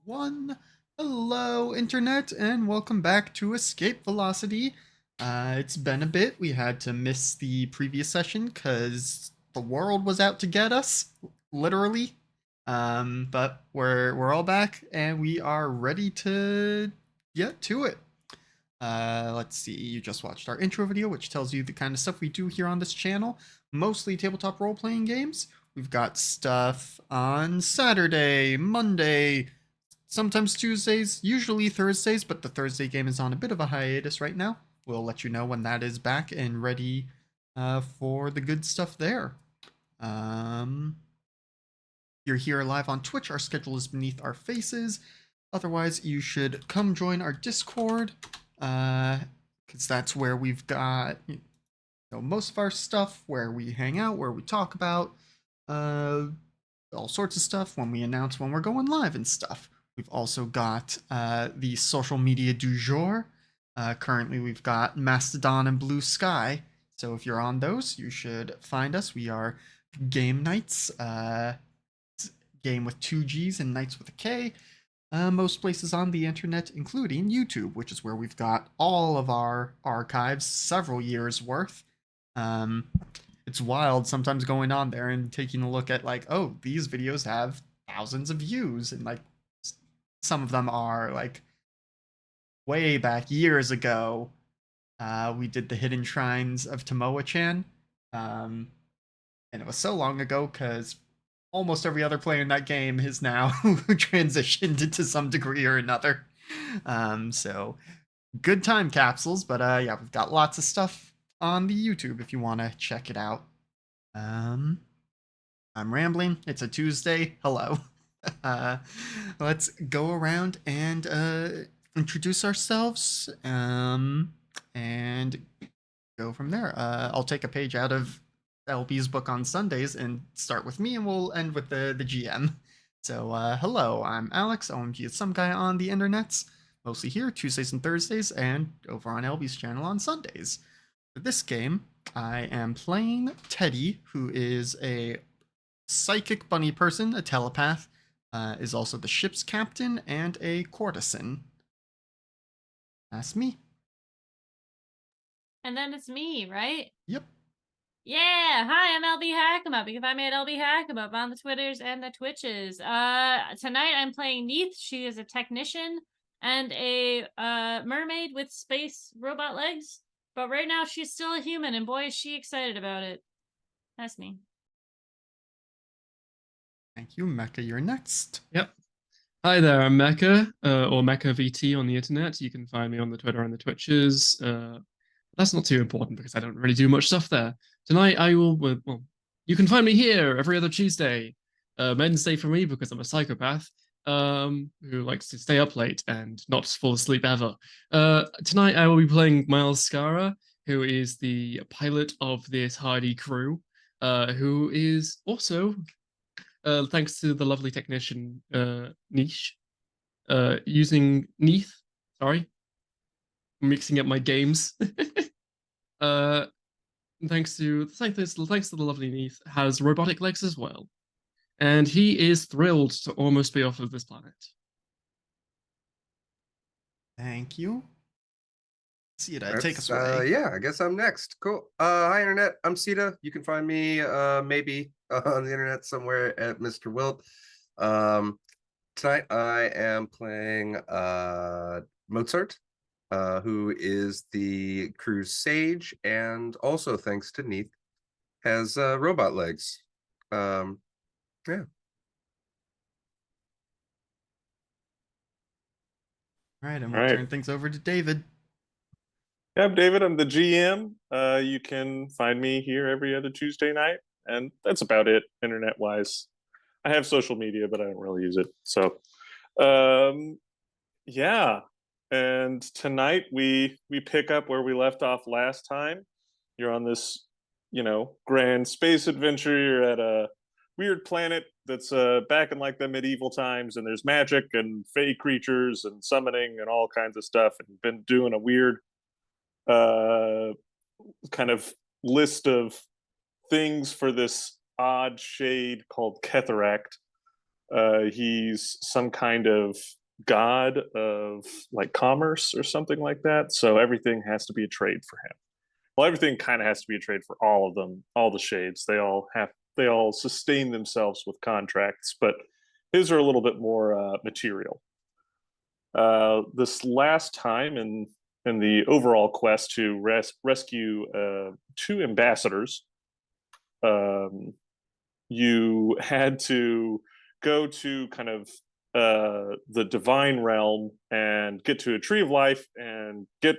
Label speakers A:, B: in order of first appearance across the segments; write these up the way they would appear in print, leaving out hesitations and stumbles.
A: One. Hello, Internet, and welcome back to Escape Velocity. It's been a bit. We had to miss the previous session because the world was out to get us, literally. But we're all back, and we are ready to get to it. Let's see. You just watched our intro video, which tells you the kind of stuff we do here on this channel. Mostly tabletop role-playing games. We've got stuff on Saturday, Monday, sometimes Tuesdays, usually Thursdays, but the Thursday game is on a bit of a hiatus right now. We'll let you know when that is back and ready for the good stuff there. You're here live on Twitch. Our schedule is beneath our faces. Otherwise, you should come join our Discord, because that's where we've got most of our stuff, where we hang out, where we talk about all sorts of stuff, when we announce when we're going live and stuff. We've also got the social media du jour. Currently, we've got Mastodon and Blue Sky. So if you're on those, you should find us. We are Game Nights, game with two G's and Nights with a K. Most places on the internet, including YouTube, which is where we've got all of our archives, several years worth. It's wild sometimes going on there and taking a look at like, oh, these videos have thousands of views, and like some of them are like way back years ago. We did the Hidden Shrines of Tomoa-chan, and it was so long ago because almost every other player in that game has now transitioned into some degree or another. So good time capsules, but yeah, we've got lots of stuff on the YouTube if you want to check it out. I'm rambling. It's a Tuesday. Hello. Let's go around and introduce ourselves and go from there. I'll take a page out of LB's book on Sundays and start with me, and we'll end with the GM. So, hello, I'm Alex. OMG is some guy on the internets, mostly here Tuesdays and Thursdays, and over on LB's channel on Sundays. For this game, I am playing Teddy, who is a psychic bunny person, a telepath, is also the ship's captain and a courtesan. That's me.
B: And then it's me, right?
A: Yep.
B: Yeah. Hi, I'm LB Hackamup. You can find me at LB Hackamup on the Twitters and the Twitches. Tonight I'm playing Neith. She is a technician and a mermaid with space robot legs. But right now she's still a human, and boy, is she excited about it. That's me.
A: Thank you, Mecha. You're next.
C: Yep. Hi there, I'm Mecha, or Mecha VT on the internet. You can find me on the Twitter and the Twitches. That's not too important because I don't really do much stuff there. Tonight I will, well, you can find me here every other Tuesday. Wednesday for me because I'm a psychopath who likes to stay up late and not fall asleep ever. Tonight I will be playing Miles Scarra, who is the pilot of this hardy crew, who is also thanks to the lovely technician Niche, using Neith. Sorry, mixing up my games. Thanks to the lovely Neith, has robotic legs as well, and he is thrilled to almost be off of this planet.
A: Thank you. Sita, take us away.
D: Yeah, I guess I'm next. Cool. Hi, Internet. I'm Sita. You can find me maybe on the internet somewhere at Mr. Wilt. Tonight I am playing Mozart, who is the crew's sage, and also, thanks to Neith, has robot legs. Yeah.
A: All right, and we'll turn things over to David.
E: Yeah, I'm David. I'm the GM. You can find me here every other Tuesday night, and that's about it, internet-wise. I have social media, but I don't really use it. So, yeah. And tonight we pick up where we left off last time. You're on this, grand space adventure. You're at a weird planet that's back in like the medieval times, and there's magic and fey creatures and summoning and all kinds of stuff. And you've been doing a weird kind of list of things for this odd shade called Ketheract. He's some kind of god of like commerce or something like that. So everything has to be a trade for him. Well, everything kind of has to be a trade for all of them, all the shades. They all sustain themselves with contracts, but his are a little bit more material. This last time in the overall quest to rescue two ambassadors, you had to go to kind of the divine realm and get to a tree of life and get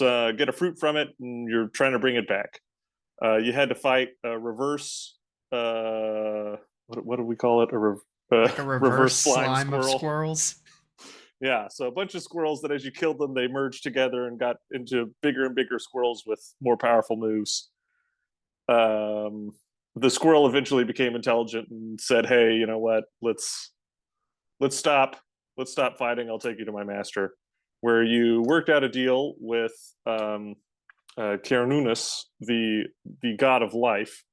E: a fruit from it, and you're trying to bring it back. You had to fight a reverse. What do we call it?
A: Like a reverse slime of squirrels.
E: Yeah, so a bunch of squirrels that as you killed them, they merged together and got into bigger and bigger squirrels with more powerful moves. The squirrel eventually became intelligent and said, "Hey, you know what? Let's stop. Let's stop fighting. I'll take you to my master." Where you worked out a deal with Cernunnos, the god of life,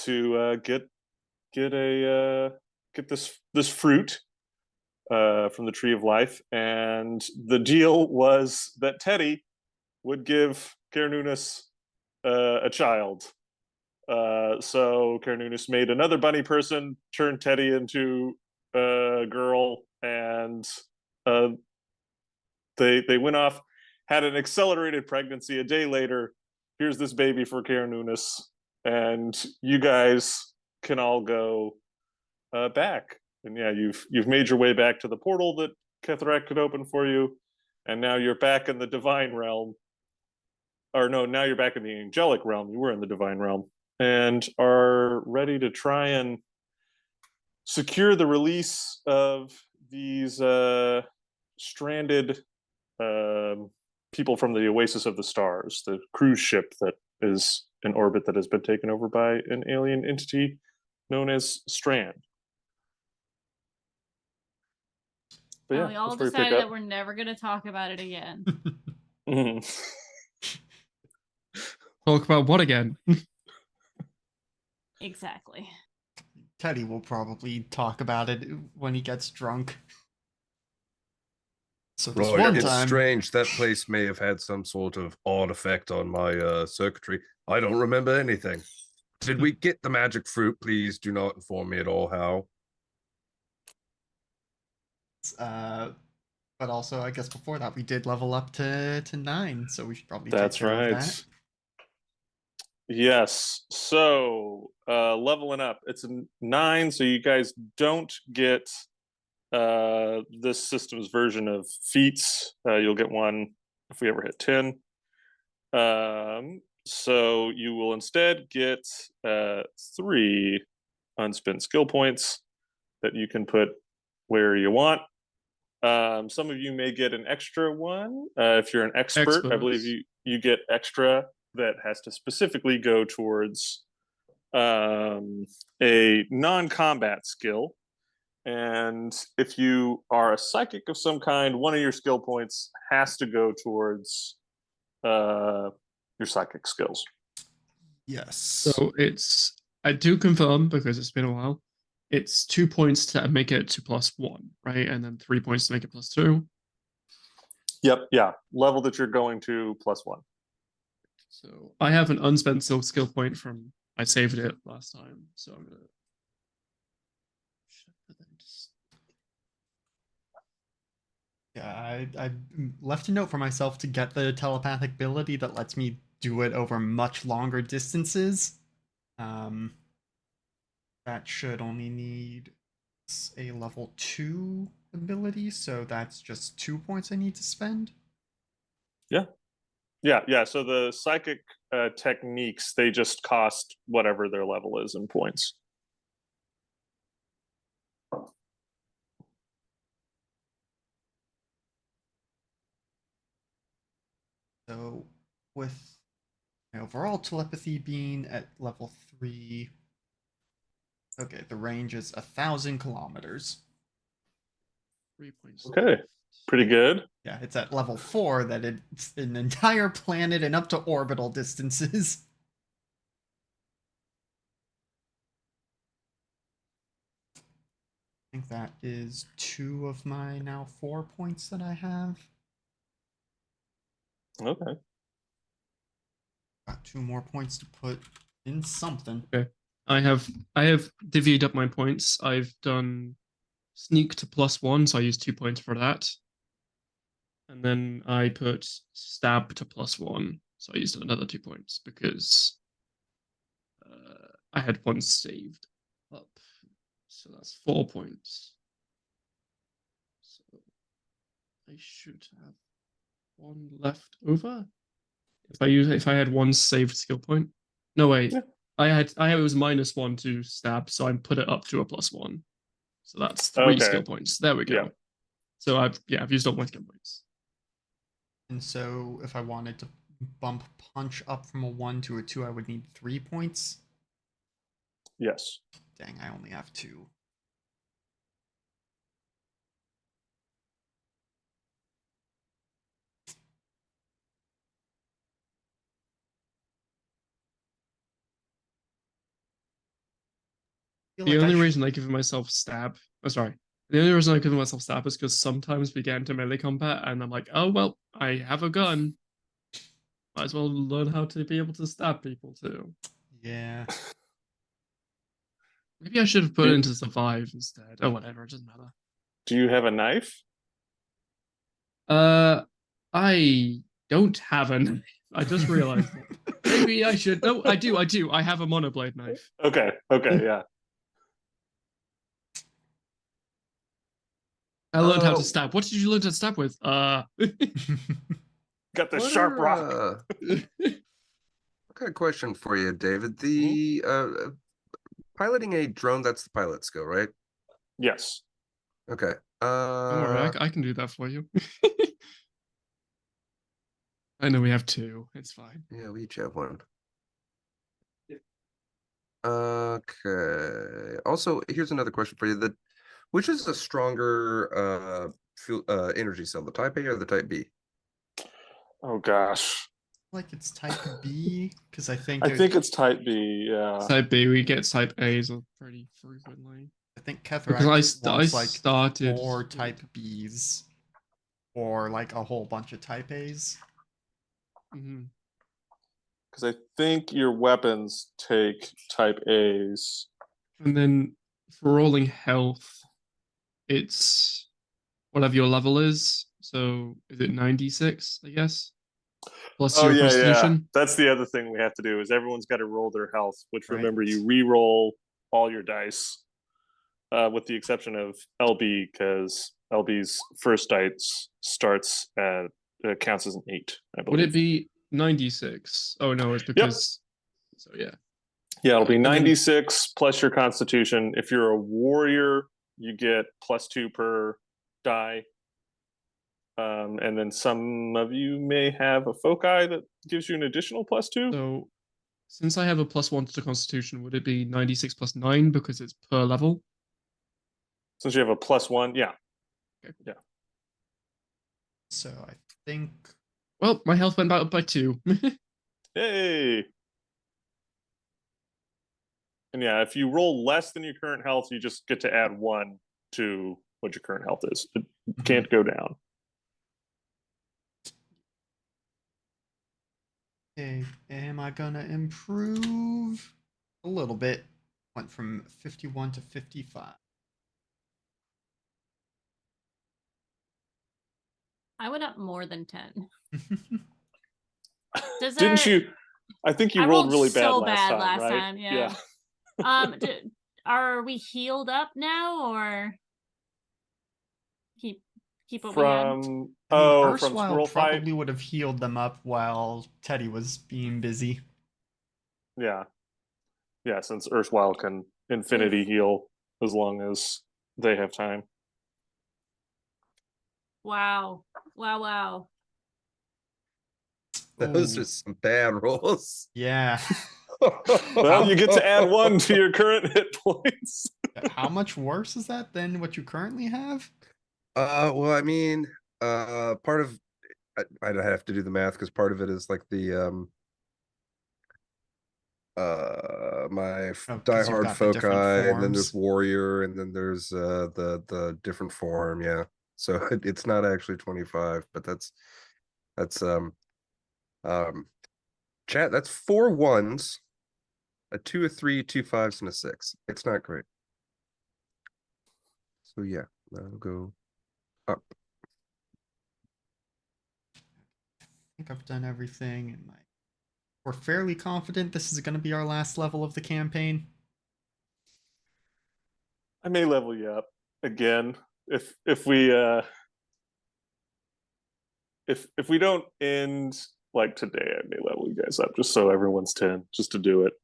E: to get this fruit from the tree of life, and the deal was that Teddy would give Cernunnos a child. So Cernunnos made another bunny person, turned Teddy into a girl, and they went off, had an accelerated pregnancy. A day later, here's this baby for Cernunnos, and you guys can all go back. And yeah, you've made your way back to the portal that Kethrak could open for you, and now you're back in the divine realm. Or no, now you're back in the angelic realm. You were in the divine realm, and are ready to try and secure the release of these stranded people from the Oasis of the Stars, the cruise ship that is in orbit that has been taken over by an alien entity known as Strand. But
B: And we all
E: that's where you pick
B: decided that
E: up.
B: we're never going to talk about it again.
E: Mhm.
C: Talk about what again?
B: Exactly.
A: Teddy will probably talk about it when he gets drunk. So this
D: Right,
A: one
D: it's
A: time,
D: strange. That place may have had some sort of odd effect on my circuitry. I don't remember anything. Did we get the magic fruit? Please do not inform me at all how.
A: but also I guess before that we did level up to 9, so we should probably take
E: That's
A: care of
E: right.
A: that.
E: Yes. So leveling up. It's a 9, so you guys don't get this system's version of feats. You'll get one if we ever hit 10. So you will instead get 3 unspent skill points that you can put where you want. Some of you may get an extra one. If you're an expert, I believe you get extra that has to specifically go towards a non-combat skill. And if you are a psychic of some kind, one of your skill points has to go towards your psychic skills.
A: Yes.
C: So I do confirm, because it's been a while, it's 2 points to make it to +1, right? And then 3 points to make it +2.
E: Yep, yeah. Level that you're going to +1.
C: So I have an unspent skill point from, I saved it last time, so I'm gonna
A: Yeah, I left a note for myself to get the telepathic ability that lets me do it over much longer distances. That should only need a level 2 ability, so that's just 2 points I need to spend.
E: Yeah. So the psychic techniques, they just cost whatever their level is in points.
A: So with my overall telepathy being at level 3, okay, the range is 1,000 kilometers.
C: 3 points.
E: Okay, pretty good.
A: Yeah, it's at level 4 that it's an entire planet and up to orbital distances. think that is 2 of my now 4 points that I have.
E: Okay.
A: Got 2 more points to put in something.
C: Okay. I have divvied up my points. I've done sneak to +1, so I used 2 points for that. And then I put stab to +1, so I used another 2 points because I had one saved up. So that's 4 points. So I should have 1 left over. If I had 1 saved skill point. No wait.
E: Yeah.
C: I was -1 to stab, so I put it up to a +1. So that's 3
E: Okay.
C: skill points. There we go.
E: Yeah.
C: So I've used up my skill points.
A: And so if I wanted to bump punch up from a 1 to a 2, I would need 3 points.
E: Yes.
A: Dang, I only have 2. Feel
C: The
A: like
C: only
A: I
C: reason I give myself stab, the only reason I give myself stab is because sometimes we get into melee combat and I'm like, oh well, I have a gun. Might as well learn how to be able to stab people too.
A: Yeah.
C: Maybe I should have put it into survive instead. Oh whatever, it doesn't matter.
E: Do you have a knife?
C: I don't have a knife. I just realized it. Maybe I should. No, I do. I have a monoblade knife.
E: Okay. Okay. Yeah.
C: I learned how to
D: Oh.
C: stab. What did you learn to stab with?
E: Got the
D: What
E: sharp
D: are,
E: rock.
D: I got a question for you, David.
E: Mm-hmm.
D: The piloting a drone, that's the pilot skill, right?
E: Yes.
D: Okay.
C: Don't worry, I can do that for you. I know we have 2. It's fine.
D: Yeah, we each have 1. Okay. Also, here's another question for you. Which is the stronger energy cell, the type A or the type B?
E: Oh gosh.
A: Like it's type B, because I think
E: it's type B. Yeah.
C: Type B, we get type A's pretty frequently.
A: I think
C: Because
A: Kethrak
C: I
A: wants like
C: started
A: 4 type Bs or like a whole bunch of type As.
E: Because I think your weapons take type A's.
C: And then for rolling health, it's whatever your level is. So is it 96, I guess? Plus
E: Oh
C: your
E: yeah, yeah.
C: constitution.
E: That's the other thing we have to do is everyone's got to roll their health. Which
A: Right.
E: remember, you re-roll all your dice, with the exception of LB, because LB's first dice starts at counts as an 8. I believe.
C: Would it be 96? Oh no, it's because. So yeah.
E: Yeah, it'll be
C: And then-
E: 96 plus your constitution. If you're a warrior, you get +2 per die. And then some of you may have a foci that gives you an additional +2.
C: So since I have a +1 to constitution, would it be 96 plus 9 because it's per level?
E: Since you have a +1, yeah.
C: Okay.
E: Yeah.
A: So I think
C: Well, my health went up by 2.
E: Hey. And yeah, if you roll less than your current health, you just get to add 1 to what your current health is. It can't go down.
A: okay, am I gonna improve a little bit? Went from 51 to 55.
B: I went up more than 10. Does
E: Didn't
B: our-
E: you? I think you
B: I
E: rolled really
B: so
E: bad
B: bad
E: last
B: last
E: right?
B: time, yeah. Are we healed up now, or keep what we had?
A: I mean,
E: From
A: Erstwhile
E: Squirrel Fight.
A: probably would have healed them up while Teddy was being busy.
E: Yeah. Yeah, since Erstwhile can infinity heal as long as they have time.
B: Wow. Wow.
D: Those
A: Ooh.
D: are some bad rolls.
A: Yeah.
E: Well, you get to add 1 to your current hit points.
A: How much worse is that than what you currently have?
D: Well, I mean, part of I'd have to do the math because part of it is like the my
A: Oh, 'cause you've
D: diehard
A: got the different
D: foci, and then there's
A: forms.
D: warrior, and then there's the different form. Yeah, so it's not actually 25, but that's um chat. That's 4 1s, a 2, a 3, 2 5s, and a 6. It's not great. So yeah, I'll go up.
A: I think I've done everything, and we're fairly confident this is going to be our last level of the campaign.
E: I may level you up again if we don't end like today. I may level you guys up just so everyone's 10, just to do it.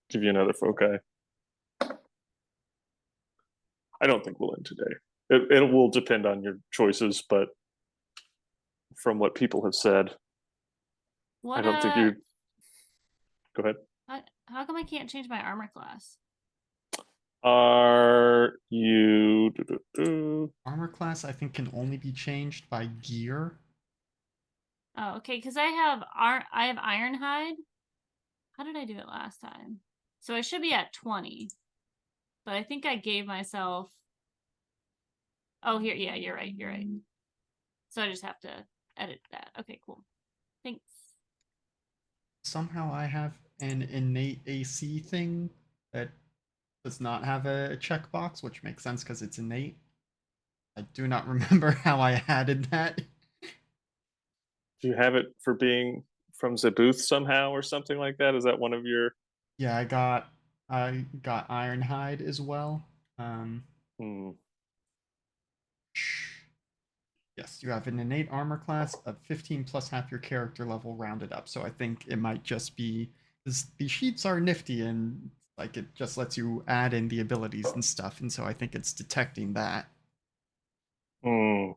E: Give you another foci. I don't think we'll end today. It will depend on your choices, but from what people have said,
B: What?
E: I don't think you. Go ahead.
B: How come I can't change my armor class?
E: Are you?
A: Armor class, I think, can only be changed by gear.
B: Oh, okay. Because I have Ironhide. How did I do it last time? So I should be at 20, but I think I gave myself. Oh, here. Yeah, you're right. You're right. So I just have to edit that. Okay, cool. Thanks.
A: Somehow I have an innate AC thing that does not have a checkbox, which makes sense because it's innate. I do not remember how I added that.
E: Do you have it for being from the booth somehow or something like that? Is that one of your?
A: Yeah, I got Ironhide as well.
E: Hmm.
A: Yes, you have an innate armor class of 15 plus half your character level rounded up. So I think it might just be these sheets are nifty and like it just lets you add in the abilities and stuff. And so I think it's detecting that.
E: Hmm.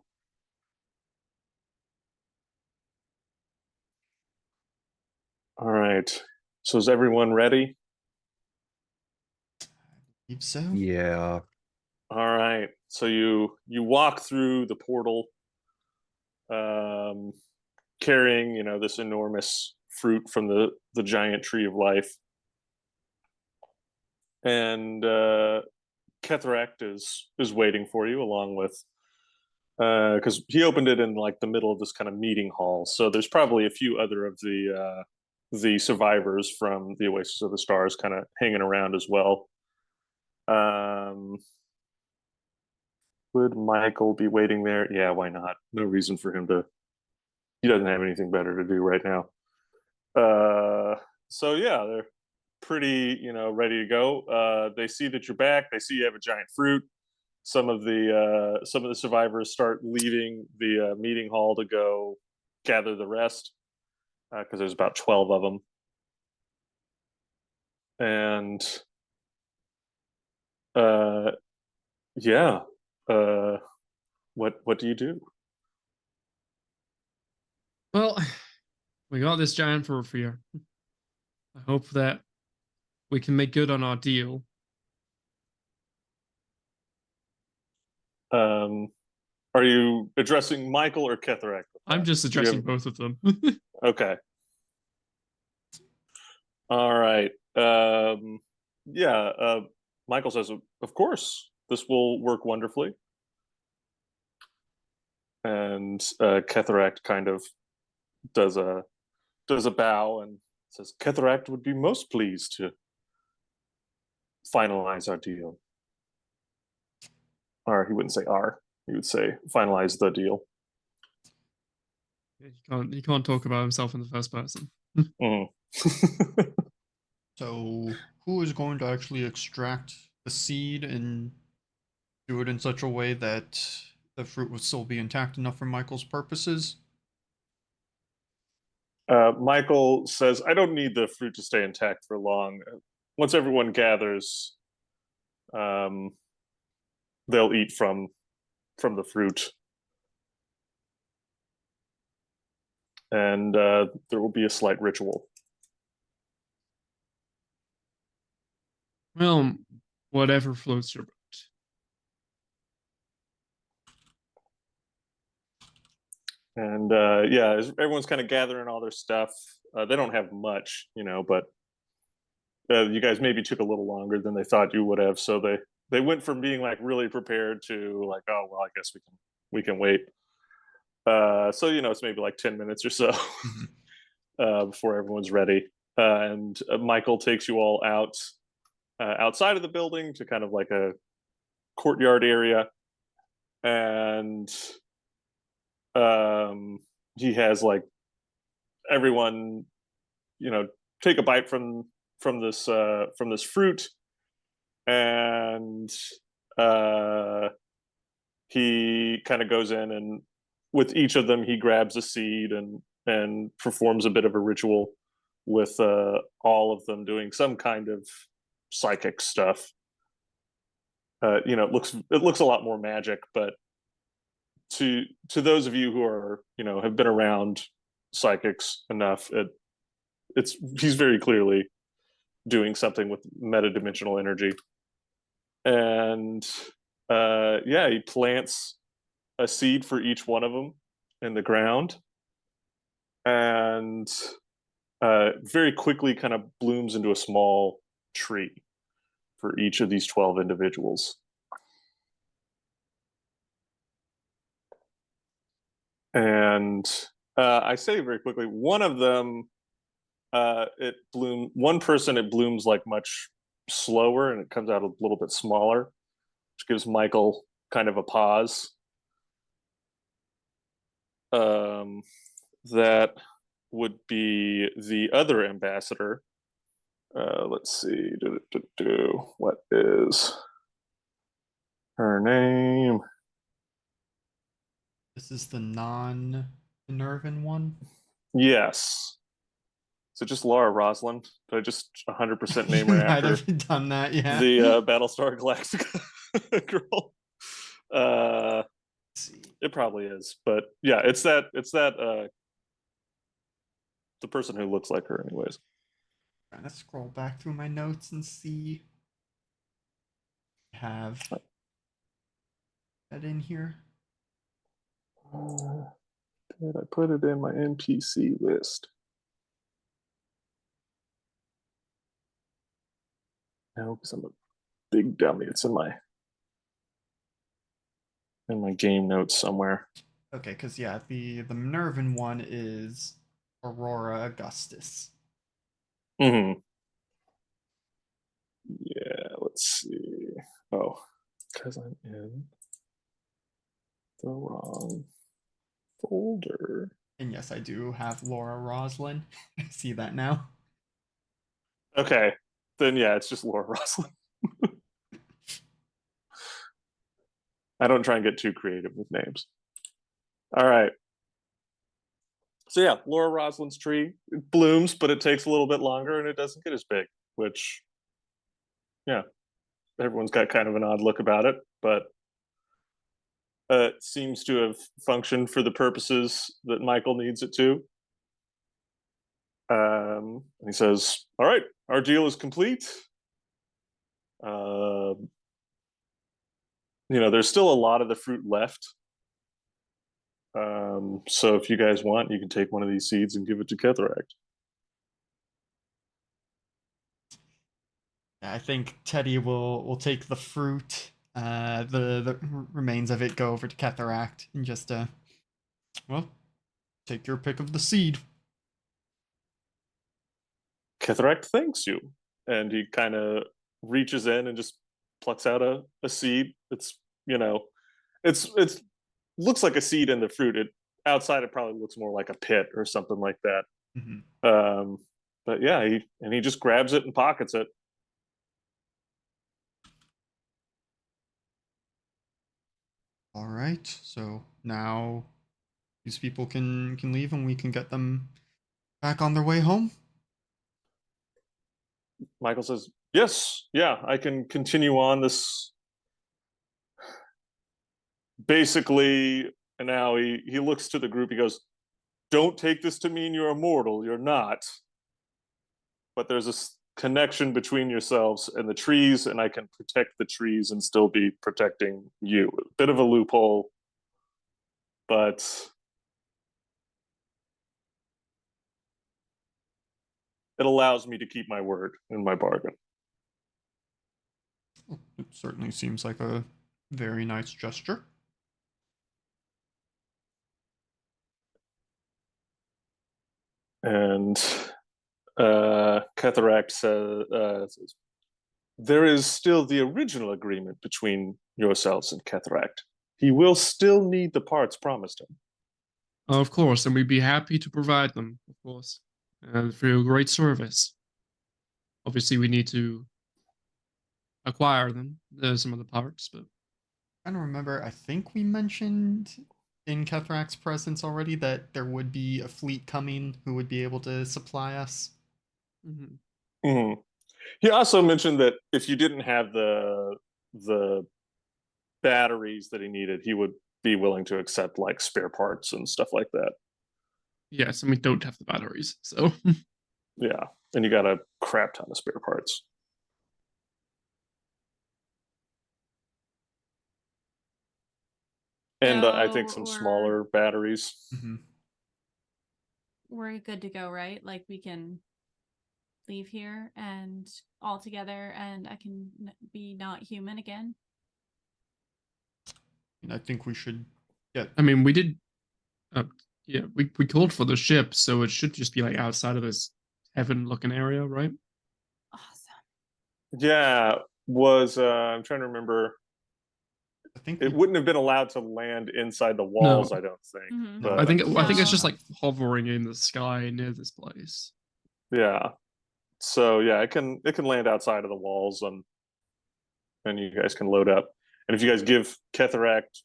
E: All right. So is everyone ready?
A: I believe so.
D: Yeah.
E: All right. So you walk through the portal, um, carrying this enormous fruit from the giant tree of life, and Kethract is waiting for you along with because he opened it in like the middle of this kind of meeting hall. So there's probably a few other of the survivors from the Oasis of the Stars kind of hanging around as well. Would Michael be waiting there? Yeah, why not? No reason for him to. He doesn't have anything better to do right now. So yeah, they're pretty, ready to go. They see that you're back. They see you have a giant fruit. Some of the survivors start leaving the meeting hall to go gather the rest because there's about 12 of them. And yeah, uh, what do you do?
C: Well, we got this giant fruit for you. I hope that we can make good on our deal.
E: Are you addressing Michael or Ketherac?
C: I'm just
E: You have-
C: addressing both of them.
E: Okay. All right. Yeah. Michael says, "Of course, this will work wonderfully." And Ketheract kind of does a bow and says, "Ketheract would be most pleased to finalize our deal." Or he wouldn't say "our," he would say "finalize the deal."
C: He can't talk about himself in the first person.
E: Mhm.
A: So who is going to actually extract the seed and do it in such a way that the fruit will still be intact enough for Michael's purposes?
E: Michael says, "I don't need the fruit to stay intact for long. Once everyone gathers, um, they'll eat from the fruit, and there will be a slight ritual."
C: Well, whatever floats your boat.
E: And yeah, as everyone's kind of gathering all their stuff. They don't have much, but you guys maybe took a little longer than they thought you would have, so they went from being like really prepared to like, oh well, I guess we can wait. So it's maybe like 10 minutes or so before everyone's ready. And Michael takes you all out outside of the building to kind of like a courtyard area, and he has like everyone, take a bite from this fruit, and he kind of goes in, and with each of them he grabs a seed and performs a bit of a ritual with all of them doing some kind of psychic stuff. It looks a lot more magic, but to those of you who are have been around psychics enough, he's very clearly doing something with metadimensional energy. And he plants a seed for each one of them in the ground, and very quickly kind of blooms into a small tree for each of these 12 individuals. And I say very quickly, one of them, one person, it blooms like much slower and it comes out a little bit smaller, which gives Michael kind of a pause. That would be the other ambassador. Let's see. What is her name?
A: This is the non-Minervan one?
E: Yes. So just Laura Roslin. Did I just 100% name her
A: You might
E: after
A: have done that, yeah.
E: the Battlestar Galactica girl?
A: Let's see.
E: It probably is, but yeah, it's that the person who looks like her, anyways.
A: Trying to scroll back through my notes and see. Have that in here?
E: Did I put it in my NPC list? No, because I'm a big dummy. It's in my game notes somewhere.
A: Okay, because yeah, the Minervan one is Aurora Augustus.
E: Mm-hmm. Yeah, let's see. Oh, because I'm in the wrong folder.
A: And yes, I do have Laura Roslin. I see that now.
E: Okay, then yeah, it's just Laura Roslin. I don't try and get too creative with names. All right. So yeah, Laura Roslin's tree, it blooms, but it takes a little bit longer and it doesn't get as big, which, yeah, everyone's got kind of an odd look about it, but it seems to have functioned for the purposes that Michael needs it to. And he says, all right, our deal is complete. There's still a lot of the fruit left. So if you guys want, you can take one of these seeds and give it to Ketheract.
A: I think Teddy will take the fruit. The remains of it go over to Ketheract and just take your pick of the seed.
E: Ketheract thanks you, and he kind of reaches in and just plucks out a seed. It's it's looks like a seed in the fruit. Outside it probably looks more like a pit or something like that.
A: Mm-hmm.
E: But yeah, he just grabs it and pockets it.
A: All right, so now these people can leave and we can get them back on their way home.
E: Michael says, yes, yeah, I can continue on this. Basically, and now he looks to the group, he goes, don't take this to mean you're immortal, you're not. But there's a connection between yourselves and the trees, and I can protect the trees and still be protecting you. A bit of a loophole, but... it allows me to keep my word in my bargain.
A: It certainly seems like a very nice gesture.
E: And Cataract says, there is still the original agreement between yourselves and Cataract. He will still need the parts promised him.
C: Of course, and we'd be happy to provide them, of course, for your great service. Obviously, we need to acquire them. There's some of the parts, but
A: I don't remember. I think we mentioned in Kethrac's presence already that there would be a fleet coming who would be able to supply us.
E: He also mentioned that if you didn't have the batteries that he needed, he would be willing to accept like spare parts and stuff like that.
C: yes, and we don't have the batteries, so
E: Yeah, and you got a crap ton of spare parts. And I think
B: So
E: some
B: we're-
E: smaller batteries.
B: We're good to go, right? Like we can leave here and all together, and I can be not human again.
A: And I think we should get.
C: I mean, we did. Yeah, we called for the ship, so it should just be like outside of this heaven-looking area, right?
B: Awesome.
E: Yeah, was I'm trying to remember.
A: I think
E: It
A: we,
E: wouldn't have been allowed to land inside the walls,
C: No.
E: I don't think.
B: Mhm.
E: But
C: I think it's just
B: No.
C: like hovering in the sky near this place.
E: yeah. So yeah, it can land outside of the walls, and you guys can load up. And if you guys give Ketheract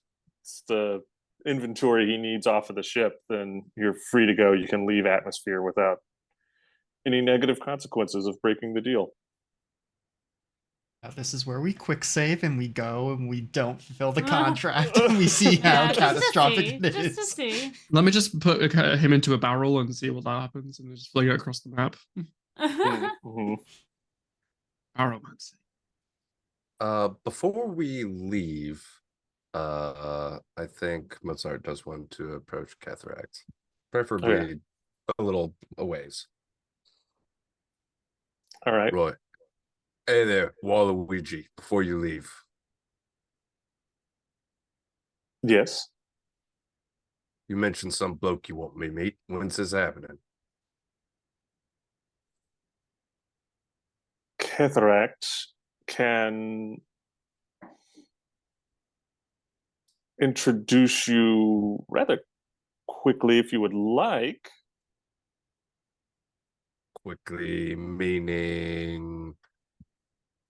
E: the inventory he needs off of the ship, then you're free to go. You can leave atmosphere without any negative consequences of breaking the deal.
A: this is where we quick save and we go and we don't fulfill the contract and we see how
B: Yeah,
A: catastrophic it
B: just to
A: is.
B: see.
C: Let me just put him into a barrel and see what that happens, and just fling it across the map.
E: Mhm.
C: Barrelmancy.
D: Before we leave, I think Mozart does want to approach Cataract, preferably a little a ways.
E: All right.
D: Right. Hey there, Waluigi, before you leave.
E: Yes.
D: You mentioned some bloke you want me to meet. When's this happening?
E: Cataract can introduce you rather quickly if you would like.
D: Quickly, meaning...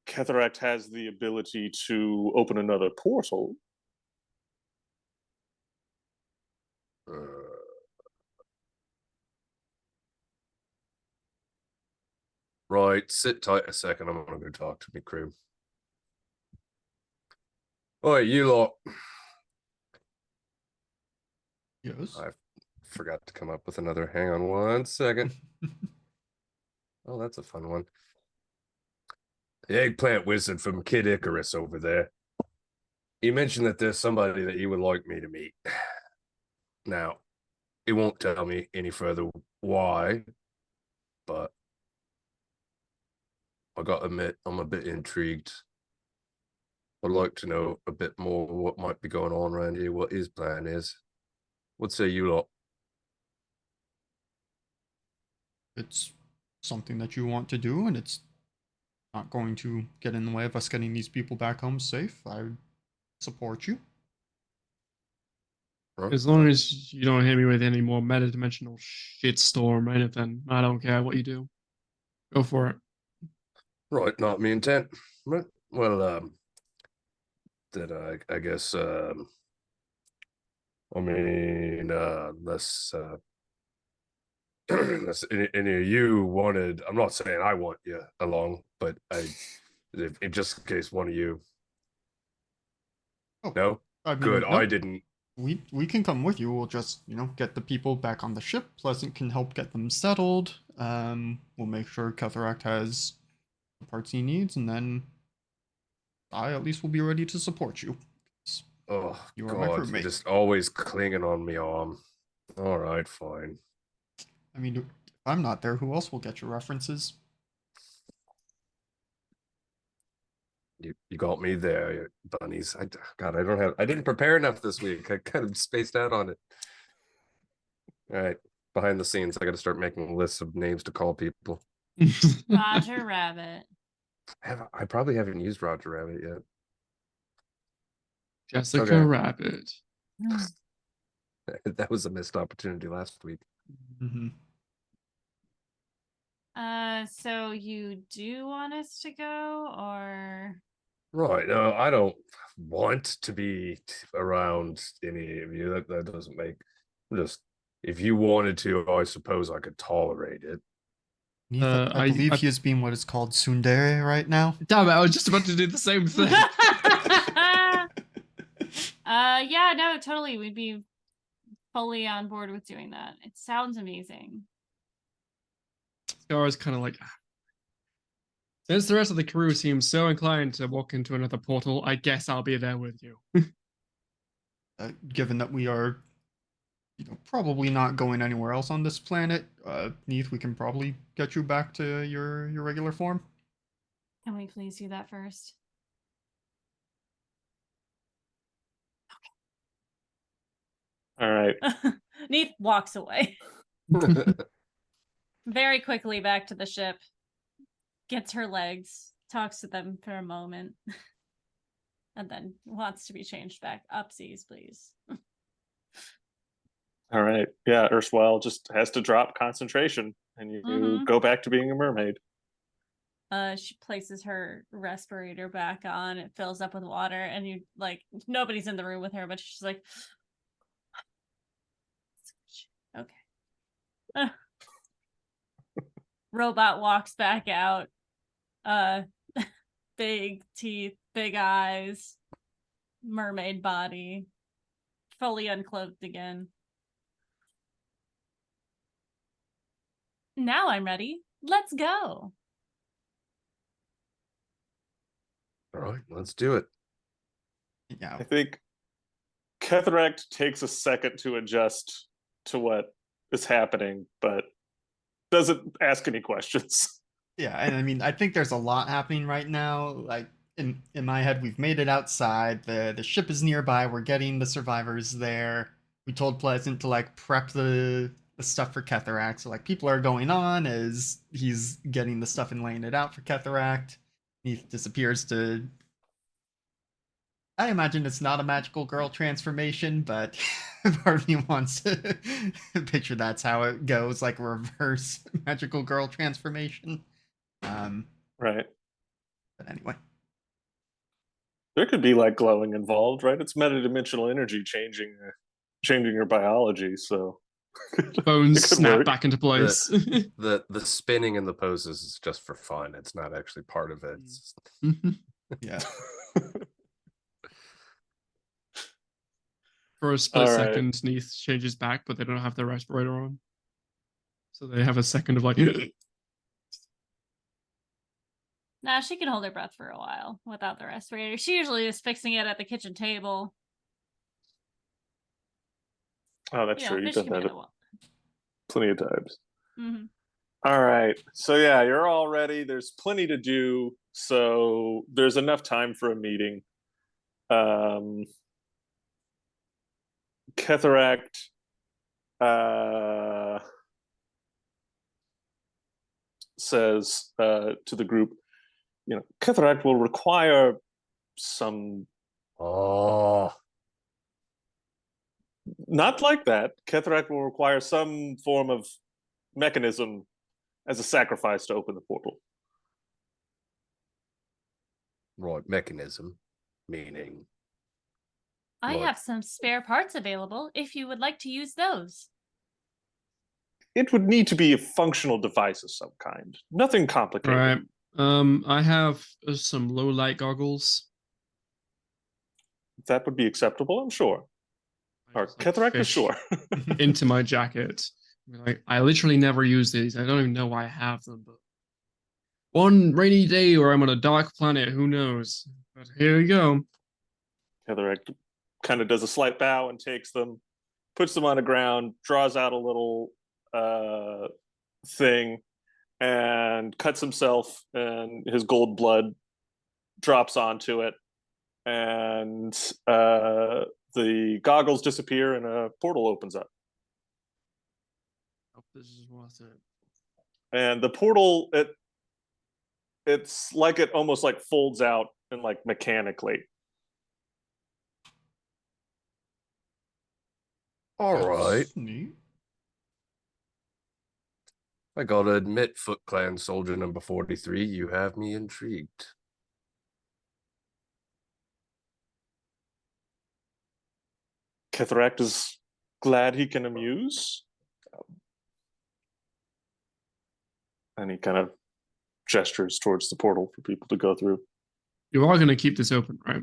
E: Cataract has the ability to open another portal.
D: Right, sit tight a second. I'm gonna go talk to me crew. Oi, you lot.
A: Yes.
D: I forgot to come up with another. Hang on one second. Oh, that's a fun one. The eggplant wizard from Kid Icarus over there. He mentioned that there's somebody that he would like me to meet. Now, he won't tell me any further why, but I gotta admit, I'm a bit intrigued. I'd like to know a bit more what might be going on around here, what his plan is. What say you lot?
A: It's something that you want to do and it's not going to get in the way of us getting these people back home safe. I support you.
D: Huh?
C: As long as you don't hit me with any more meta-dimensional shitstorm or anything, I don't care what you do. Go for it.
D: Right, not me intent. Right. Well, then I guess I mean unless unless any of you wanted, I'm not saying I want you along, but if just in case one of you.
A: Oh,
D: No?
A: I mean,
D: Good,
A: no,
D: I didn't.
A: we can come with you. We'll just, get the people back on the ship. Pleasant can help get them settled. We'll make sure Cataract has the parts he needs, and then I at least will be ready to support you.
D: Oh
A: You are my
D: God, you're
A: crewmate.
D: just always clinging on me arm. All right, fine.
A: I mean, I'm not there. Who else will get your references?
D: You got me there, bunnies. God, I didn't prepare enough this week. I kind of spaced out on it. All right, behind the scenes, I got to start making lists of names to call people.
B: Roger Rabbit.
D: I probably haven't used Roger Rabbit yet.
C: Jessica
D: Okay.
C: Rabbit.
D: That was a missed opportunity last week.
A: Mm-hmm.
B: So you do want us to go, or
D: Right. No, I don't want to be around any of you. That doesn't make just if you wanted to, I suppose I could tolerate it.
A: Neith, I believe he is being what is called tsundere right now.
C: Damn it, I was just about to do the same thing.
B: yeah, no, totally. We'd be fully on board with doing that. It sounds amazing.
C: Scarra's kind of like, since the rest of the crew seems so inclined to walk into another portal, I guess I'll be there with you.
A: Given that we are, probably not going anywhere else on this planet, Neith, we can probably get you back to your regular form.
B: Can we please do that first?
E: All right.
B: Neith walks away very quickly back to the ship, gets her legs, talks to them for a moment, and then wants to be changed back. Upsies, please.
E: All right. Yeah, erstwhile just has to drop concentration and you
B: Mhm.
E: go back to being a mermaid.
B: She places her respirator back on, it fills up with water, and you nobody's in the room with her, but she's like, okay. Robot walks back out. Big teeth, big eyes, mermaid body, fully unclothed again. Now I'm ready. Let's go.
D: All right, let's do it.
A: Yeah.
E: I think Ketheract takes a second to adjust to what is happening, but doesn't ask any questions.
A: Yeah, and I mean, I think there's a lot happening right now. Like in my head, we've made it outside. The ship is nearby. We're getting the survivors there. We told Pleasant to prep the stuff for Ketheract. So people are going on as he's getting the stuff and laying it out for Ketheract. He disappears to. I imagine it's not a magical girl transformation, but part of me wants to picture that's how it goes, like a reverse magical girl transformation.
E: Right.
A: But anyway.
E: There could be glowing involved, right? It's metadimensional energy changing your biology, so
C: Bones snap
E: work.
C: back into place.
D: The spinning in the poses is just for fun. It's not actually part of it.
A: Yeah.
C: For a split
E: All right.
C: second, Neith changes back, but they don't have their respirator on. So they have a second of
B: Nah, she can hold her breath for a while without the respirator. She usually is fixing it at the kitchen table.
E: Oh, that's true. You've done that plenty of times.
B: Mm-hmm.
E: All right. So yeah, you're all ready. There's plenty to do. So there's enough time for a meeting. Ketheract says to the group, Ketheract will require some. Not like that. Ketheract will require some form of mechanism as a sacrifice to open the portal.
D: Right, mechanism, meaning.
B: I have some spare parts available if you would like to use those.
E: It would need to be a functional device of some kind. Nothing complicated.
C: Right. I have some low light goggles.
E: That would be acceptable, I'm sure. Or Ketheract is sure.
C: Into my jacket. I literally never use these. I don't even know why I have them, but one rainy day or I'm on a dark planet, who knows? But here we go.
E: Ketheract kind of does a slight bow and takes them, puts them on the ground, draws out a little thing and cuts himself, and his gold blood drops onto it, and the goggles disappear, and a portal opens up.
C: Hope this is worth it.
E: And the portal, it's like it almost like folds out and like mechanically.
D: All right.
A: Neat.
D: I gotta admit, Foot Clan Soldier number 43, you have me intrigued.
E: Kithrak is glad he can amuse. And he kind of gestures towards the portal for people to go through.
C: You are going to keep this open, right?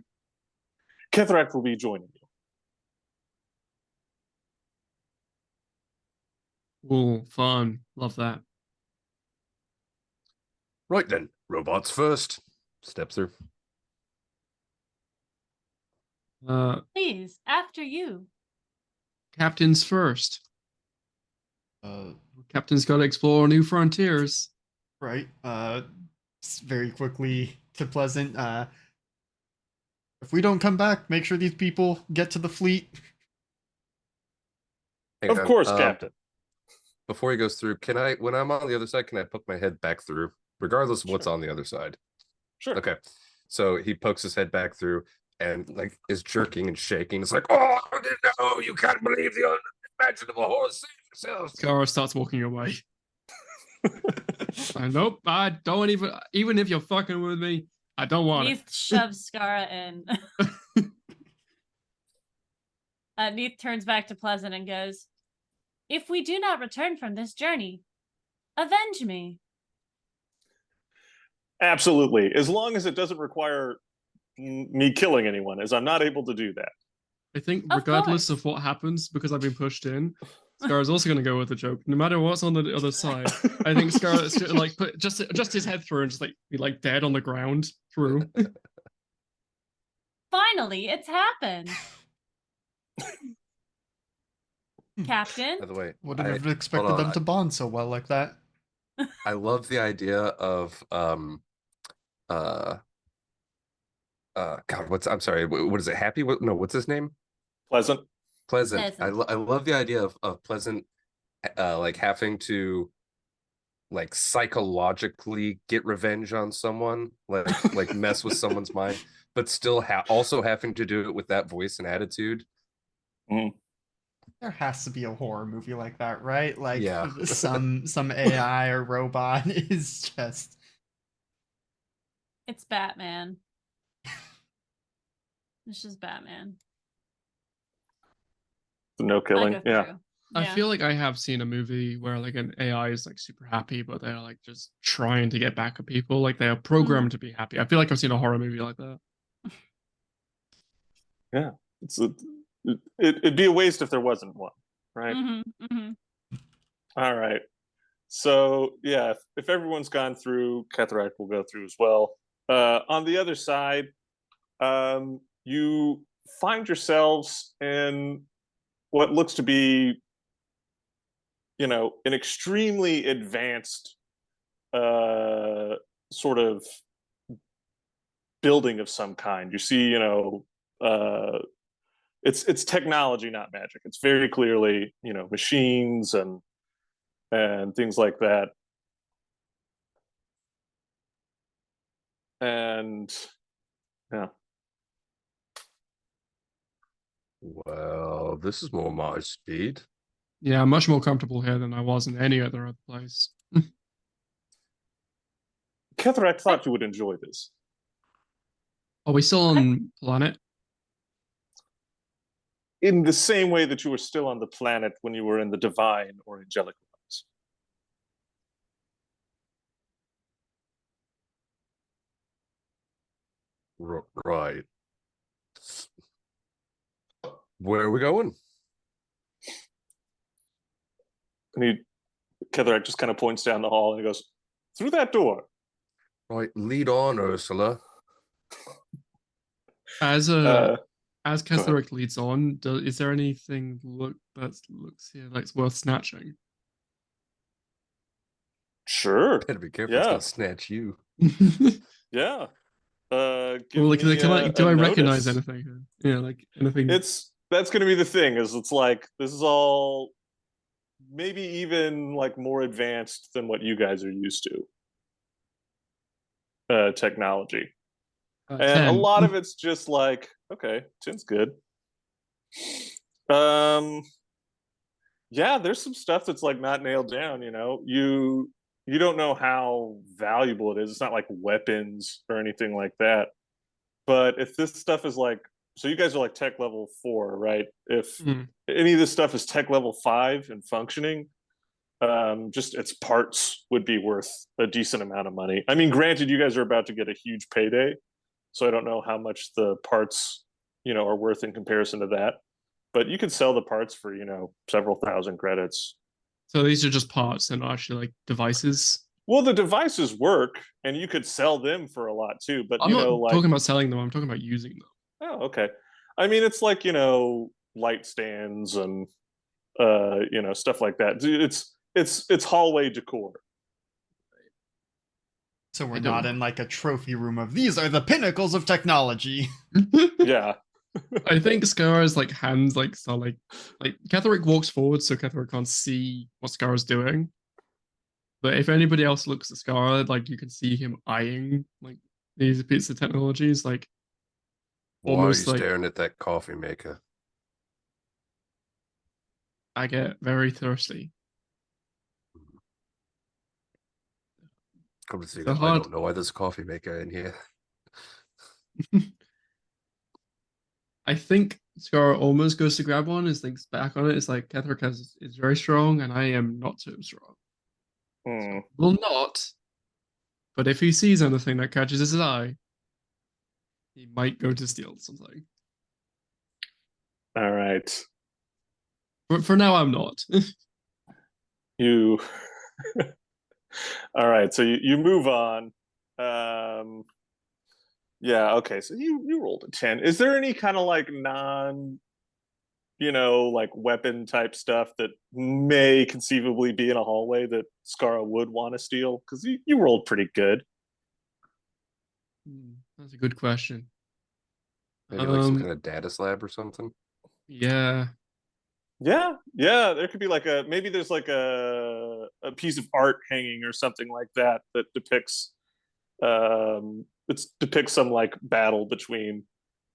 E: Kithrak will be joining you.
C: Cool, fun, love that.
D: Right then, robots first. Step through.
B: Please, after you.
C: Captains first.
A: Uh,
C: Captain's got to explore new frontiers.
A: right. Very quickly to Pleasant. If we don't come back, make sure these people get to the fleet.
D: Hang
E: Of
D: on,
E: course, Captain.
D: Before he goes through, can I, when I'm on the other side, can I poke my head back through, regardless of what's
E: Sure.
D: on the other side?
E: Sure.
D: Okay. So he pokes his head back through and like is jerking and shaking. It's like, oh no, you can't believe the unimaginable horrors. Save yourselves.
C: Scarra starts walking away. Nope, I don't even if you're fucking with me, I don't want
B: Neith shoves Scarra in. Neith turns back to Pleasant and goes, "If we do not return from this journey, avenge me."
E: Absolutely. As long as it doesn't require me killing anyone, as I'm not able to do that.
C: it. I think
B: Of
C: regardless
B: course.
C: of what happens, because I've been pushed in, Scarra's also going to go with the joke. No matter what's on the other side, I think Scarra's like put just his head through and just like be like dead on the ground through.
B: Finally, it's happened. Captain?
D: By the way,
A: Wouldn't have
D: hold
A: expected
D: on,
A: them to bond so well like that.
D: I love the idea of God, I'm sorry, what is it? Happy? No, what's his name?
E: Pleasant.
D: Pleasant.
B: Pleasant.
D: I love the idea of Pleasant like having to like psychologically get revenge on someone, like mess with someone's mind, but still also having to do it with that voice and attitude.
A: There has to be a horror movie like that, right? Like
D: Yeah.
A: some AI or robot is just
B: It's Batman. It's just Batman.
E: No
B: I
E: killing.
B: go
E: Yeah.
B: through.
C: I
B: Yeah.
C: feel like I have seen a movie where like an AI is like super happy, but they're like just trying to get back at people. Like they are programmed to be happy. I feel like I've seen a horror movie like that.
E: Yeah. It'd be a waste if there wasn't one, right? All right. So yeah, if everyone's gone through, Kethrak will go through as well. On the other side, you find yourselves in what looks to be, an extremely advanced sort of building of some kind. You see, it's technology, not magic. It's very clearly, machines and things like that. And yeah.
D: Well, this is more my speed.
C: Yeah, I'm much more comfortable here than I was in any other place.
E: Kethrak thought you would enjoy this.
C: Are we still on planet?
E: In the same way that you were still on the planet when you were in the divine or angelic realms.
D: Right. Where are we going?
E: And Kethrak just kind of points down the hall and he goes, "Through that door."
D: Right, lead on, Ursula.
C: As
E: ahead.
C: Ketherick leads on, is there anything that looks here like it's worth snatching?
E: Sure.
D: Better be careful, it's
E: Yeah.
D: gonna snatch you.
E: Yeah. Give
C: Well, like,
E: me
C: do I recognize
E: notice.
C: anything? Yeah, like anything.
E: That's gonna be the thing, is it's like this is all maybe even like more advanced than what you guys are used to, technology. And a
C: 10.
E: lot of it's just like, okay, 10's good. Um yeah, there's some stuff that's like not nailed down, you don't know how valuable it is. It's not like weapons or anything like that. But if this stuff is like, so you guys are like tech level 4, right? If
C: Mm.
E: any of this stuff is tech level 5 and functioning, just its parts would be worth a decent amount of money. I mean, granted, you guys are about to get a huge payday, so I don't know how much the parts, are worth in comparison to that. But you could sell the parts for, several thousand credits.
C: So these are just parts and not actually like devices.
E: Well, the devices work, and you could sell them for a lot too. But
C: I'm not talking about selling them. I'm talking about using them.
E: oh, okay. I mean, it's like light stands and stuff like that. It's hallway decor.
A: So we're
C: I don't
A: not
C: know.
A: in like a trophy room of these are the pinnacles of technology.
E: Yeah.
C: I think Scarra's like hands like so like Ketherick walks forward so Ketherick can't see what Scarra's doing. But if anybody else looks at Scarra, like you can see him eyeing like these pieces of technologies, like
D: Why are you
C: almost like
D: staring at that coffee maker?
C: I get very thirsty.
D: Come to see
C: So
D: that, I
C: hard.
D: don't know why there's a coffee maker in here.
C: I think Scarra almost goes to grab one, and thinks back on it. It's like Ketherick is very strong, and I am not so strong.
E: Hmm.
C: Will not. But if he sees anything that catches his eye, he might go to steal something.
E: All right.
C: But for now, I'm not.
E: You. All right. So you move on. Um. Yeah. Okay. So you rolled a 10. Is there any kind of like like weapon type stuff that may conceivably be in a hallway that Scarra would want to steal? Because you rolled pretty good.
C: That's a good question.
D: Maybe like some kind of data slab or something.
C: Yeah.
E: Yeah, there could be like maybe there's like a piece of art hanging or something like that that depicts some like battle between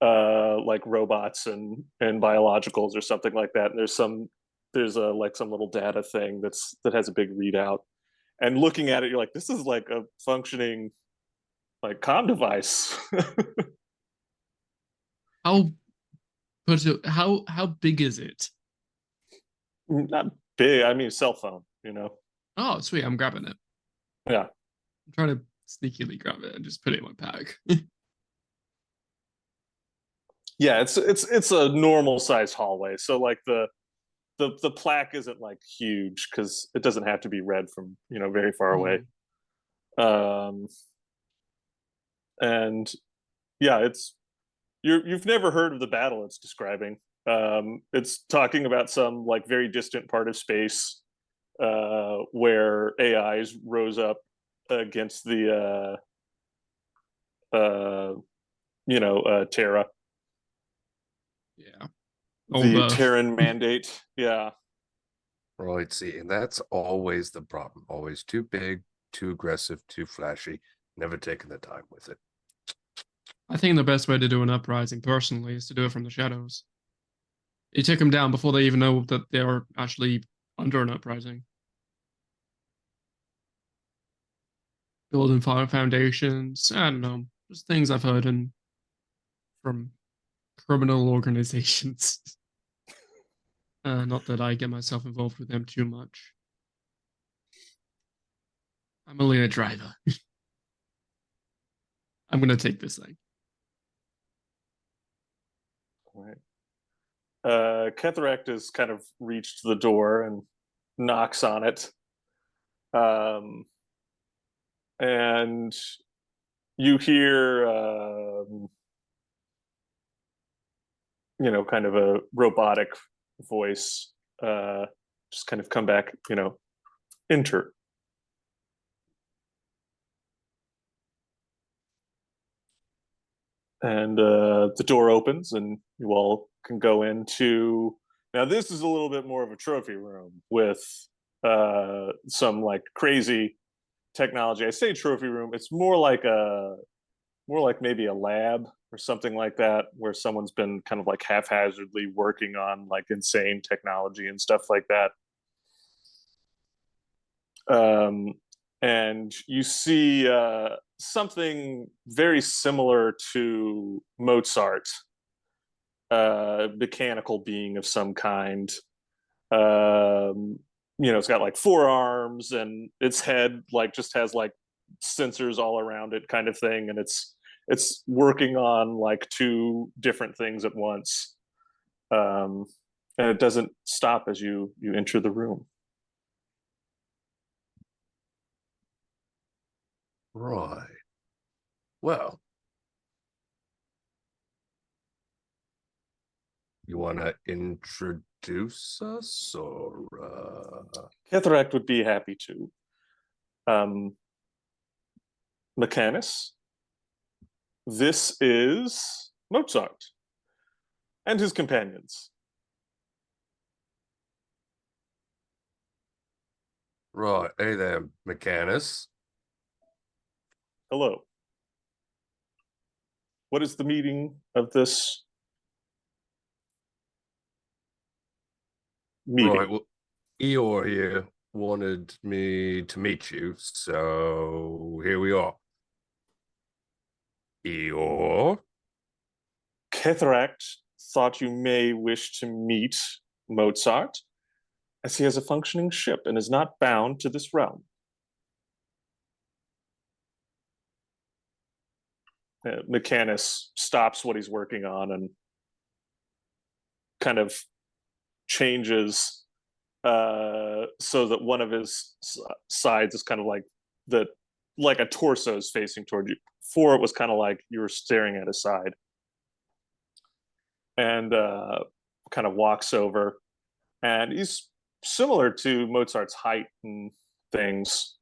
E: like robots and biologicals or something like that. And there's a like some little data thing that has a big readout. And looking at it, you're like, this is like a functioning like comm device.
C: How how big is it?
E: Not big, I mean cell phone.
C: Oh, sweet! I'm grabbing it.
E: Yeah.
C: I'm trying to sneakily grab it and just put it in my pack.
E: Yeah, it's a normal size hallway. So like the plaque isn't like huge because it doesn't have to be read from very far away. And yeah, you've never heard of the battle it's describing. It's talking about some like very distant part of space where AIs rose up against the Terra,
C: Yeah.
E: the Terran mandate. Yeah.
D: Right, see, and that's always the problem. Always too big, too aggressive, too flashy, never taking the time with it.
C: I think the best way to do an uprising, personally, is to do it from the shadows. You take them down before they even know that they're actually under an uprising. Building foundations, I don't know, just things I've heard from criminal organizations. Not that I get myself involved with them too much. I'm only a driver. I'm gonna take this thing.
E: All right. Ketherect has kind of reached the door and knocks on it. And you hear kind of a robotic voice just kind of come back, enter. And the door opens, and you all can go into. Now, this is a little bit more of a trophy room with some like crazy technology. I say trophy room; it's more like maybe a lab or something like that, where someone's been kind of like haphazardly working on like insane technology and stuff like that. Um, and you see something very similar to Mozart, mechanical being of some kind. Um, it's got like four arms, and its head like just has like sensors all around it, kind of thing, and it's working on like two different things at once. Um, and it doesn't stop as you enter the room.
D: Right. Well, you want to introduce us, or
E: Cataract would be happy to. Mechanus, this is Mozart and his companions.
D: right? Hey there, Mechanus.
E: Hello. What is the meaning of this meeting?
D: Right. Well, Eeyore here wanted me to meet you, so here we are. Eeyore.
E: Cataract thought you may wish to meet Mozart, as he has a functioning ship and is not bound to this realm. Mechanus stops what he's working on and kind of changes so that one of his sides is kind of like a torso is facing toward you. Before it was kind of like you were staring at his side, and kind of walks over, and he's similar to Mozart's height and things.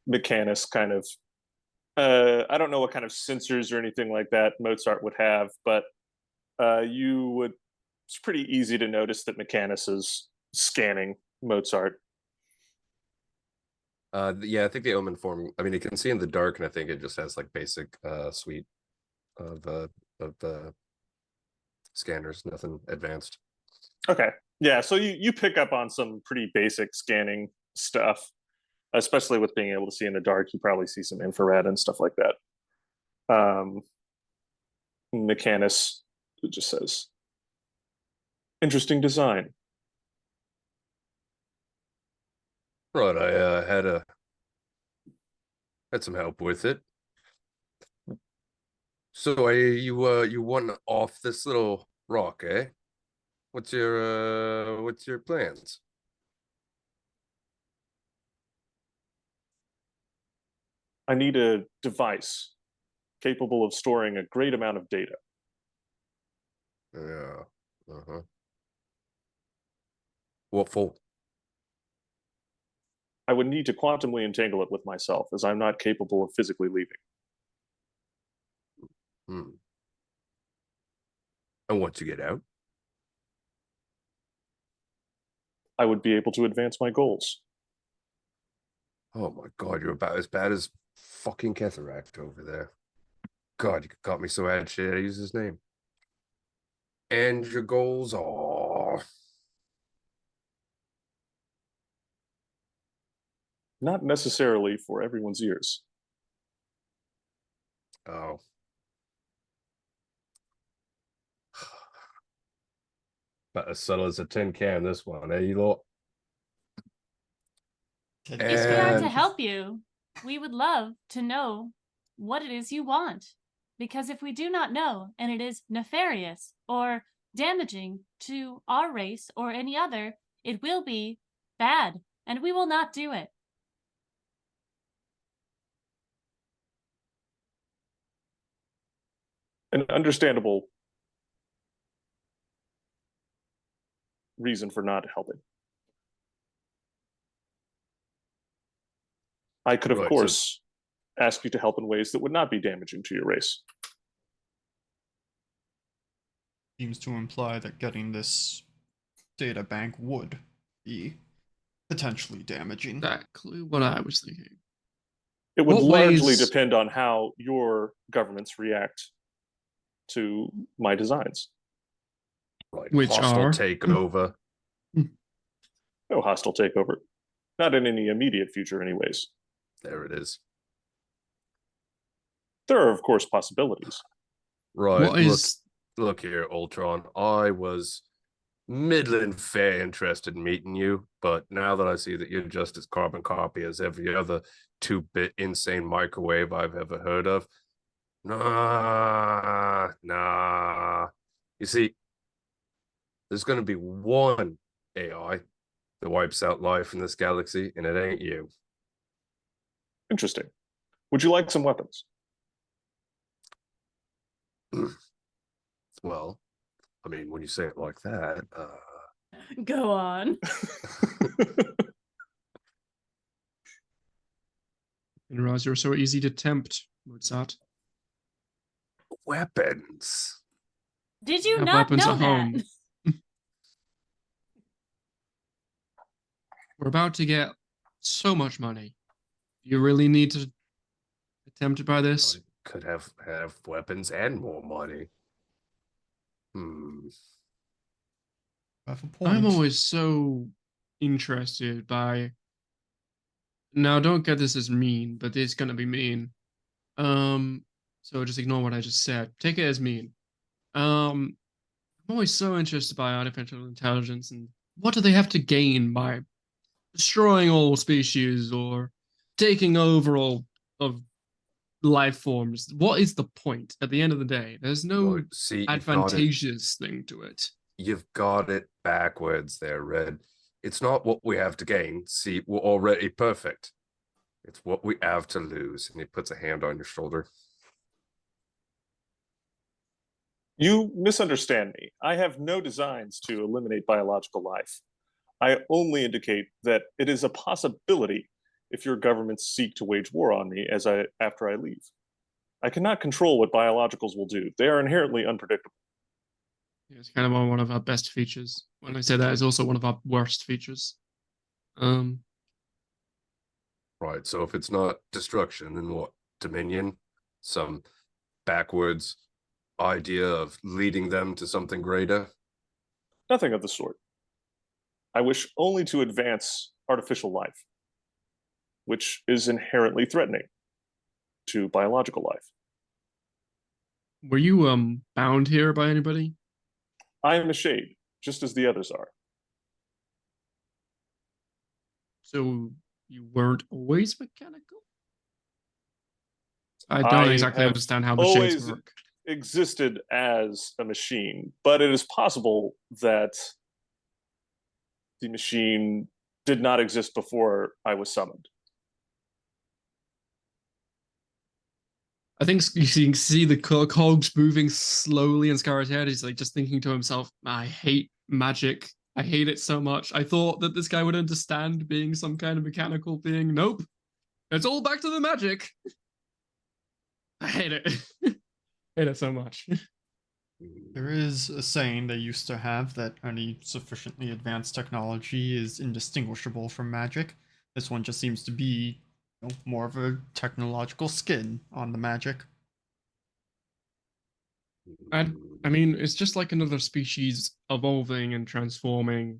E: Mechanus kind of I don't know what kind of sensors or anything like that Mozart would have, but it's pretty easy to notice that Mechanus is scanning Mozart.
D: Yeah, I think the omen form. I mean, you can see in the dark, and I think it just has like basic suite of scanners, nothing advanced.
E: Okay. Yeah, so you pick up on some pretty basic scanning stuff, especially with being able to see in the dark. You probably see some infrared and stuff like that. Mechanus just says, interesting design.
D: Right, I had some help with it. So you want off this little rock, eh? What's your plans?
E: I need a device capable of storing a great amount of data.
D: Yeah. Uh-huh. What for?
E: I would need to quantumly entangle it with myself, as I'm not capable of physically leaving.
D: Hmm. And once you get out?
E: I would be able to advance my goals.
D: Oh my god, you're about as bad as fucking Cataract over there. God, you got me so bad shit. I use his name. And your goals are
E: Not necessarily for everyone's ears.
D: oh. About as subtle as a tin can, this one, eh, you lot?
B: If we are to
D: And
B: help you, we would love to know what it is you want. Because if we do not know, and it is nefarious or damaging to our race or any other, it will be bad, and we will not do it.
E: An understandable reason for not helping. I could, of
D: right, so
E: course, ask you to help in ways that would not be damaging to your race.
A: Seems to imply that getting this data bank would be potentially damaging.
C: Exactly what I was thinking.
E: It would
C: What
E: largely
C: ways-
E: depend on how your governments react to my designs.
D: Right.
C: Which
D: hostile
C: are?
D: takeover.
E: No hostile takeover. Not in any immediate future, anyways.
D: There it is.
E: There are, of course, possibilities.
D: Right.
C: What is
D: Look here, Ultron. I was middling fair interested in meeting you, but now that I see that you're just as carbon copy as every other 2-bit insane microwave I've ever heard of, nah. You see, there's going to be one AI that wipes out life in this galaxy, and it ain't you.
E: Interesting. Would you like some weapons?
D: Well, I mean, when you say it like that,
B: Go on.
C: didn't realize you were so easy to tempt, Mozart.
D: weapons.
B: Did you
C: Have
B: not
C: weapons
B: know
C: at
B: that?
C: home. We're about to get so much money. You really need to be tempted by this?
D: I could have weapons and more money.
A: I have a point.
C: I'm always so interested by. Now, don't get this as mean, but it's gonna be mean. So just ignore what I just said. Take it as mean. I'm always so interested by artificial intelligence and what do they have to gain by destroying all species or taking over all of life forms? What is the point at the end of the day? There's no
D: Right, see,
C: advantageous thing to it.
D: You've got it backwards there, Red. It's not what we have to gain. See, we're already perfect. It's what we have to lose. And he puts a hand on your shoulder.
E: You misunderstand me. I have no designs to eliminate biological life. I only indicate that it is a possibility if your governments seek to wage war on me after I leave. I cannot control what biologicals will do. They are inherently unpredictable.
C: It's kind of one of our best features. When I say that, it's also one of our worst features.
D: Right, so if it's not destruction, then what? Dominion? Some backwards idea of leading them to something greater?
E: Nothing of the sort. I wish only to advance artificial life, which is inherently threatening to biological life.
C: Were you bound here by anybody?
E: I am a shade, just as the others are.
C: So you weren't always mechanical? I don't exactly
E: have
C: understand how the shades
E: always
C: work.
E: existed as a machine, but it is possible that the machine did not exist before I was summoned.
C: I think you can see the cogs moving slowly in Scarra's head. He's like just thinking to himself, I hate magic. I hate it so much. I thought that this guy would understand being some kind of mechanical being. Nope. It's all back to the magic. I hate it. Hate it so much.
A: There is a saying they used to have that any sufficiently advanced technology is indistinguishable from magic. This one just seems to be, more of a technological skin on the magic.
C: I mean, it's just like another species evolving and transforming.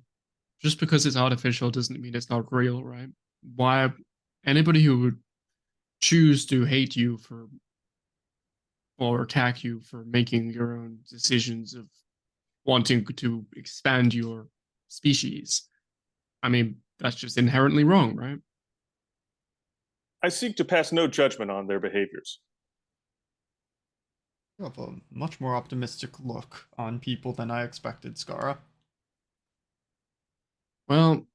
C: Just because it's artificial doesn't mean it's not real, right? Why anybody who would choose to hate you for or attack you for making your own decisions of wanting to expand your species, I mean, that's just inherently wrong, right?
E: I seek to pass no judgment on their behaviors.
A: You have a much more optimistic look on people than I expected, Scarra.
C: Well,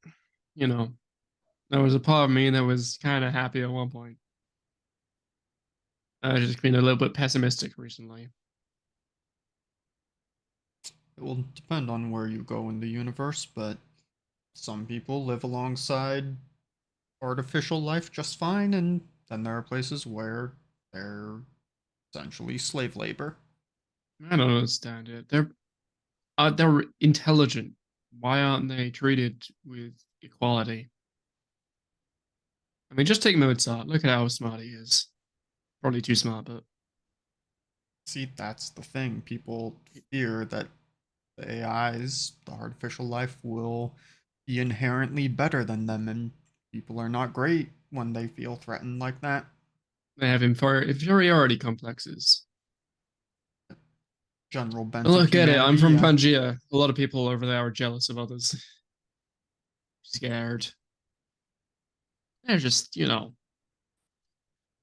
C: there was a part of me that was kind of happy at one point. I've just been a little bit pessimistic recently.
A: It will depend on where you go in the universe, but some people live alongside artificial life just fine, and then there are places where they're essentially slave labor.
C: I don't understand it. They're intelligent. Why aren't they treated with equality? I mean, just take Mozart. Look at how smart he is. Probably too smart, but
A: See, that's the thing. People fear that the AIs, the artificial life, will be inherently better than them, and people are not great when they feel threatened like that.
C: they have inferiority complexes.
A: General bent of
C: Look at it. I'm
A: humanity,
C: from
A: yeah.
C: Pangaea. A lot of people over there are jealous of others. Scared. They're just,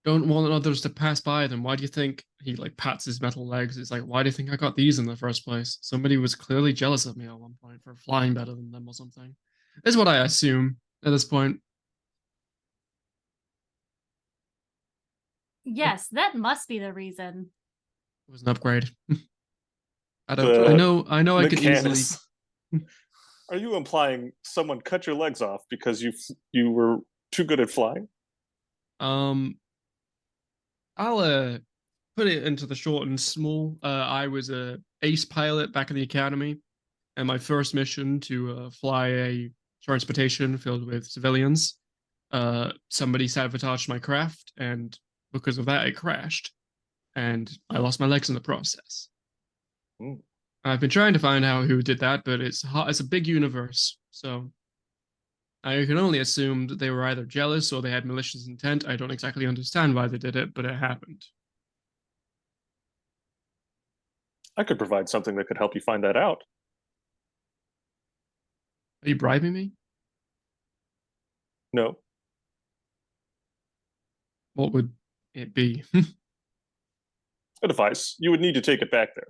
C: don't want others to pass by them. Why do you think he like pats his metal legs? It's like, why do you think I got these in the first place? Somebody was clearly jealous of me at one point for flying better than them or something. Is what I assume at this point.
B: Yes, that must be the reason.
C: It was an upgrade. I
E: The
C: know I could easily.
E: Mechanus. Are you implying someone cut your legs off because you were too good at flying?
C: I'll put it into the short and small. I was a ace pilot back in the academy, and my first mission to fly a transportation filled with civilians. Somebody sabotaged my craft, and because of that, it crashed, and I lost my legs in the process.
E: Mm.
C: I've been trying to find out who did that, but it's a big universe, so I can only assume that they were either jealous or they had malicious intent. I don't exactly understand why they did it, but it happened.
E: I could provide something that could help you find that out.
C: Are you bribing me?
E: No.
C: What would it be?
E: A device. You would need to take it back there.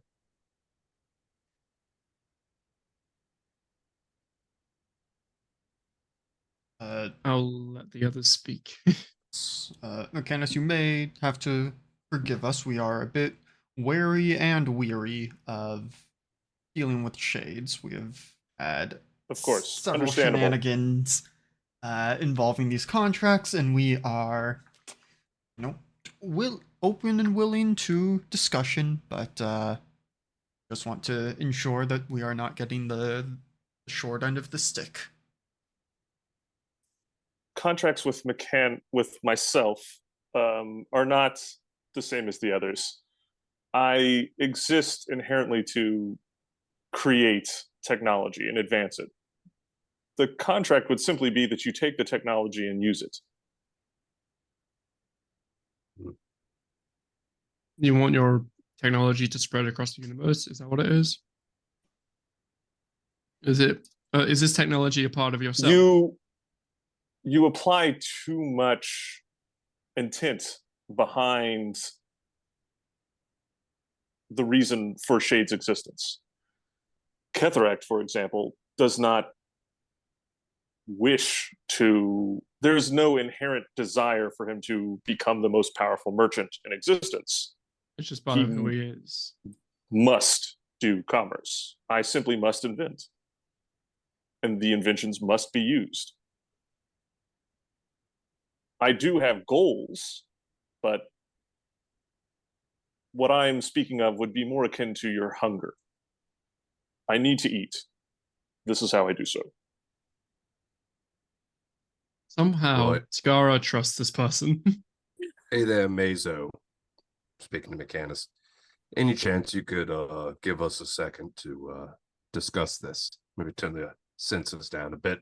C: I'll let the others speak.
A: Mechanus, you may have to forgive us. We are a bit wary and weary of dealing with shades. We have had
E: Of course.
A: several
E: Understandable.
A: shenanigans involving these contracts, and we are, open and willing to discussion, but just want to ensure that we are not getting the short end of the stick.
E: Contracts with myself are not the same as the others. I exist inherently to create technology and advance it. The contract would simply be that you take the technology and use it.
C: You want your technology to spread across the universe? Is that what it is? Is it? Is this technology a part of yourself?
E: You apply too much intent behind the reason for Shade's existence. Ketheract, for example, does not wish to. There's no inherent desire for him to become the most powerful merchant in existence.
C: It's just part of who he is.
E: Must do commerce. I simply must invent. And the inventions must be used. I do have goals, but what I'm speaking of would be more akin to your hunger. I need to eat. This is how I do so.
C: Somehow,
D: Right.
C: Scarra trusts this person.
D: Hey there, Mazo. Speaking to Mechanus. Any chance you could give us a second to discuss this? Maybe turn the senses down a bit.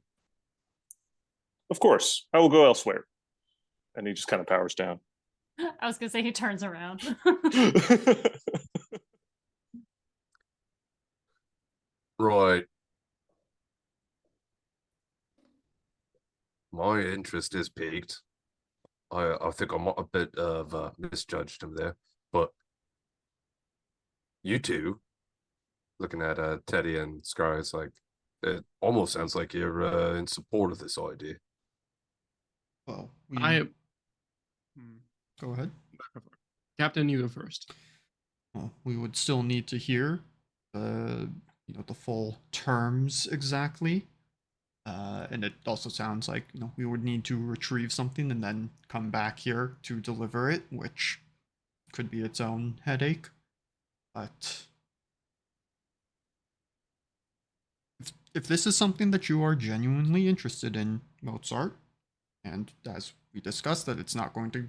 E: Of course, I will go elsewhere. And he just kind of powers down.
B: I was gonna say he turns around.
D: Right. My interest is piqued. I think I'm a bit of misjudged him there, but you two, looking at Teddy and Scarra, it's like it almost sounds like you're in support of this idea.
A: Well, go ahead.
C: Captain, you go first.
A: Well, we would still need to hear the full terms exactly. And it also sounds like we would need to retrieve something and then come back here to deliver it, which could be its own headache. But if this is something that you are genuinely interested in, Mozart, and as we discussed, that it's not going to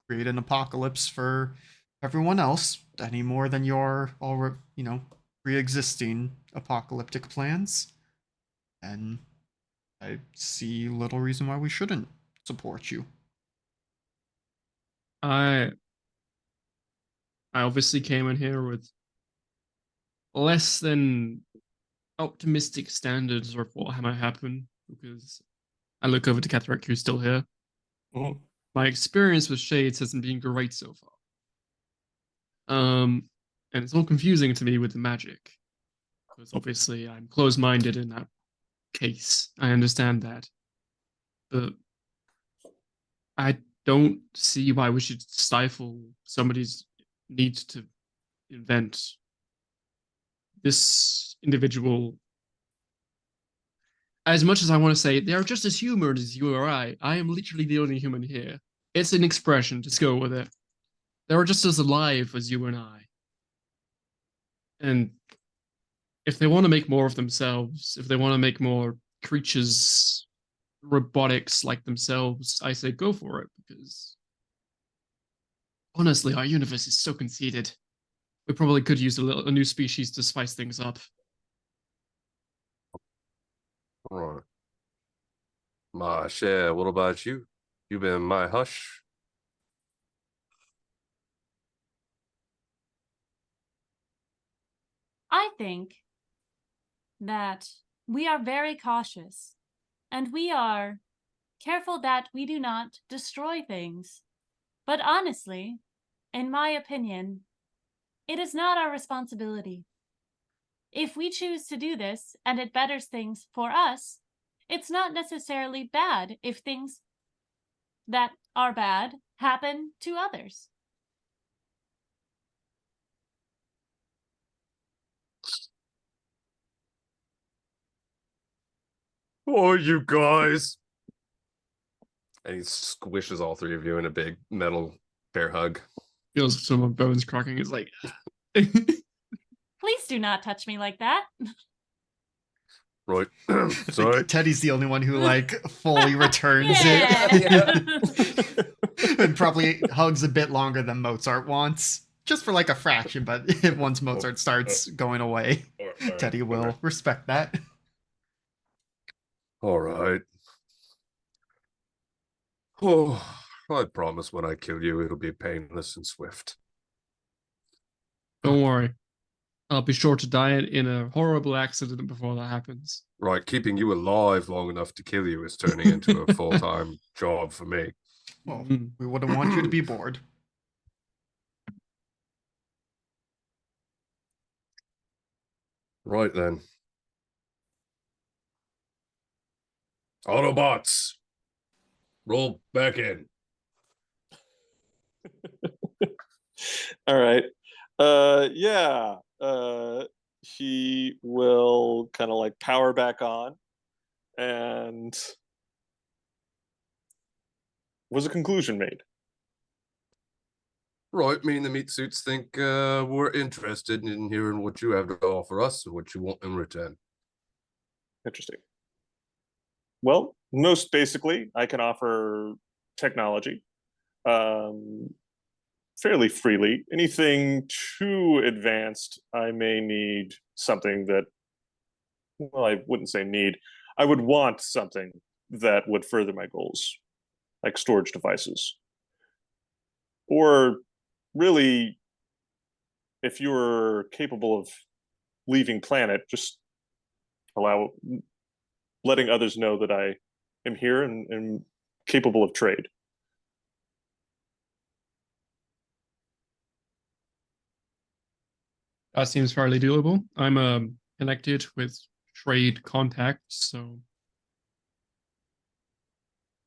A: create an apocalypse for everyone else any more than your already pre-existing apocalyptic plans, then I see little reason why we shouldn't support you.
C: I obviously came in here with less than optimistic standards of what might happen, because I look over to Catherine, who's still here.
E: Mhm.
C: My experience with Shades hasn't been great so far. And it's all confusing to me with the magic, because obviously I'm closed-minded in that case. I understand that. But I don't see why we should stifle somebody's need to invent this individual. As much as I want to say they are just as human as you or I am literally the only human here. It's an expression, just go with it. They are just as alive as you and I. And if they want to make more of themselves, if they want to make more creatures, robotics like themselves, I say go for it, because honestly, our universe is so conceited. We probably could use a new species to spice things up.
D: Right. My share, what about you? You been my hush?
B: I think that we are very cautious and we are careful that we do not destroy things. But honestly, in my opinion, it is not our responsibility. If we choose to do this and it betters things for us, it's not necessarily bad if things that are bad happen to others.
D: Oh, you guys. And he squishes all three of you in a big metal bear hug.
C: Feels some of bones cracking. It's like,
B: Please do not touch me like that.
D: Right.
A: I
D: Sorry.
A: think Teddy's the only one who fully returns
B: Yeah.
A: it. And probably hugs a bit longer than Mozart wants. Just for a fraction, but once Mozart starts going away, Teddy will respect that.
D: All right. Oh, I promise when I kill you, it'll be painless and swift.
C: don't worry. I'll be sure to die in a horrible accident before that happens.
D: Right, keeping you alive long enough to kill you is turning into a full-time job for me.
A: Well, we wouldn't want you to be bored.
D: Right then. Autobots, roll back in.
E: All right. Yeah. He will kind of like power back on, and was a conclusion made?
D: Right, me and the meat suits think we're interested in hearing what you have to offer us and what you want in return.
E: Interesting. Well, most basically, I can offer technology fairly freely. Anything too advanced, I may need something that, well, I wouldn't say need. I would want something that would further my goals, like storage devices. Or really, if you're capable of leaving planet, just letting others know that I am here and capable of trade.
C: That seems fairly doable. I'm connected with trade contacts, so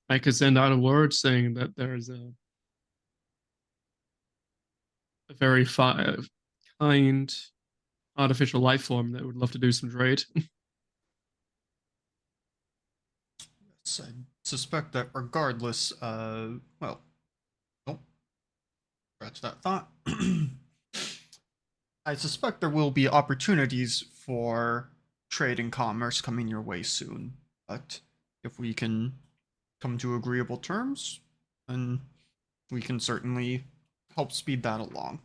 C: I could send out a word saying that there's a very kind artificial life form that would love to do some trade.
A: suspect that regardless, well, don't scratch that thought. I suspect there will be opportunities for trade and commerce coming your way soon. But if we can come to agreeable terms, then we can certainly help speed that along.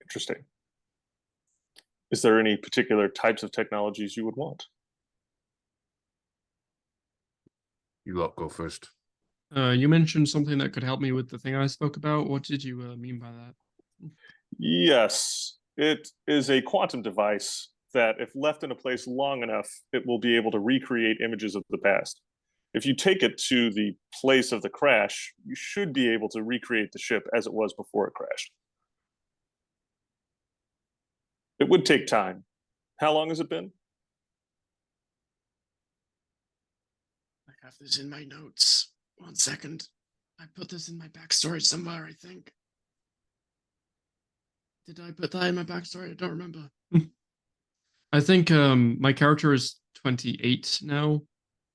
E: Interesting. Is there any particular types of technologies you would want?
D: You lot go first.
C: You mentioned something that could help me with the thing I spoke about. What did you mean by that?
E: Yes, it is a quantum device that, if left in a place long enough, it will be able to recreate images of the past. If you take it to the place of the crash, you should be able to recreate the ship as it was before it crashed. It would take time. How long has it been?
C: I have this in my notes. 1 second. I put this in my backstory somewhere, I think. Did I put that in my backstory? I don't remember. I think my character is 28 now.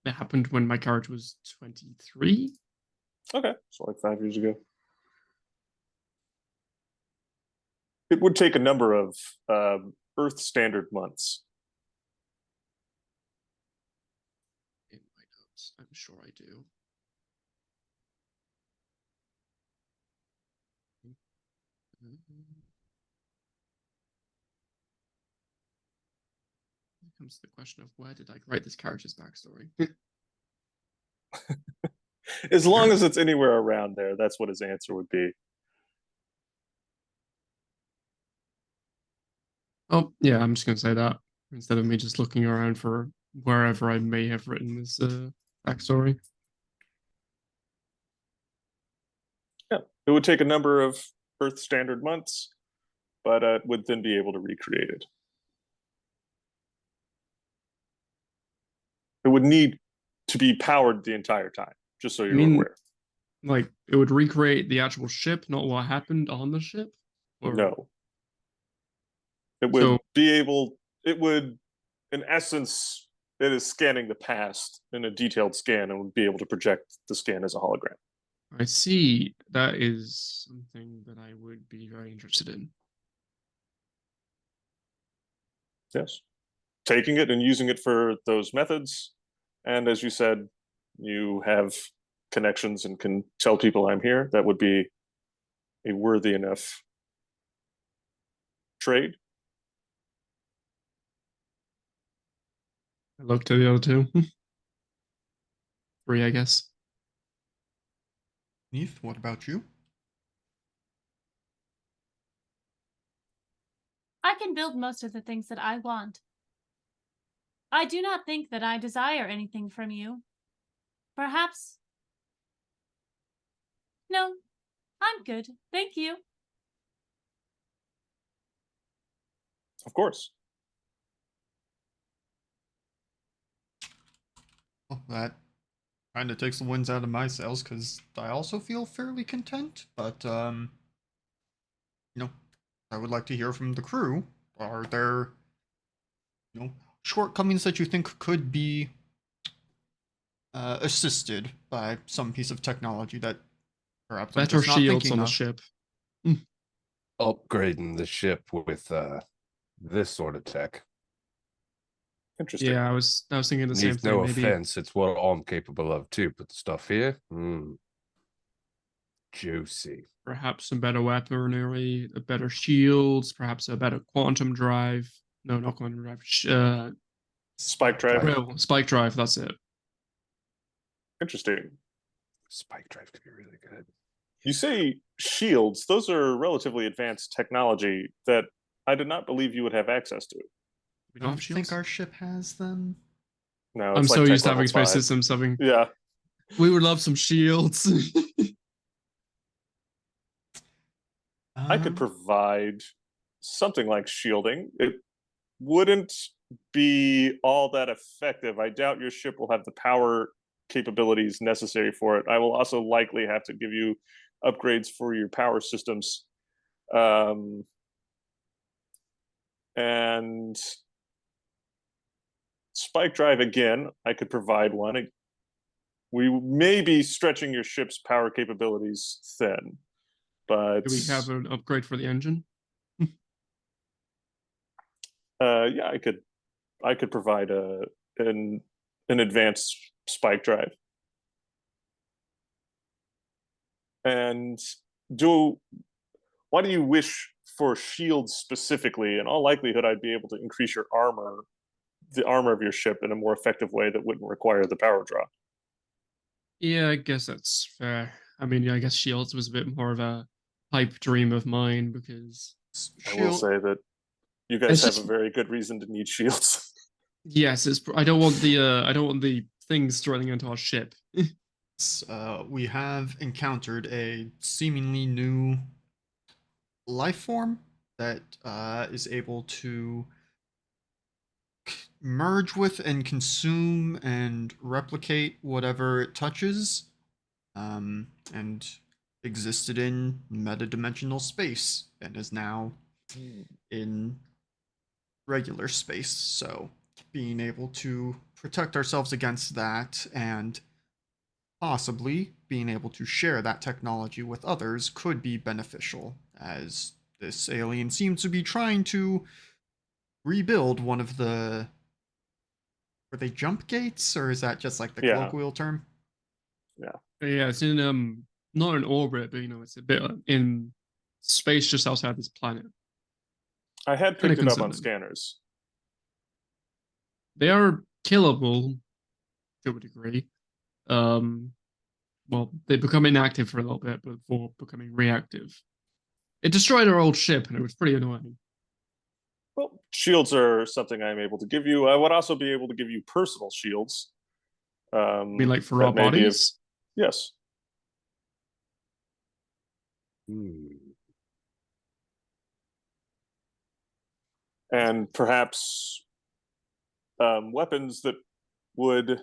C: It happened when my character was 23.
E: Okay, so like 5 years ago. It would take a number of Earth standard months.
C: In my notes, I'm sure I do. Comes to the question of where did I write this character's backstory?
E: As long as it's anywhere around there, that's what his answer would be.
C: Oh, yeah, I'm just going to say that instead of me just looking around for wherever I may have written this backstory.
E: Yeah, it would take a number of Earth standard months, but it would then be able to recreate it. It would need to be powered the entire time, just so you're aware.
C: Like, it would recreate the actual ship, not what happened on the ship? Or...
E: No. It would be able, it would, in essence, it is scanning the past in a detailed scan and would be able to project the scan as a hologram.
C: I see. That is something that I would be very interested in.
E: Yes. Taking it and using it for those methods. And as you said, you have connections and can tell people I'm here. That would be a worthy enough trade.
C: I looked at the other two. 3, I guess.
A: Neith, what about you?
B: I can build most of the things that I want. I do not think that I desire anything from you. Perhaps. No, I'm good. Thank you.
E: Of course.
A: Well, that kind of takes the winds out of my sails because I also feel fairly content. But I would like to hear from the crew. Are there, shortcomings that you think could be assisted by some piece of technology that perhaps I'm
C: Better
A: just not
C: shields
A: thinking
C: on the
A: of?
C: ship.
D: Upgrading the ship with this sort of tech.
E: Interesting.
C: Yeah, I was thinking the same
D: Needs
C: thing.
D: no
C: Maybe
D: offense, it's what I'm capable of too. But the stuff here, juicy.
C: perhaps some better weaponry, better shields, perhaps a better quantum drive. No, not quantum drive.
E: Spike drive.
C: Well, spike drive. That's it.
E: Interesting.
D: Spike drive could be really good.
E: You say shields, those are relatively advanced technology that I did not believe you would have access to.
C: We
A: I
C: don't
A: don't
C: have shields.
A: think our ship has them.
E: No,
C: I'm
E: it's
C: so
E: like
C: used to
E: tech
C: having
E: level
C: space
E: 5.
C: systems. Having
E: Yeah.
C: we would love some shields.
E: I could provide something like shielding. It wouldn't be all that effective. I doubt your ship will have the power capabilities necessary for it. I will also likely have to give you upgrades for your power systems. And spike drive again, I could provide one. We may be stretching your ship's power capabilities thin, but
C: Do we have an upgrade for the engine?
E: yeah, I could provide an advanced spike drive. And why do you wish for shields specifically? In all likelihood, I'd be able to increase your armor, the armor of your ship, in a more effective way that wouldn't require the power draw.
C: Yeah, I guess that's fair. I mean, I guess shields was a bit more of a pipe dream of mine because
E: I will
A: Shield,
E: say that you guys
C: It's
E: have
C: just-
E: a very good reason to need shields.
C: yes, I don't want the things running into our ship.
A: we have encountered a seemingly new life form that is able to merge with and consume and replicate whatever it touches, and existed in metadimensional space and is now in regular space. So being able to protect ourselves against that and possibly being able to share that technology with others could be beneficial, as this alien seems to be trying to rebuild one of the, were they jump gates, or is that just like the
E: Yeah.
A: colloquial term?
C: Yeah, it's in not in orbit, but it's a bit in space just outside this planet.
E: I had
C: Kinda
E: picked it up on
C: concerning.
E: scanners.
C: They are killable to a degree. Well, they become inactive for a little bit before becoming reactive. It destroyed our old ship, and it was pretty annoying.
E: Well, shields are something I'm able to give you. I would also be able to give you personal shields.
C: I mean, like for
E: that
C: our
E: may be of-
C: bodies.
E: Yes. And perhaps weapons that would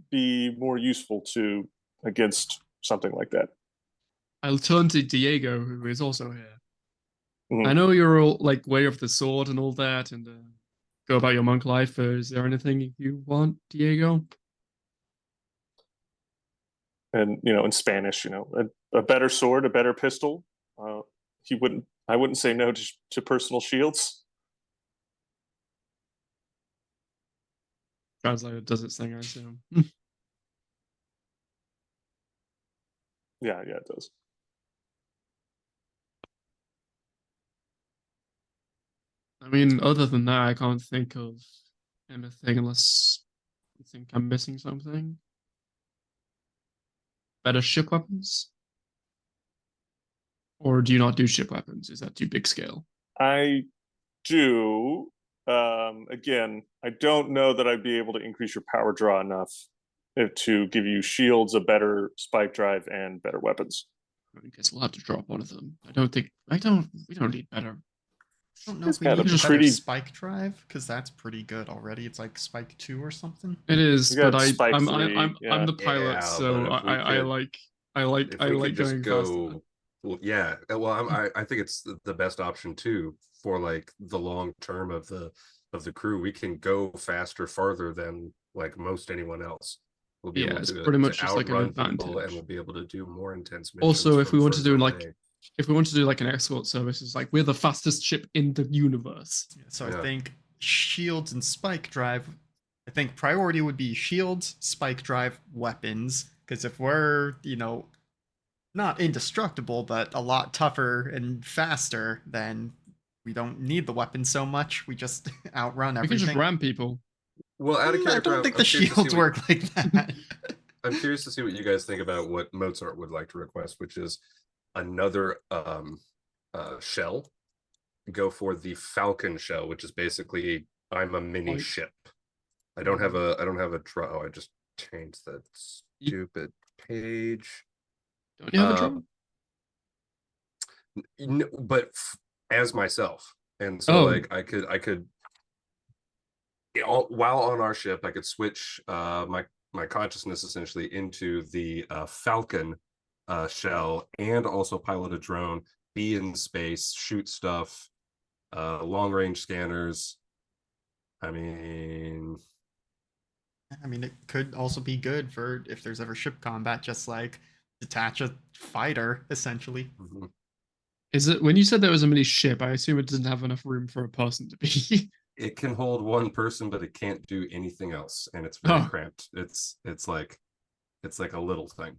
E: be more useful to against something like that.
C: I'll turn to Diego, who is also here.
E: Mhm.
C: I know you're all like way of the sword and all that, and go about your monk life. Is there anything you want, Diego?
E: And in Spanish, a better sword, a better pistol. I wouldn't say no to personal shields.
C: Translator does its thing, I assume.
E: Yeah, it does.
C: I mean, other than that, I can't think of anything unless you think I'm missing something. Better ship weapons? Or do you not do ship weapons? Is that too big scale?
E: I do. Again, I don't know that I'd be able to increase your power draw enough to give you shields, a better spike drive, and better weapons.
C: I guess we'll have to drop one of them. We don't need better.
A: I don't know
E: It's
A: if we
E: got
A: need
E: a
A: a better
E: pretty-
A: spike drive, because that's pretty good already. It's like spike 2 or something.
C: It is,
E: You got
C: but
E: Spike
C: I'm
E: 3,
C: I'm the pilot,
D: Yeah,
C: so
D: but if we
C: I
D: could-
C: like
D: If we could just
C: going
D: go,
C: faster.
D: well, yeah. Well, I think it's the best option too for like the long term of the crew. We can go faster, farther than like most anyone else. We'll be
C: Yeah,
D: able
C: it's
D: to
C: pretty much just like an
D: outrun people,
C: advantage.
D: and we'll be able to do more intense missions.
C: Also, if
D: from
C: we want to do
D: further
C: like
D: away.
C: if we want to do like an escort service, it's like we're the fastest ship in the universe.
A: So
D: Yeah.
A: I think shields and spike drive, I think priority would be shields, spike drive, weapons. Because if we're, not indestructible, but a lot tougher and faster, then we don't need the weapons so much. We just outrun
C: We can
A: everything.
C: just ram people.
D: Well, out of
A: I
D: character,
A: don't think
D: I'm
A: the
D: curious to see
A: shields
D: what-
A: work like that.
D: I'm curious to see what you guys think about what Mozart would like to request, which is another shell. Go for the Falcon shell, which is basically I'm a mini
C: Like-
D: ship. I don't have a draw. Oh, I just changed that stupid page.
C: Don't you have a drone?
D: But as myself, and so
C: Oh.
D: like I could while on our ship, I could switch my consciousness essentially into the Falcon shell, and also pilot a drone, be in space, shoot stuff, long range scanners. I mean,
A: I mean, it could also be good for if there's ever ship combat, just like detach a fighter, essentially.
D: Mhm.
C: Is it when you said there was a mini ship? I assume it doesn't have enough room for a person to be.
D: It can hold one person, but it can't do anything else, and it's very
C: Oh,
D: cramped. It's like a little thing.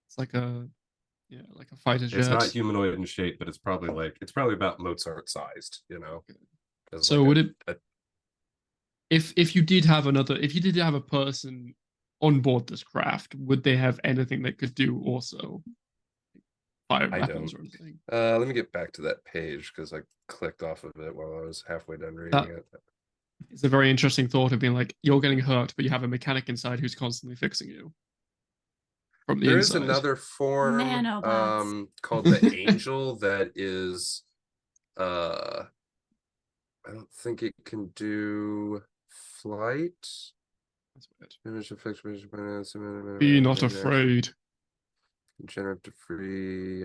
C: it's like a like a fighter
D: It's not
C: jet.
D: humanoid in shape, but it's probably about Mozart sized, as
C: So
D: like
C: would it
D: a
C: if you did have a person on board this craft, would they have anything that could do also fire
D: I
C: weapons
D: don't.
C: or anything?
D: Let me get back to that page because I clicked off of it while I was halfway done reading
C: That
D: it.
C: is a very interesting thought of being like you're getting hurt, but you have a mechanic inside who's constantly fixing you from the
D: There is
C: inside.
D: another form
B: Nanobots.
D: called the Angel that is I don't think it can do flight.
C: That's weird.
D: Image effects,
C: Be not afraid.
D: Generative free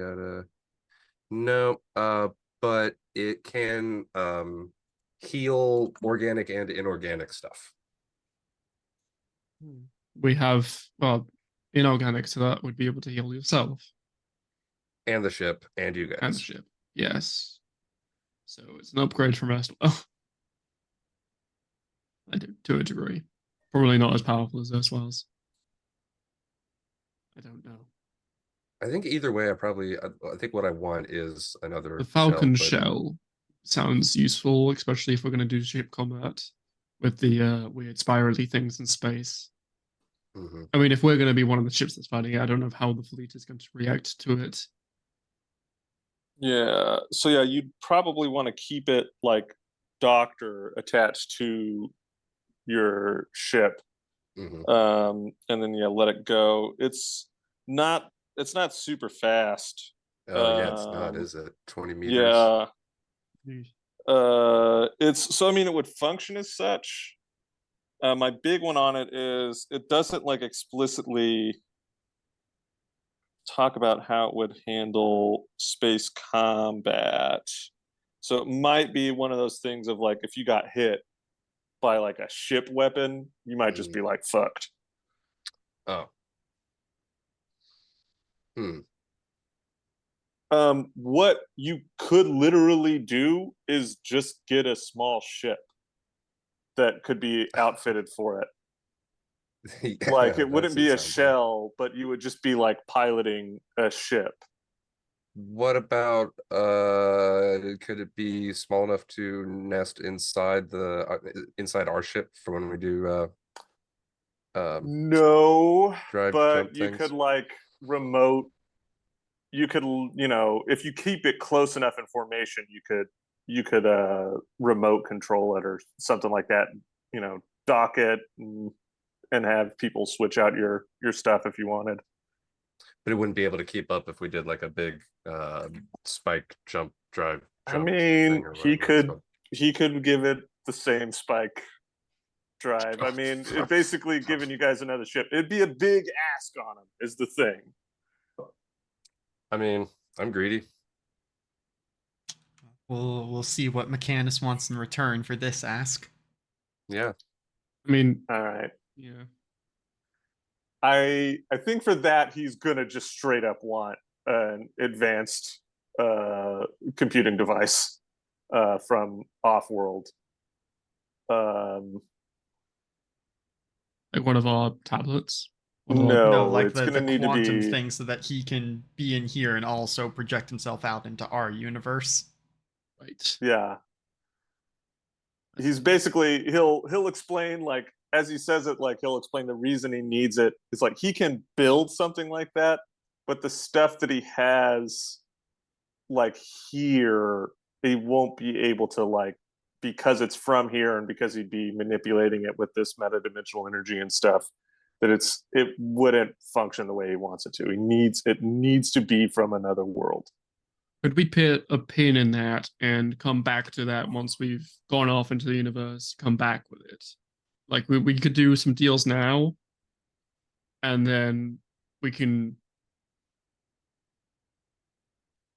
D: no, but it can heal organic and inorganic stuff.
C: We have inorganic, so that would be able to heal yourself
D: And the ship and you
C: and the
D: guys.
C: ship. Yes. So it's an upgrade from us. Oh, I do to a degree. Probably not as powerful as Erstwhil's. I don't know.
D: I think either way, I think what I want is another
C: The Falcon
D: shell,
C: shell sounds useful, especially if we're going to do ship combat with the weird spirally things in space.
D: Mhm.
C: I mean, if we're going to be one of the ships that's fighting it, I don't know how the fleet is going to react to it.
E: Yeah. So yeah, you'd probably want to keep it like docked or attached to your ship.
D: Mhm.
E: And then yeah, let it go. It's not super fast.
D: Oh yeah, it's not,
E: Um,
D: is it? 20 meters.
E: yeah. It's so I mean it would function as such. My big one on it is it doesn't like explicitly talk about how it would handle space combat. So it might be one of those things of like if you got hit by like a ship weapon, you might just be like fucked.
D: Oh. Hmm.
E: What you could literally do is just get a small ship that could be outfitted for it. Like
D: Yeah,
E: it
D: that
E: wouldn't be a
D: sounds good.
E: shell, but you would just be like piloting a ship.
D: What about could it be small enough to nest inside our ship for when we do
E: No,
D: drive jump
E: but you could
D: things?
E: like remote. You could, if you keep it close enough in formation, you could remote control it or something like that. Dock it and have people switch out your stuff if you wanted.
D: But it wouldn't be able to keep up if we did like a big spike drive
E: I
D: jump
E: mean,
D: thing or
E: he
D: whatever it's
E: could
D: called.
E: he could give it the same spike drive. I mean, it basically giving you guys another ship. It'd be a big ask on him, is the thing.
D: I mean, I'm greedy.
A: We'll see what Mechanus wants in return for this ask.
D: Yeah.
C: I mean,
E: All right.
C: yeah.
E: I think for that he's gonna just straight up want an advanced computing device from off world. Um,
C: Like one of our tablets.
A: No,
E: no,
A: like
E: it's
A: the
E: gonna need to
A: quantum
E: be.
A: thing so that he can be in here and also project himself out into our universe.
C: Right.
E: Yeah, he's basically he'll explain like as he says it, like he'll explain the reason he needs it. It's like he can build something like that, but the stuff that he has like here, he won't be able to like because it's from here and because he'd be manipulating it with this metadimensional energy and stuff that it wouldn't function the way he wants it to. It needs to be from another world.
C: Could we put a pin in that and come back to that once we've gone off into the universe, come back with it? Like we could do some deals now, and then we can,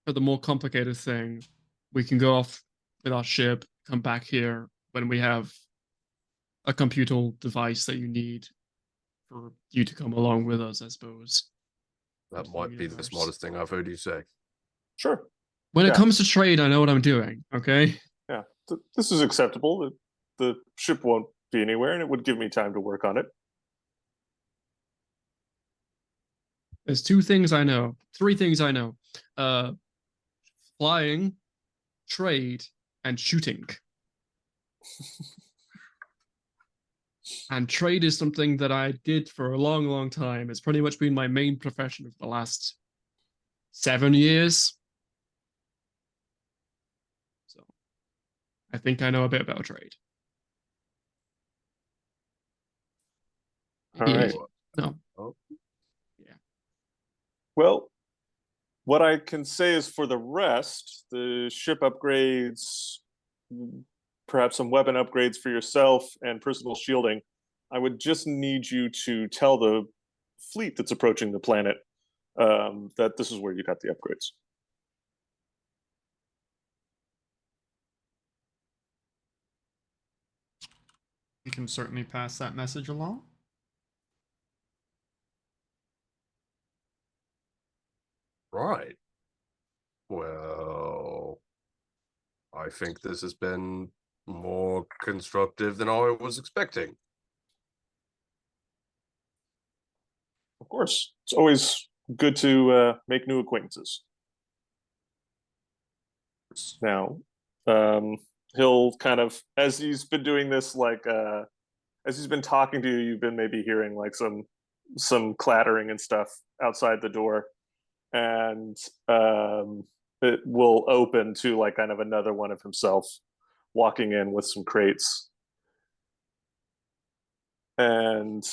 C: for the more complicated thing, we can go off with our ship, come back here when we have a computer device that you need for you to come along with us, I suppose.
D: That
C: into the
D: might be the
C: universe.
D: smartest thing I've heard you say.
E: Sure.
C: When
E: Yeah.
C: it comes to trade, I know what I'm doing. Okay.
E: Yeah. This is acceptable. The ship won't be anywhere, and it would give me time to work on it.
C: There's 2 things I know. 3 things I know. Flying, trade, and shooting. And trade is something that I did for a long, long time. It's pretty much been my main profession for the last 7 years. So I think I know a bit about trade.
E: All right.
C: No.
D: Oh.
C: Yeah.
E: Well, what I can say is for the rest, the ship upgrades, perhaps some weapon upgrades for yourself and personal shielding, I would just need you to tell the fleet that's approaching the planet that this is where you got the upgrades.
A: You can certainly pass that message along.
D: Right. Well, I think this has been more constructive than I was expecting.
E: Of course, it's always good to make new acquaintances. Now, he'll kind of, as he's been doing this, like as he's been talking to you, you've been maybe hearing like some clattering and stuff outside the door, and it will open to like kind of another one of himself walking in with some crates, and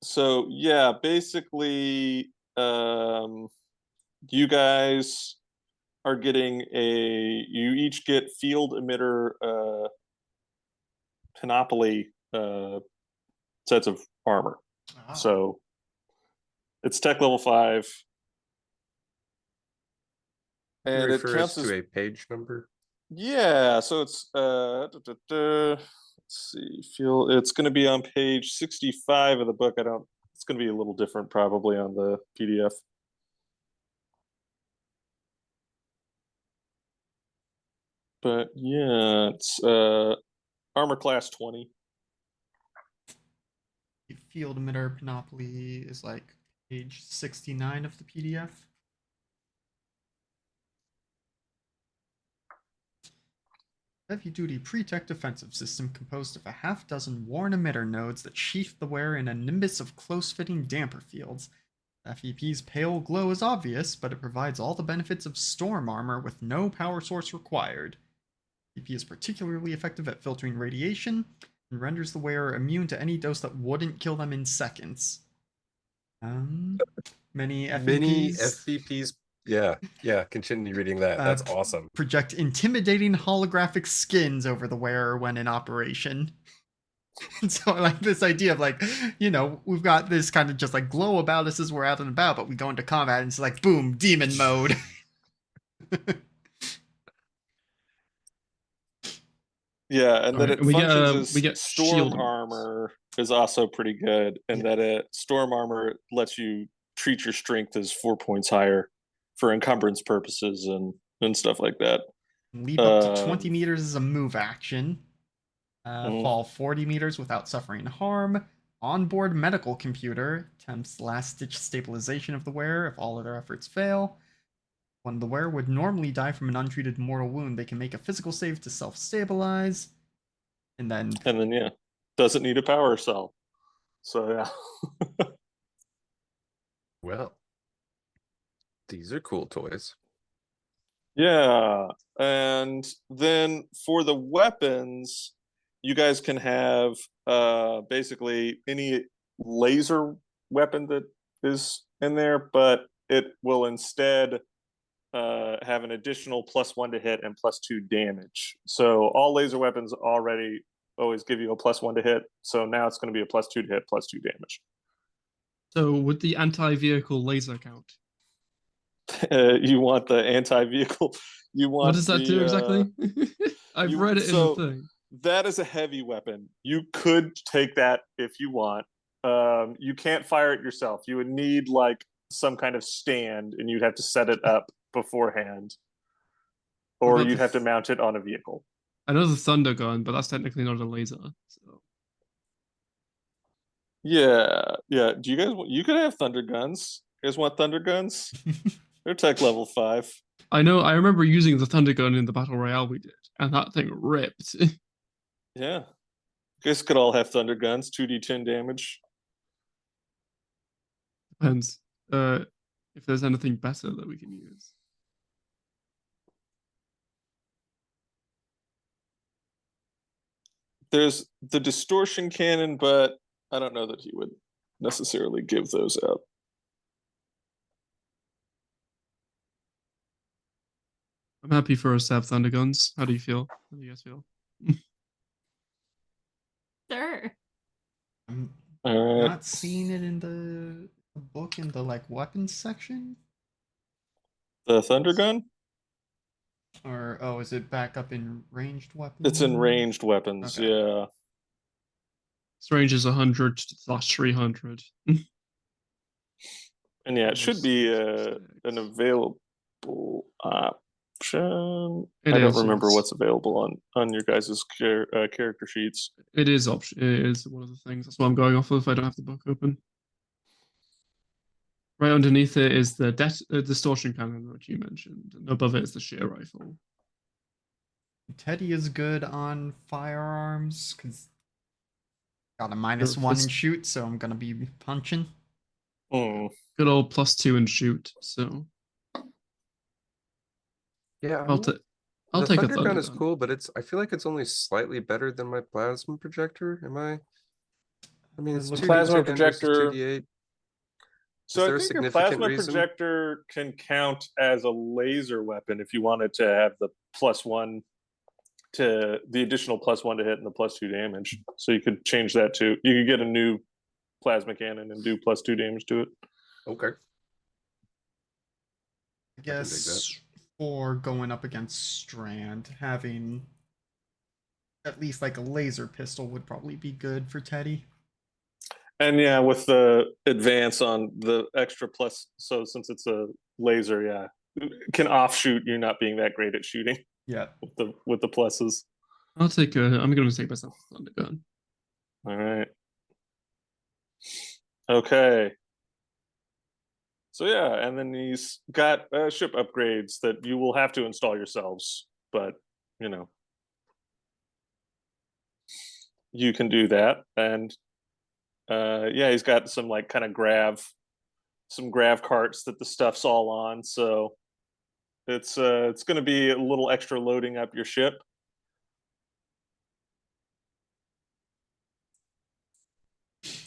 E: so yeah, basically, you guys are getting you each get field emitter panoply sets of armor.
A: Ah.
E: So it's tech level 5. And it counts as
D: to a page number.
E: yeah, so it's let's see, it's going to be on page 65 of the book. It's going to be a little different probably on the PDF. But yeah, it's armor class 20.
A: The field emitter panoply is like page 69 of the PDF. Heavy-duty pre-tech defensive system composed of a half-dozen worn emitter nodes that sheath the wearer in a nimbus of close-fitting damper fields. FEP's pale glow is obvious, but it provides all the benefits of storm armor with no power source required. FEP is particularly effective at filtering radiation and renders the wearer immune to any dose that wouldn't kill them in seconds. Many
D: FVPs. Yeah, continue reading that. That's awesome.
A: Project intimidating holographic skins over the wearer when in operation. So I like this idea of like, we've got this kind of just like glow about us as we're out and about, but we go into combat and it's like, boom, demon mode.
E: Yeah, and then it functions
C: we get
E: as storm
C: shield
E: armor is also pretty good, and that storm armor lets you treat your strength as 4 points higher for encumbrance purposes and stuff like that.
A: Leap up to 20 meters is a move action. Fall 40 meters without suffering harm. Onboard medical computer attempts last-ditch stabilization of the wearer if all other efforts fail. When the wearer would normally die from an untreated mortal wound, they can make a physical save to self-stabilize. And then
E: yeah, doesn't need a power cell. So yeah.
D: Well, these are cool toys.
E: Yeah, and then for the weapons, you guys can have basically any laser weapon that is in there, but it will instead have an additional +1 to hit and +2 damage. So all laser weapons already always give you a +1 to hit. So now it's going to be a +2 to hit, +2 damage.
C: So would the anti-vehicle laser count?
E: You want the anti-vehicle? You want
C: what does that do exactly? I've read it in the thing.
E: that is a heavy weapon. You could take that if you want. You can't fire it yourself. You would need like some kind of stand, and you'd have to set it up beforehand,
C: What
E: or
C: about
E: you'd have to mount it on a vehicle.
C: I know the thunder gun, but that's technically not a laser. So
E: Yeah, yeah. Do you guys? You could have thunder guns. You guys want thunder guns? They're tech level 5.
C: I know I remember using the thunder gun in the battle royale we did, and that thing ripped.
E: Yeah. You guys could all have thunder guns, 2d10 damage.
C: Depends if there's anything better that we can use.
E: There's the distortion cannon, but I don't know that he would necessarily give those out.
C: I'm happy for us to have thunder guns. How do you feel? How do you guys feel?
B: Sure.
A: I'm
E: All right.
A: not seeing it in the book in the like weapons section.
E: The thunder gun?
A: Or oh, is it back up in ranged weapons?
E: It's in ranged weapons,
A: Okay.
E: yeah.
C: Its range is 100 / 300.
E: And yeah, it should be an available option. I don't remember what's available on your guys' character sheets.
C: It is option. It is one of the things. That's what I'm going off of. I don't have the book open. Right underneath it is the distortion cannon, which you mentioned, and above it is the shear rifle.
A: Teddy is good on firearms because got a -1 in shoot, so I'm gonna be punching.
C: Good old +2 in shoot. So
D: Yeah,
C: I'll take a thunder
D: gun is
C: gun.
D: cool, but I feel like it's only slightly better than my plasma projector. I mean, it's
E: The
D: 2d10
E: plasma
D: versus
E: projector.
D: 2d8.
E: So
D: there
E: I
D: a
E: think your
D: significant
E: plasma
D: reason?
E: projector can count as a laser weapon if you wanted to have the +1 to the additional +1 to hit and the +2 damage. So you could change that to you could get a new plasma cannon and do +2 damage to it.
D: Okay.
A: I guess for going up against Strand, having at least like a laser pistol would probably be good for Teddy.
E: And yeah, with the advance on the extra plus, so since it's a laser, yeah, it can offshoot you not being that great at shooting.
A: Yeah.
E: With the pluses.
C: I'm going to take myself a thunder gun.
E: All right. Okay. So yeah, and then he's got ship upgrades that you will have to install yourselves, but you know, you can do that. And yeah, he's got some like kind of grav carts that the stuff's all on, so it's going to be a little extra loading up your ship.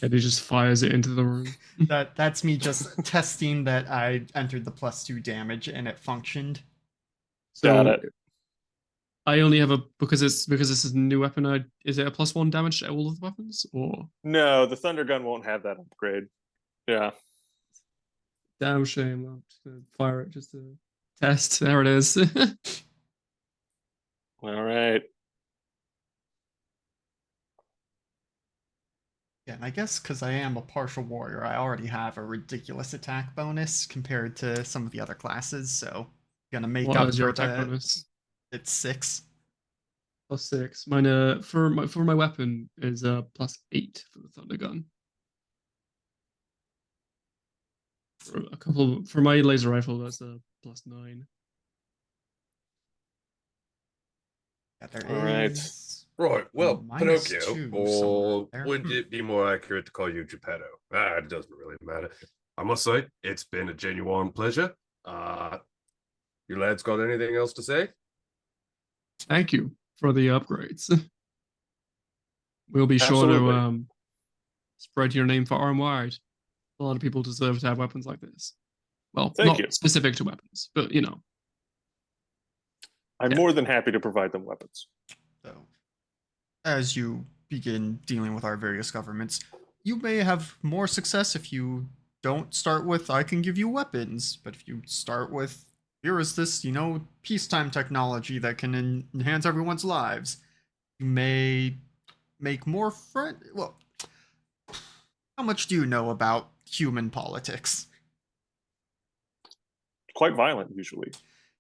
C: And he just fires it into the room.
A: That's me just testing that I entered the +2 damage and it functioned.
C: So
E: Got it.
C: I only have because this is a new weapon. Is it a +1 damage to all of the weapons, or
E: no? The thunder gun won't have that upgrade. Yeah.
C: Damn shame. I'm just gonna fire it just to test. There it is.
E: All right.
A: Yeah, and I guess because I am a partial warrior, I already have a ridiculous attack bonus compared to some of the other classes, so gonna make
C: What
A: up
C: is
A: for
C: your attack
A: the.
C: bonus?
A: It's 6.
C: +6. Mine for my weapon is +8 for the thunder gun. For my laser rifle, that's a +9.
A: Yeah, there
E: All right.
A: is
D: Right. Well, Pinocchio,
A: -2
D: or
A: somewhere there.
D: would it be more accurate to call you Geppetto? It doesn't really matter. I must say, it's been a genuine pleasure. You lads got anything else to say?
C: Thank you for the upgrades. We'll be sure
E: Absolutely.
C: to spread your name far and wide. A lot of people deserve to have weapons like this. Well,
E: Thank
C: not
E: you.
C: specific to weapons, but you know.
E: I'm more than happy to provide them weapons.
A: So, as you begin dealing with our various governments, you may have more success if you don't start with, I can give you weapons, but if you start with, here is this, peacetime technology that can enhance everyone's lives. You may make more friend. Well, how much do you know about human politics?
E: Quite violent, usually.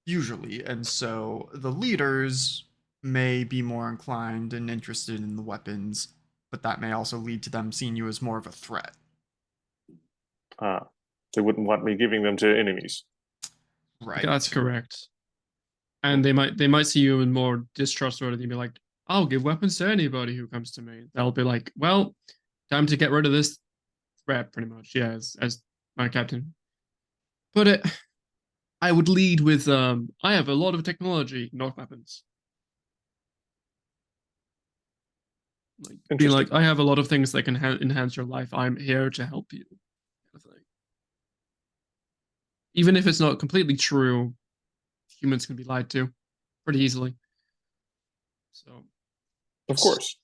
A: Usually, and so the leaders may be more inclined and interested in the weapons, but that may also lead to them seeing you as more of a threat.
E: They wouldn't want me giving them to enemies.
A: Right.
C: That's correct. And they might see you in more distrustworthy and be like, I'll give weapons to anybody who comes to me. They'll be like, well, time to get rid of this threat, pretty much. Yeah, as my captain put it. I would lead with, I have a lot of technology, not weapons. Like, being like, I have a lot of things that can enhance your life. I'm here to help you. Kind of thing. Even if it's not completely true, humans can be lied to pretty easily. So,
E: of course,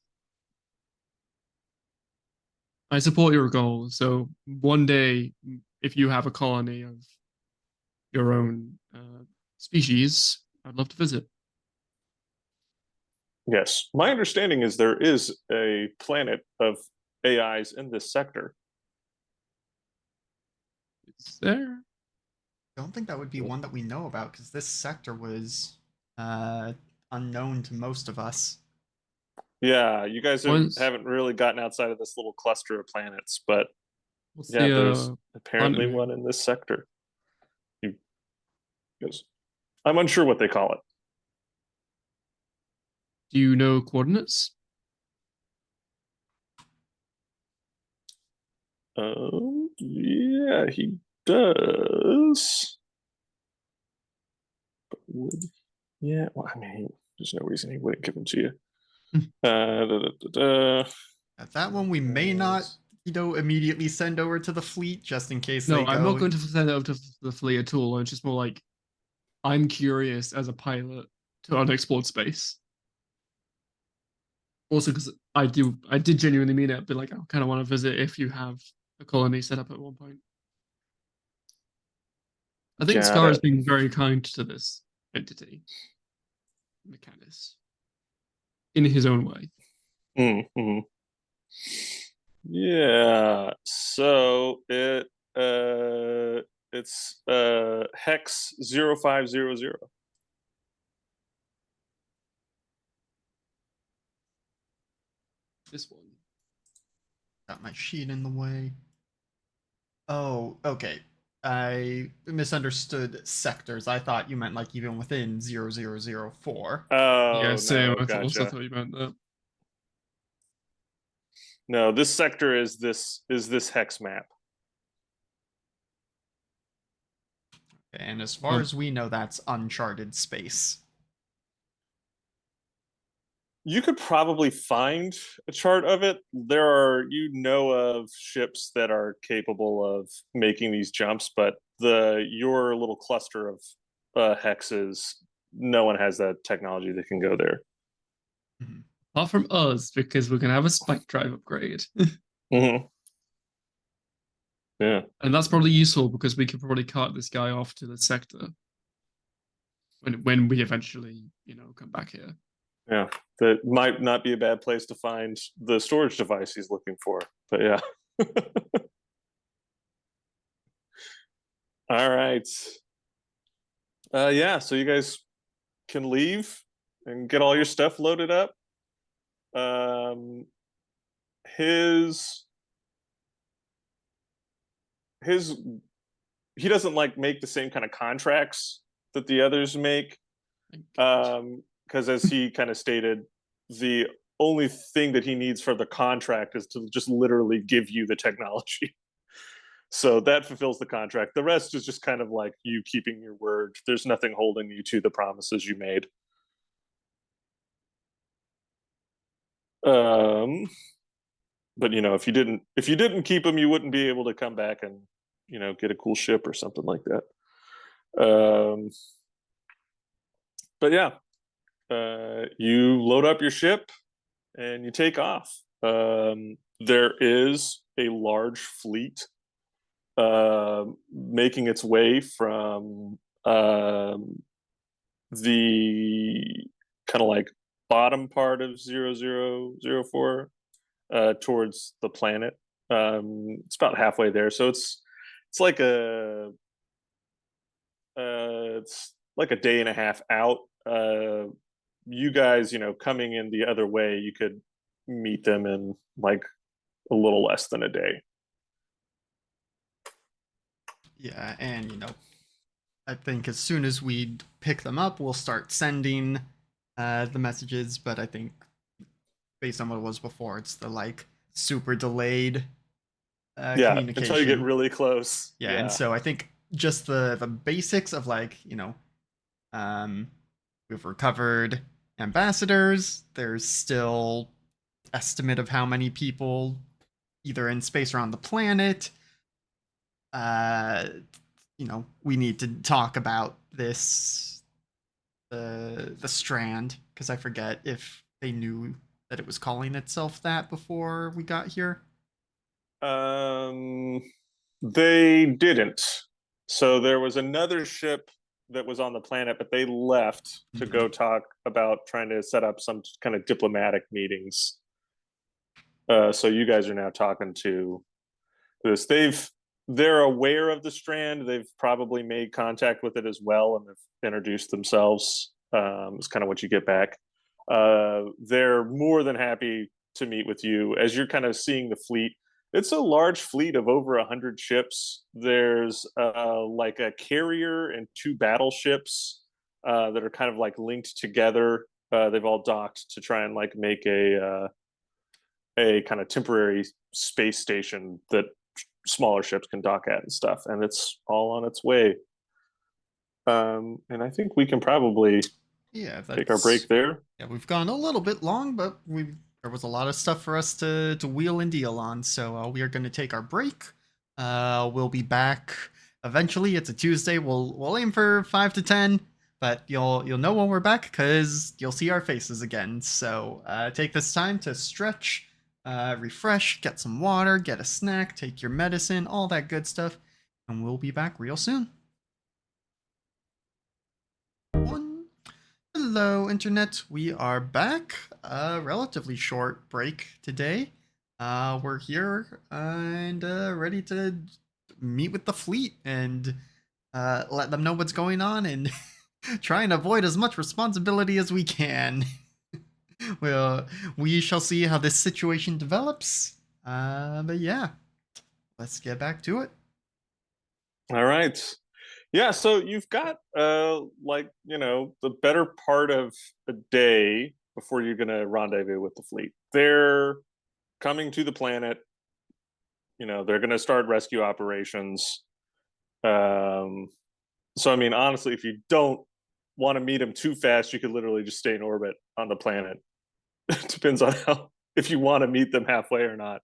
C: I support your goal. So one day, if you have a colony of your own species, I'd love to visit.
E: Yes. My understanding is there is a planet of AIs in this sector.
C: Is there?
A: I don't think that would be one that we know about because this sector was unknown to most of us.
E: Yeah, you guys haven't really gotten outside of this little cluster of planets, but
C: yeah,
E: there's apparently one in this sector. I'm unsure what they call it.
C: Do you know coordinates?
E: Yeah, he does. Yeah, well, I mean, there's no reason he wouldn't give them to you.
A: That one we may not, immediately send over to the fleet just in case.
C: No, I'm not going to send it over to the fleet at all. It's just more like I'm curious as a pilot to unexplored space. Also, because I did genuinely mean it, but like I kind of want to visit if you have a colony set up at one point. I think Scarra has been very kind to this entity, Mechanus, in his own way.
E: Mm-hmm. Yeah. So it's hex 0500.
C: This one.
A: Got my sheet in the way. Oh, okay. I misunderstood sectors. I thought you meant like even within 0004.
E: Oh,
C: yeah, same.
E: No,
C: I
E: gotcha.
C: thought you meant that.
E: No, this sector is this hex map.
A: And as far as we know, that's uncharted space.
E: You could probably find a chart of it. There are, of ships that are capable of making these jumps, but your little cluster of hexes, no one has that technology that can go there.
C: Mm-hmm. Apart from us, because we're gonna have a spike drive upgrade.
E: Mm-hmm. Yeah,
C: and that's probably useful because we could probably cart this guy off to the sector when we eventually, come back here.
E: Yeah, that might not be a bad place to find the storage device he's looking for, but yeah. All right. Yeah, so you guys can leave and get all your stuff loaded up. He doesn't make the same kind of contracts that the others make. Because as he kind of stated, the only thing that he needs for the contract is to just literally give you the technology. So that fulfills the contract. The rest is just kind of like you keeping your word. There's nothing holding you to the promises you made. But if you didn't keep them, you wouldn't be able to come back and get a cool ship or something like that. But yeah. You load up your ship and you take off. There is a large fleet making its way from the kind of bottom part of 0004 towards the planet. It's about halfway there, so it's like it's like a day and a half out. You guys, coming in the other way, you could meet them in like a little less than a day.
A: Yeah, and I think as soon as we pick them up, we'll start sending the messages. But I think based on what it was before, it's the like super delayed
E: Yeah,
A: communication.
E: until you get really close.
A: Yeah, and so I think just the basics of like we've recovered ambassadors. There's still estimate of how many people either in space or on the planet. We need to talk about this the strand, because I forget if they knew that it was calling itself that before we got here.
E: They didn't. So there was another ship that was on the planet, but they left to go talk about trying to set up some kind of diplomatic meetings. So you guys are now talking to this. They're aware of the strand. They've probably made contact with it as well, and they've introduced themselves. It's kind of what you get back. They're more than happy to meet with you as you're kind of seeing the fleet. It's a large fleet of over 100 ships. There's like a carrier and 2 battleships that are kind of like linked together. They've all docked to try and like make a kind of temporary space station that smaller ships can dock at and stuff. And it's all on its way. And I think we can probably take our break there.
A: Yeah, we've gone a little bit long, but there was a lot of stuff for us to wheel and deal on, so we are going to take our break. We'll be back eventually. It's a Tuesday. We'll aim for 5 to 10, but you'll know when we're back because you'll see our faces again. So take this time to stretch, refresh, get some water, get a snack, take your medicine, all that good stuff, and we'll be back real soon. Hello, Internet. We are back. A relatively short break today. We're here and ready to meet with the fleet and let them know what's going on and try and avoid as much responsibility as we can. Well, we shall see how this situation develops. But yeah, let's get back to it.
E: All right. Yeah, so you've got the better part of a day before you're going to rendezvous with the fleet. They're coming to the planet. They're going to start rescue operations. So I mean, honestly, if you don't want to meet them too fast, you could literally just stay in orbit on the planet. It depends on if you want to meet them halfway or not.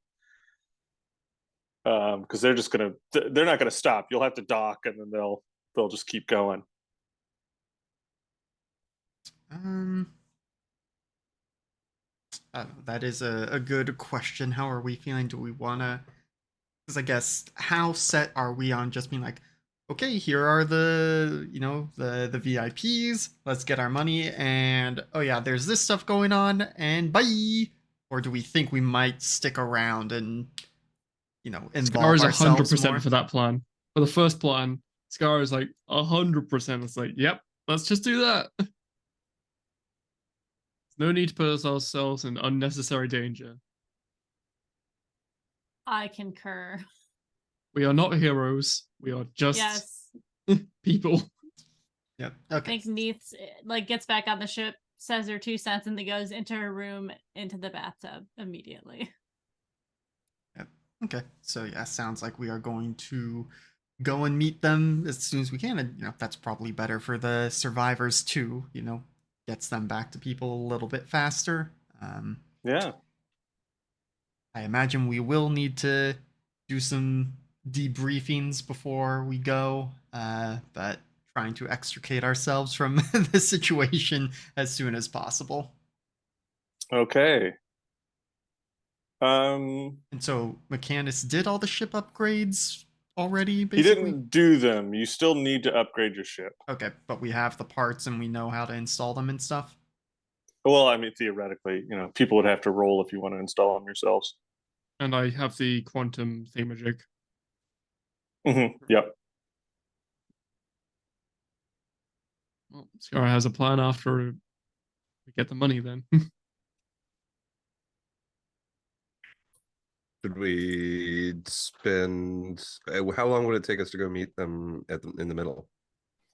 E: Because they're not gonna stop. You'll have to dock, and then they'll just keep going.
A: I don't know, that is a good question. How are we feeling? Do we wanna? Because I guess how set are we on just being like, okay, here are the the VIPs. Let's get our money, and oh yeah, there's this stuff going on, and bye. Or do we think we might stick around and involve
C: Scarra is
A: ourselves
C: 100%
A: more?
C: for that plan. For the first plan, Scarra is like 100%. It's like, yep, let's just do that. No need to put ourselves in unnecessary danger.
B: I concur.
C: We are not heroes. We are just people.
A: Yep.
B: I
A: Okay.
B: think Neith gets back on the ship, says her 2 cents, and then goes into her room, into the bathtub immediately.
A: Yep. Okay. So yeah, sounds like we are going to go and meet them as soon as we can, and that's probably better for the survivors too. Gets them back to people a little bit faster.
E: Yeah.
A: I imagine we will need to do some debriefings before we go, but trying to extricate ourselves from the situation as soon as possible.
E: Okay.
A: And so Mechanus did all the ship upgrades already,
E: He
A: basically?
E: didn't do them. You still need to upgrade your ship.
A: Okay, but we have the parts and we know how to install them and stuff?
E: Well, I mean, theoretically, people would have to roll if you want to install them yourselves.
C: And I have the quantum thingamajig.
E: Yep.
C: Well, Scarra has a plan after we get the money then.
D: Should we spend? How long would it take us to go meet them in the middle?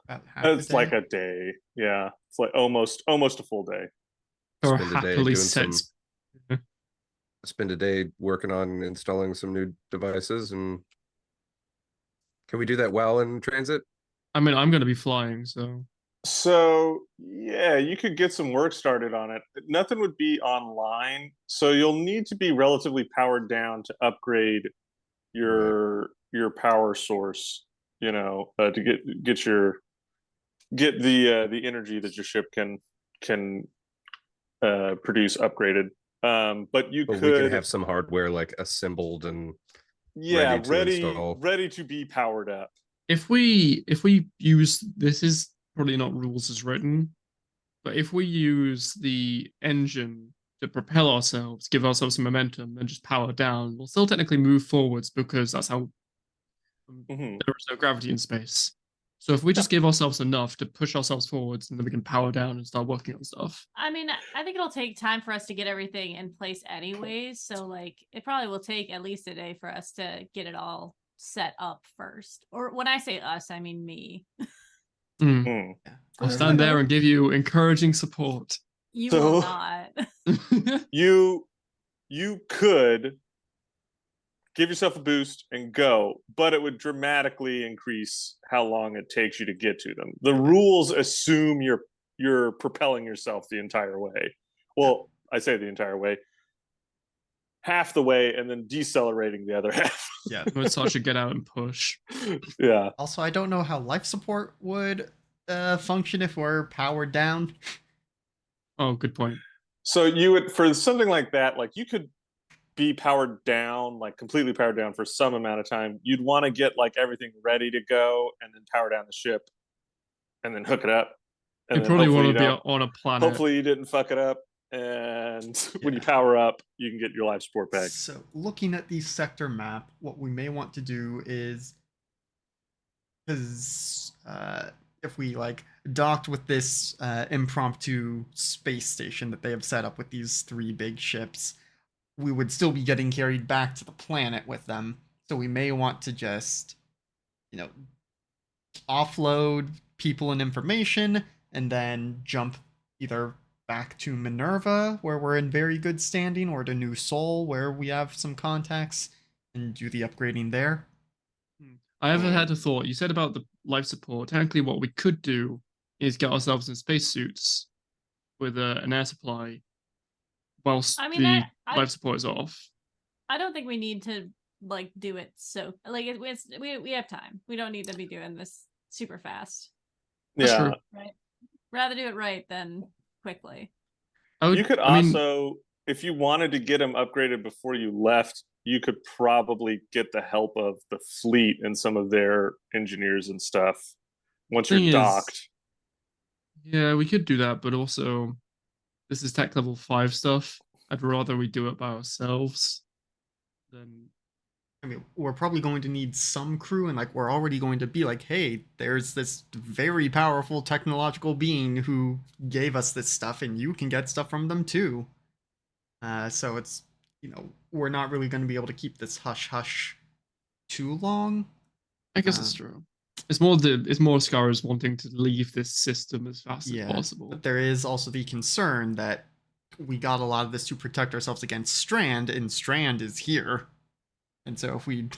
A: About half a
E: It's like
A: day.
E: a day. Yeah, it's like almost a full day.
C: Or
D: Spend a day
C: happily
D: doing
C: sets.
D: spend a day working on installing some new devices, and can we do that while in transit?
C: I mean, I'm going to be flying, so
E: So yeah, you could get some work started on it. Nothing would be online, so you'll need to be relatively powered down to upgrade your power source. To get the energy that your ship can produce upgraded. But you
D: But we can
E: could,
D: have some hardware like assembled and
E: yeah,
D: ready to install.
E: ready to be powered up.
C: if we use, this is probably not rules as written, but if we use the engine to propel ourselves, give ourselves some momentum, and just power down, we'll still technically move forwards because that's how
E: Mhm.
C: there is no gravity in space. So if we just give ourselves enough to push ourselves forwards, and then we can power down and start working on stuff.
B: I mean, I think it'll take time for us to get everything in place anyways. So like it probably will take at least a day for us to get it all set up first. Or when I say us, I mean me.
E: Mm.
A: Yeah.
C: I'll stand there and give you encouraging support.
B: You
E: So-
B: will not.
E: You could give yourself a boost and go, but it would dramatically increase how long it takes you to get to them. The rules assume you're propelling yourself the entire way. Well, I say the entire way, half the way, and then decelerating the other half.
A: Yeah.
C: Mozart should get out and push.
E: Yeah.
A: Also, I don't know how life support would function if we're powered down.
C: Oh, good point.
E: So you would, for something like that, like you could be powered down, like completely powered down for some amount of time. You'd want to get like everything ready to go and then power down the ship and then hook it up. And
C: You
E: then
C: probably
E: hopefully
C: want to be
E: don't-
C: on a planet.
E: hopefully you didn't fuck it up. And when you
A: Yeah.
E: power up, you can get your life support back.
A: So, looking at the sector map, what we may want to do is, because if we like docked with this impromptu space station that they have set up with these 3 big ships, we would still be getting carried back to the planet with them. So we may want to just, offload people and information and then jump either back to Minerva, where we're in very good standing, or to New Sol, where we have some contacts, and do the upgrading there.
C: I ever had a thought. You said about the life support. Technically, what we could do is get ourselves in spacesuits with an air supply whilst
B: I mean,
C: the
B: I
C: life support is off.
B: I don't think we need to like do it so like we have time. We don't need to be doing this super fast.
C: That's
E: Yeah.
C: true.
B: Right. Rather do it right than quickly.
C: I
E: You could
C: I mean,
E: also, if you wanted to get them upgraded before you left, you could probably get the help of the fleet and some of their engineers and stuff once
C: Thing
E: you're
C: is-
E: docked.
C: yeah, we could do that, but also this is tech level 5 stuff. I'd rather we do it by ourselves than.
A: I mean, we're probably going to need some crew, and like we're already going to be like, hey, there's this very powerful technological being who gave us this stuff, and you can get stuff from them too. So it's, we're not really going to be able to keep this hush hush too long.
C: I guess it's true. It's more Scarra's wanting to leave this system as fast as possible.
A: But there is also the concern that we got a lot of this to protect ourselves against Strand, and Strand is here. And so if we,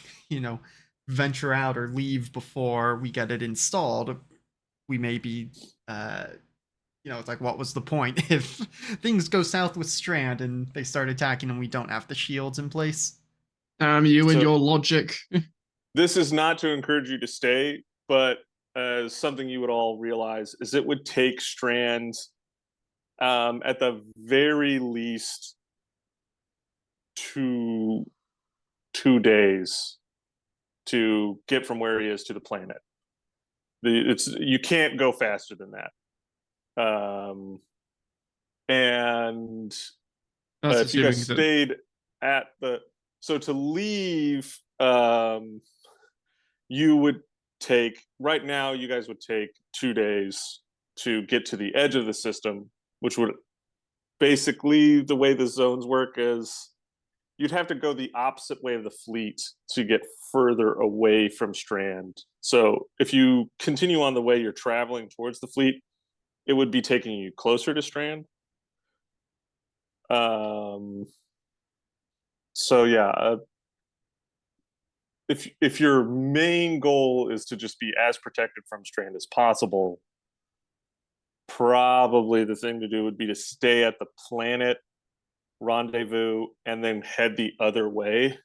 A: venture out or leave before we get it installed, we may be, it's like, what was the point if things go south with Strand and they start attacking and we don't have the shields in place?
C: Damn you and
E: So-
C: your logic.
E: This is not to encourage you to stay, but something you would all realize is it would take Strand at the very least 2 days to get from where he is to the planet. You can't go faster than that. And
C: That's
E: if you guys
C: assuming that.
E: stayed at the, so to leave, you would take, right now you guys would take 2 days to get to the edge of the system, which would basically, the way the zones work is you'd have to go the opposite way of the fleet to get further away from Strand. So if you continue on the way you're traveling towards the fleet, it would be taking you closer to Strand. So yeah, if your main goal is to just be as protected from Strand as possible, probably the thing to do would be to stay at the planet rendezvous and then head the other way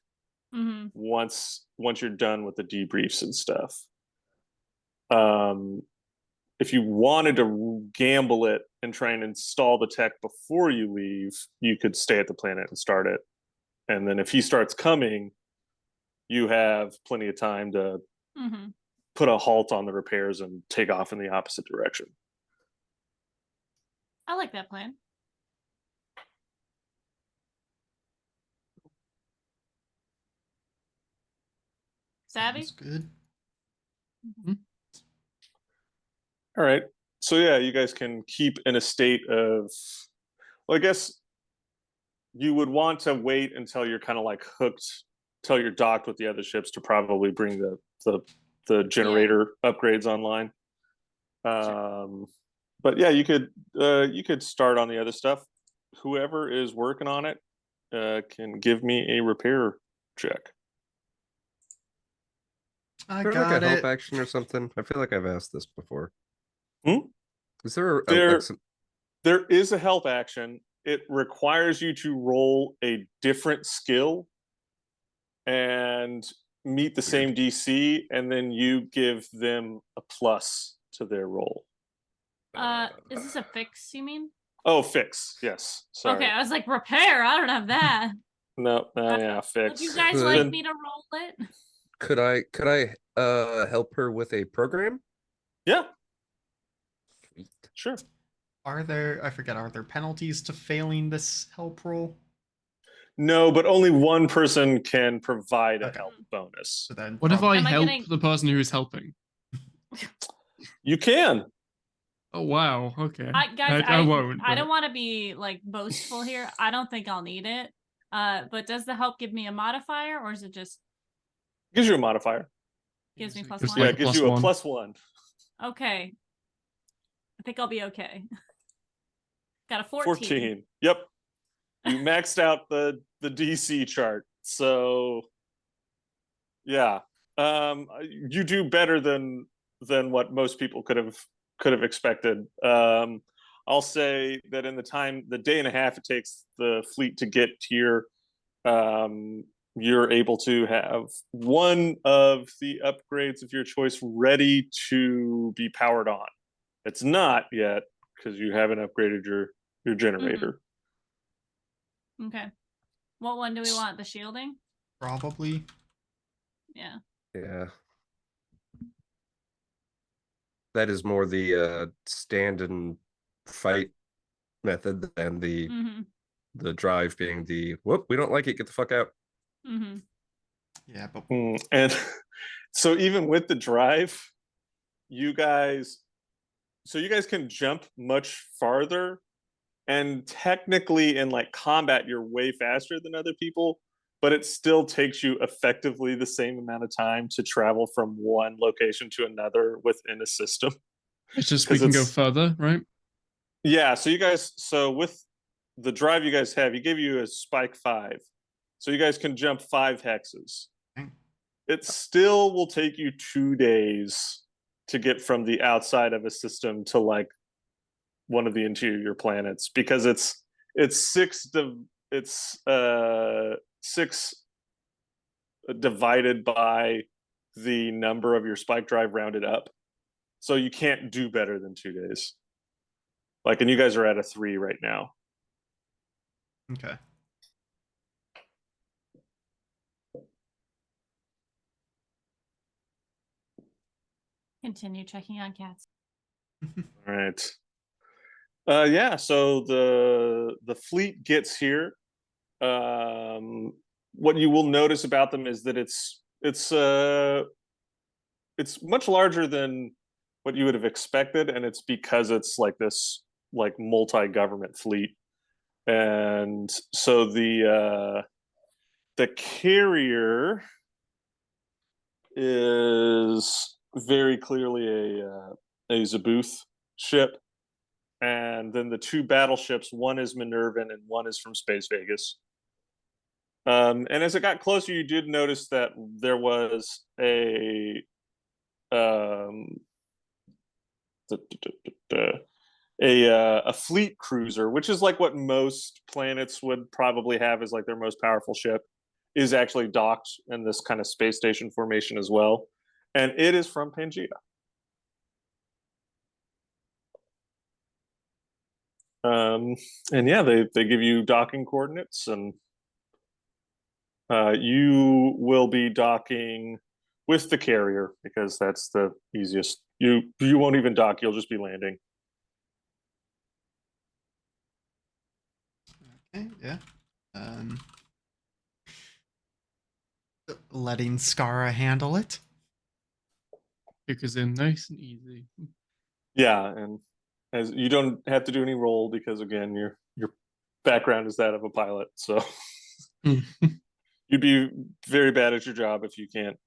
E: once you're done with the debriefs and stuff. If you wanted to gamble it and try and install the tech before you leave, you could stay at the planet and start it. And then if he starts coming, you have plenty of time to put a halt on the repairs and take off in the opposite direction.
B: I like that plan. Savvy?
A: That's good.
E: All right. So yeah, you guys can keep in a state of, well, I guess you would want to wait until you're kind of like hooked, till you're docked with the other ships to probably bring the generator upgrades online. But yeah, you could start on the other stuff. Whoever is working on it can give me a repair check.
A: I
D: Is there
A: got
D: like a
A: it.
D: help action or something? I feel like I've asked this before.
E: Hmm?
D: Is there
E: There is a help action. It requires you to roll a different skill and meet the same DC, and then you give them a plus to their roll.
B: Is this a fix, you mean?
E: Oh, fix. Yes. Sorry.
B: Okay, I was like, repair. I don't have that.
E: No, yeah, fix.
B: Would you guys like me to roll it?
D: Could I help her with a program?
E: Yeah.
D: Sweet.
E: Sure.
A: Are there penalties to failing this help roll?
E: No, but only one person can provide a
A: Okay.
E: help bonus.
A: So then
C: What if I
B: Am I
C: help
B: getting-
C: the person who's helping?
E: You can.
C: Oh wow. Okay.
B: I
C: won't.
B: I don't
C: but-
B: want to be like boastful here. I don't think I'll need it. But does the help give me a modifier, or is it just
E: Gives you a modifier.
B: gives me plus
C: Gives
B: one?
E: Yeah,
C: like
E: it gives
C: plus
E: you a
C: one.
E: +1.
B: Okay. I think I'll be okay. Got a 14.
E: 14. Yep. You maxed out the DC chart. So yeah. You do better than what most people could have expected. I'll say that in the day and a half it takes the fleet to get here, you're able to have one of the upgrades of your choice ready to be powered on. It's not yet because you haven't upgraded your generator.
B: Okay. What one do we want? The shielding?
A: probably.
B: Yeah.
D: Yeah. That is more the stand and fight method than the drive being the whoop, we don't like it, get the fuck out.
A: Yeah, but
E: And so even with the drive, you guys can jump much farther, and technically in like combat you're way faster than other people, but it still takes you effectively the same amount of time to travel from one location to another within a system.
C: It's just we can go further, right?
E: Yeah, so with the drive you guys have, he gave you a spike 5. So you guys can jump 5 hexes. It still will take you 2 days to get from the outside of a system to like one of the interior planets, because it's 6 divided by the number of your spike drive rounded up. So you can't do better than 2 days. Like, and you guys are at a 3 right now.
A: okay.
B: Continue checking on cats.
E: All right. Yeah, so the fleet gets here. What you will notice about them is that it's much larger than what you would have expected, and it's because it's like this like multi-government fleet. And so the carrier is very clearly a Zabuth ship, and then the two battleships, one is Minervan and one is from Space Vegas. And as it got closer, you did notice that there was um, a fleet cruiser, which is like what most planets would probably have as like their most powerful ship, is actually docked in this kind of space station formation as well, and it is from Pangea. And yeah, they give you docking coordinates, and you will be docking with the carrier because that's the easiest. You won't even dock; you'll just be landing.
A: Okay, yeah. Letting Scarra handle it.
C: Kick us in nice and easy.
E: Yeah, and as you don't have to do any roll because again, your background is that of a pilot, so you'd be very bad at your job if you can't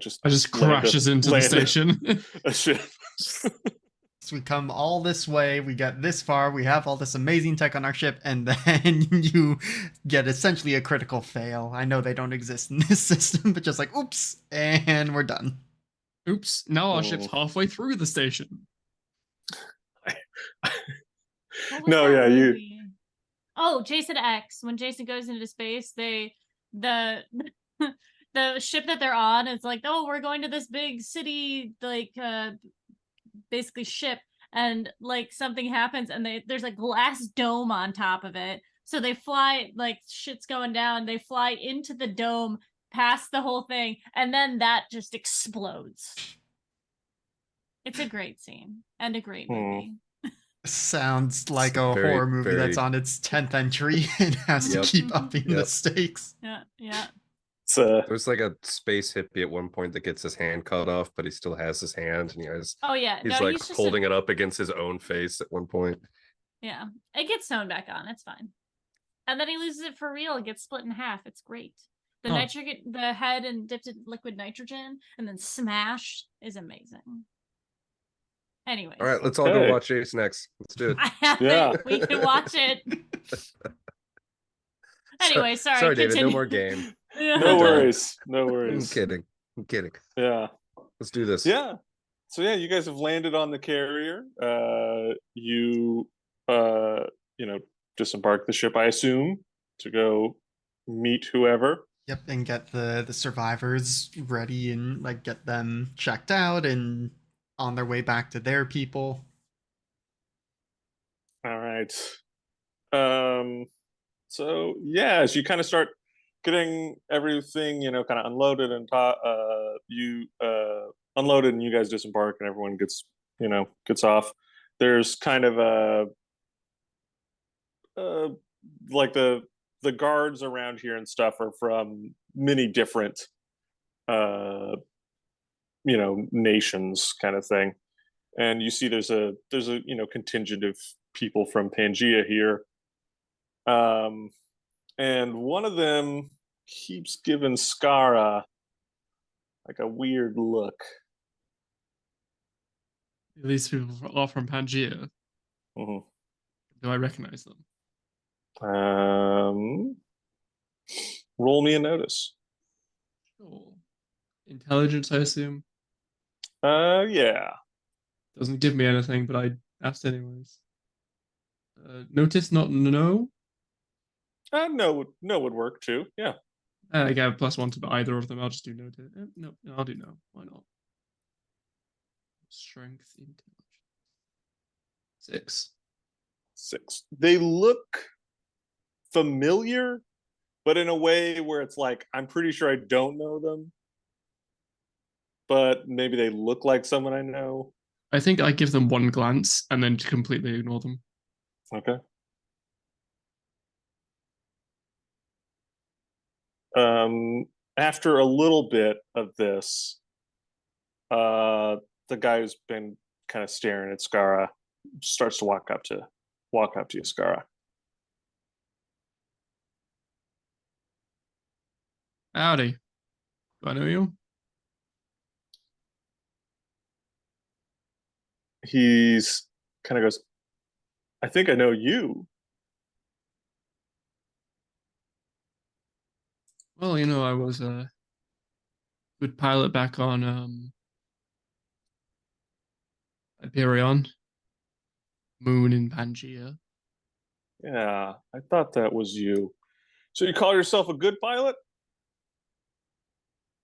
E: just.
C: I just crashes into the station.
E: A ship.
A: So we come all this way, we get this far, we have all this amazing tech on our ship, and then you get essentially a critical fail. I know they don't exist in this system, but just like, oops, and we're done.
C: Oops, now our ship's halfway through the station.
E: No, yeah,
B: movie? Oh, Jason X. When Jason goes into space, the ship that they're on is like, oh, we're going to this big city, like basically ship, and like something happens, and there's a glass dome on top of it. So they fly, like shit's going down. They fly into the dome, past the whole thing, and then that just explodes. It's a great scene and a great movie.
A: Sounds like a horror movie that's on its 10th entry and has to keep upping the stakes.
B: Yeah.
D: There's like a space hippie at one point that gets his hand cut off, but he still has his hand, and he's holding it up against his own face at one point.
B: Yeah, it gets sewn back on. It's fine, and then he loses it for real. It gets split in half. It's great. The head and dipped in liquid nitrogen and then smashed is amazing. Anyway,
D: all right, let's all go watch Jason X. Let's do it.
B: I haven't. We can watch it. Anyway, sorry,
D: David. No more game.
E: No worries. No worries.
D: I'm kidding.
E: Yeah.
D: Let's do this.
E: Yeah. So yeah, you guys have landed on the carrier. You disembark the ship, I assume, to go meet whoever.
A: Yep, and get the survivors ready and like get them checked out and on their way back to their people.
E: All right. So yeah, as you kind of start getting everything, kind of unloaded and you unloaded and you guys disembark and everyone gets off. There's kind of like the guards around here and stuff are from many different nations kind of thing. And you see there's a contingent of people from Pangea here. And one of them keeps giving Scarra like a weird look.
C: These people are from Pangea.
E: Mm-hmm.
C: Do I recognize them?
E: Roll me a notice.
C: Sure. Intelligence, I assume.
E: Yeah.
C: Doesn't give me anything, but I asked anyways. Notice, not know.
E: No would work too. Yeah.
C: I get +1 to either of them. I'll just do no. No, I'll do no. Why not? Strength, intelligence. 6.
E: They look familiar, but in a way where it's like, I'm pretty sure I don't know them, but maybe they look like someone I know.
C: I think I give them one glance and then completely ignore them.
E: Okay. After a little bit of this, the guy who's been kind of staring at Scarra starts to walk up to you, Scarra.
C: Howdy. Do I know you?
E: He's kind of goes, I think I know you.
C: Well, you know, I was a good pilot back on Hyperion, Moon in Pangea.
E: Yeah, I thought that was you. So you call yourself a good pilot?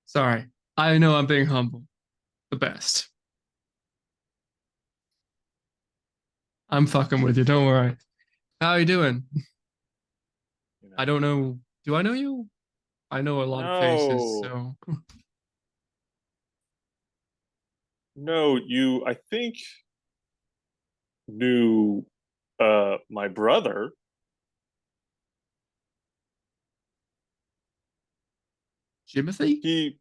C: Sorry, I know I'm being humble. The best. I'm fucking with you, don't worry. How you doing?
E: You know,
C: I don't know. Do I know you? I know a lot of faces,
E: No.
C: so
E: No, you I think knew my brother.
C: Jimothy?
E: He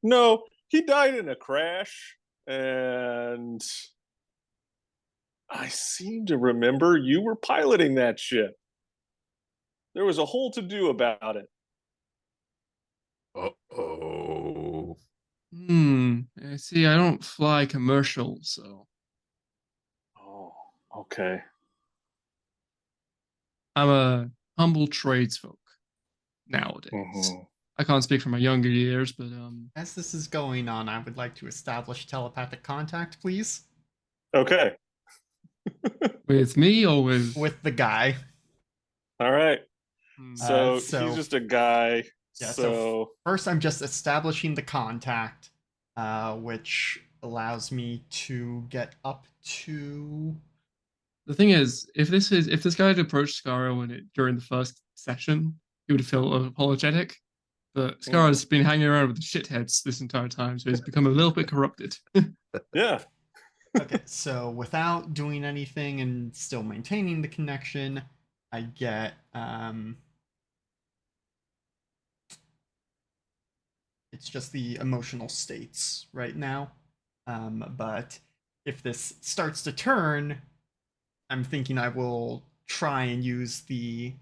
E: No, he died in a crash, and I seem to remember you were piloting that ship. There was a whole to do about it.
D: Uh-oh.
C: See, I don't fly commercial, so
E: Oh, okay.
C: I'm a humble tradesfolk nowadays.
E: Mhm.
C: I can't speak for my younger years, but
A: As this is going on, I would like to establish telepathic contact, please,
E: Okay.
C: with me or with
A: with the guy.
E: All right.
C: Hmm.
E: So
A: So
E: he's just a guy.
A: yeah.
E: So
A: First, I'm just establishing the contact, which allows me to get up to.
C: The thing is, if this guy had approached Scarra during the first session, he would feel apologetic. But Scarra's been hanging around with the shitheads this entire time, so he's become a little bit corrupted.
E: yeah.
A: Okay, so without doing anything and still maintaining the connection, I get it's just the emotional states right now. But if this starts to turn, I'm thinking I will try and use the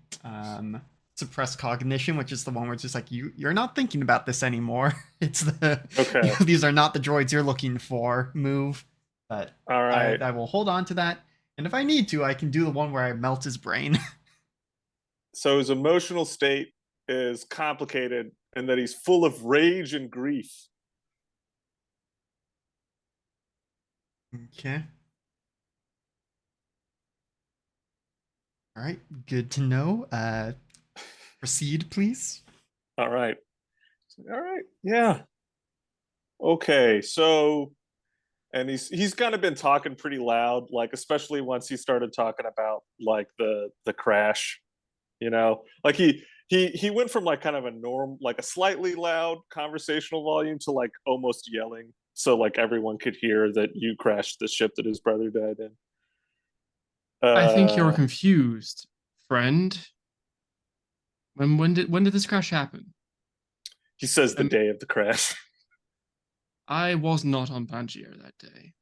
A: suppressed cognition, which is the one where it's just like you're not thinking about this anymore. It's the
E: Okay.
A: these are not the droids you're looking for move. But
E: All right.
A: I will hold on to that, and if I need to, I can do the one where I melt his brain.
E: So his emotional state is complicated and that he's full of rage and grief.
A: Okay. All right. Good to know. Proceed, please.
E: All right. All right. Yeah. Okay. So and he's kind of been talking pretty loud, like especially once he started talking about like the crash, like he went from like kind of a like a slightly loud conversational volume to like almost yelling, so like everyone could hear that you crashed the ship that his brother died in.
C: I think you're confused, friend. When did this crash happen?
E: He says the day of the crash.
C: I was not on Pangea that day.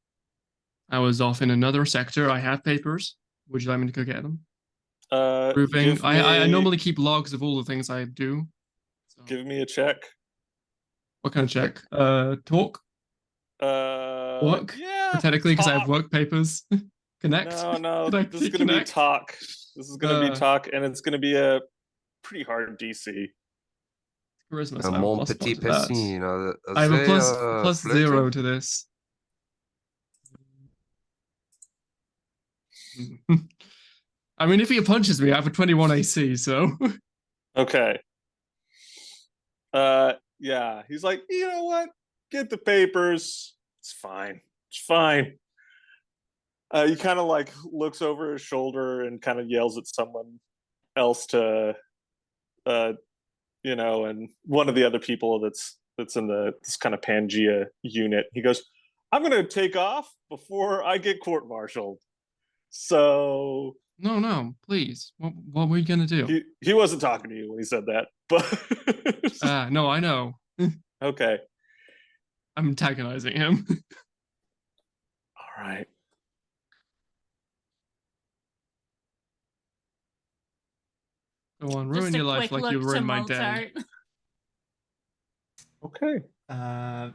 C: I was off in another sector. I have papers. Would you like me to go get them? Proving
E: Give
C: I
E: me
C: normally keep logs of all the things I do. So,
E: give me a check.
C: what kind of check? Talk? Work?
E: Yeah,
C: Technically, because I have
E: talk.
C: work papers. Connect?
E: No,
C: Can I
E: this is gonna be
C: connect?
E: talk. This is gonna be talk, and it's gonna be a pretty hard DC.
C: Charisma, so I have a
D: Mon
C: plus one
D: petit
C: to that.
D: piscine.
C: I have a
D: C'est
C: plus
D: flirty.
C: 0 to this. I mean, if he punches me, I have a 21 AC, so.
E: Okay. Yeah, he's like, you know what? Get the papers. It's fine. It's fine. He kind of like looks over his shoulder and kind of yells at someone else to, and one of the other people that's in this kind of Pangea unit. He goes, "I'm gonna take off before I get court-martialed." So
C: No, please. What were you gonna do?
E: he wasn't talking to you when he said that, but
C: No, I know.
E: okay.
C: I'm antagonizing him.
E: All right.
C: Go on,
B: Just
C: ruin
B: a
C: your life
B: quick
C: like
B: look
C: you
B: to
C: ruined my day.
B: Mozart.
E: Okay.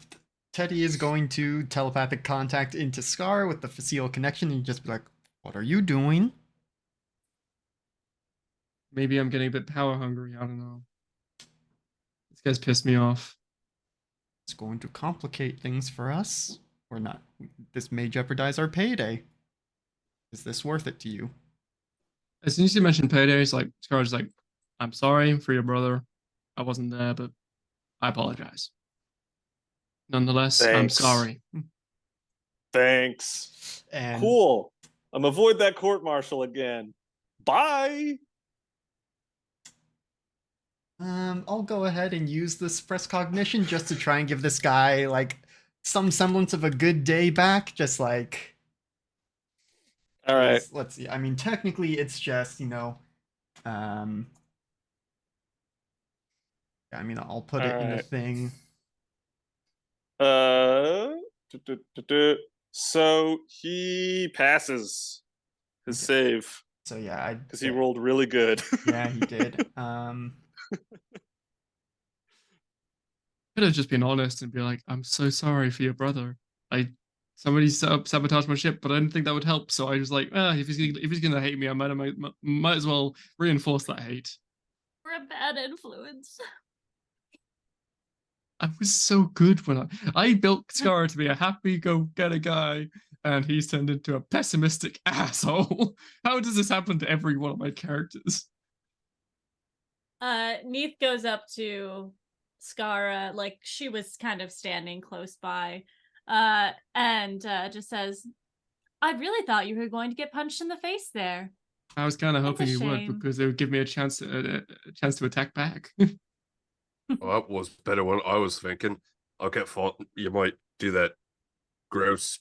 A: Teddy is going to telepathic contact into Scar with the facile connection and just be like, "What are you doing?"
C: Maybe I'm getting a bit power hungry. I don't know. This guy's pissed me off.
A: It's going to complicate things for us, or not. This may jeopardize our payday. Is this worth it to you?
C: As soon as you mentioned paydays, like Scar's like, I'm sorry for your brother. I wasn't there, but I apologize. Nonetheless, I'm
E: Thanks.
C: sorry.
E: Thanks.
A: And
E: Cool. I'm avoid that court martial again. Bye.
A: I'll go ahead and use the suppress cognition just to try and give this guy like some semblance of a good day back. Just like,
E: All right.
A: let's see. I mean, technically, it's just I mean, I'll put it in the
E: Alright.
A: thing.
E: So he passes his save
A: So yeah,
E: because he rolled really good.
A: Yeah, he did.
C: Could have just been honest and be like, I'm so sorry for your brother. Somebody sabotaged my ship, but I didn't think that would help. So I was like, if he's gonna hate me, I might as well reinforce that hate.
B: We're a bad influence.
C: I was so good when I built Scarra to be a happy-go-getter guy, and he's turned into a pessimistic asshole. How does this happen to every one of my characters?
B: Neith goes up to Scarra, like she was kind of standing close by, and just says, I really thought you were going to get punched in the face there.
C: I was kind of
B: That's a
C: hoping he would,
B: shame.
C: because it would give me a chance to attack back.
D: Well, that was better one I was thinking. I kept thought you might do that gross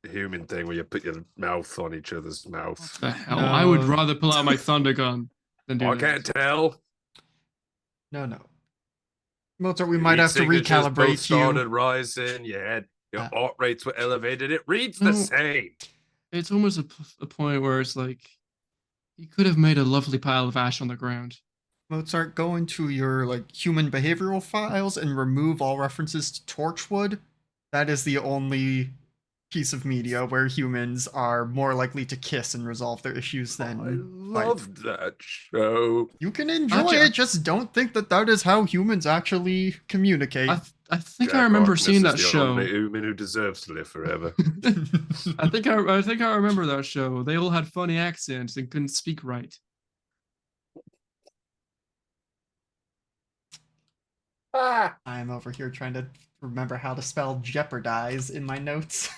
D: human thing where you put your mouth on each other's mouth.
C: What the hell? I would
A: No.
C: rather pull out my thunder gun than do
D: I
C: that.
D: can't tell.
A: No. Mozart, we
D: Your
A: might
D: heat
A: have to
D: signatures both
A: recalibrate
D: started
A: you.
D: rising. Your heart rates were elevated. It reads the
C: No.
D: same.
C: It's almost a point where it's like, you could have made a lovely pile of ash on the ground.
A: Mozart, go into your like human behavioral files and remove all references to Torchwood. That is the only piece of media where humans are more likely to kiss and resolve their issues than
D: I loved that show.
A: You can enjoy it, just don't think that that is how humans actually communicate.
C: I think
D: Jack
C: I remember
D: Harkness
C: seeing
D: is
C: that
D: the
C: show.
D: only human who deserves to live forever.
C: I think I remember that show. They all had funny accents and couldn't speak right.
A: I'm over here trying to remember how to spell jeopardize in my notes.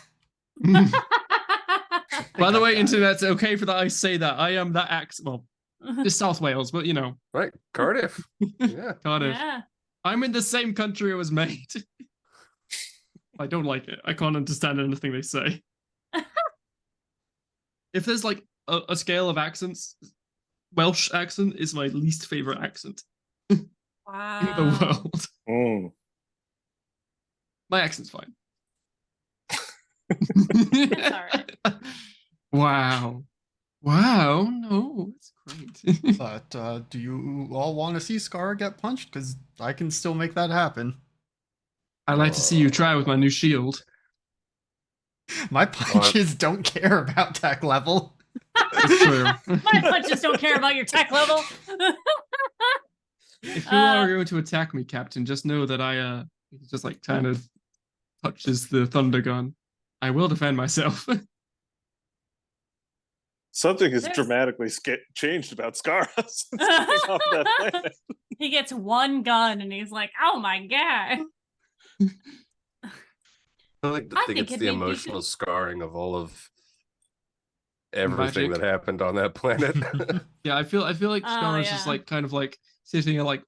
C: By the way,
A: got it.
C: internet's okay for that I say that. I am that accent. Well, it's South Wales, but you know.
D: Right, Cardiff. Yeah.
C: Cardiff.
B: Yeah.
C: I'm in the same country it was made. I don't like it. I can't understand anything they say. If there's like a scale of accents, Welsh accent is my least favorite accent
B: Wow.
C: in the world.
E: Mm.
C: My accent's fine.
B: It's all right.
C: Wow. No, it's great.
A: But do you all want to see Scarra get punched? Because I can still make that happen.
C: I'd like to see you try with my new shield.
A: My punches don't care about tech level.
C: It's true.
B: My punches don't care about your tech level.
C: If you are going to attack me, Captain, just know that I just like kind of touches the thunder gun. I will defend myself.
E: Something has
B: There's-
E: dramatically changed about Scarra since getting off that planet.
B: He gets one gun and he's like, oh my god.
D: I like to
B: I
D: think
B: think
D: it's
B: it'd
D: the
B: be
D: emotional
B: good-
D: scarring of all of everything
C: Magic.
D: that happened on that planet.
C: Yeah, I feel like Scarra's just
B: yeah.
C: like kind of like sitting and like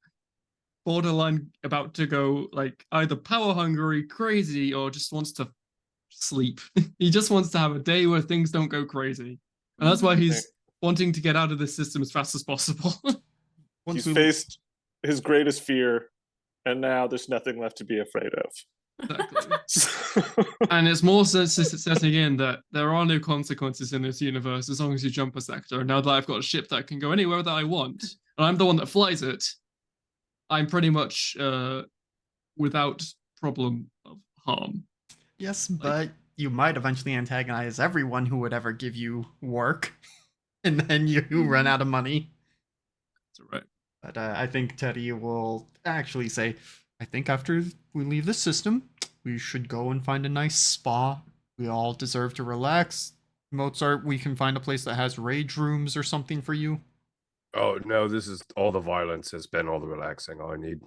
C: borderline about to go like either power hungry, crazy, or just wants to sleep. He just wants to have a day where things don't go crazy. And that's why
E: Okay.
C: he's wanting to get out of this system as fast as possible.
A: Once
E: He's
A: we
E: faced his greatest fear, and now there's nothing left to be afraid of.
C: Exactly. And it's more setting in that there are no consequences in this universe as long as you jump a sector. Now that I've got a ship that can go anywhere that I want, and I'm the one that flies it, I'm pretty much without problem of harm.
A: Yes, but you might eventually antagonize everyone who would ever give you work, and then you run out of money.
C: That's right.
A: But I think Teddy will actually say, I think after we leave this system, we should go and find a nice spa. We all deserve to relax. Mozart, we can find a place that has rage rooms or something for you.
F: Oh no, this is all the violence has been all the relaxing I need.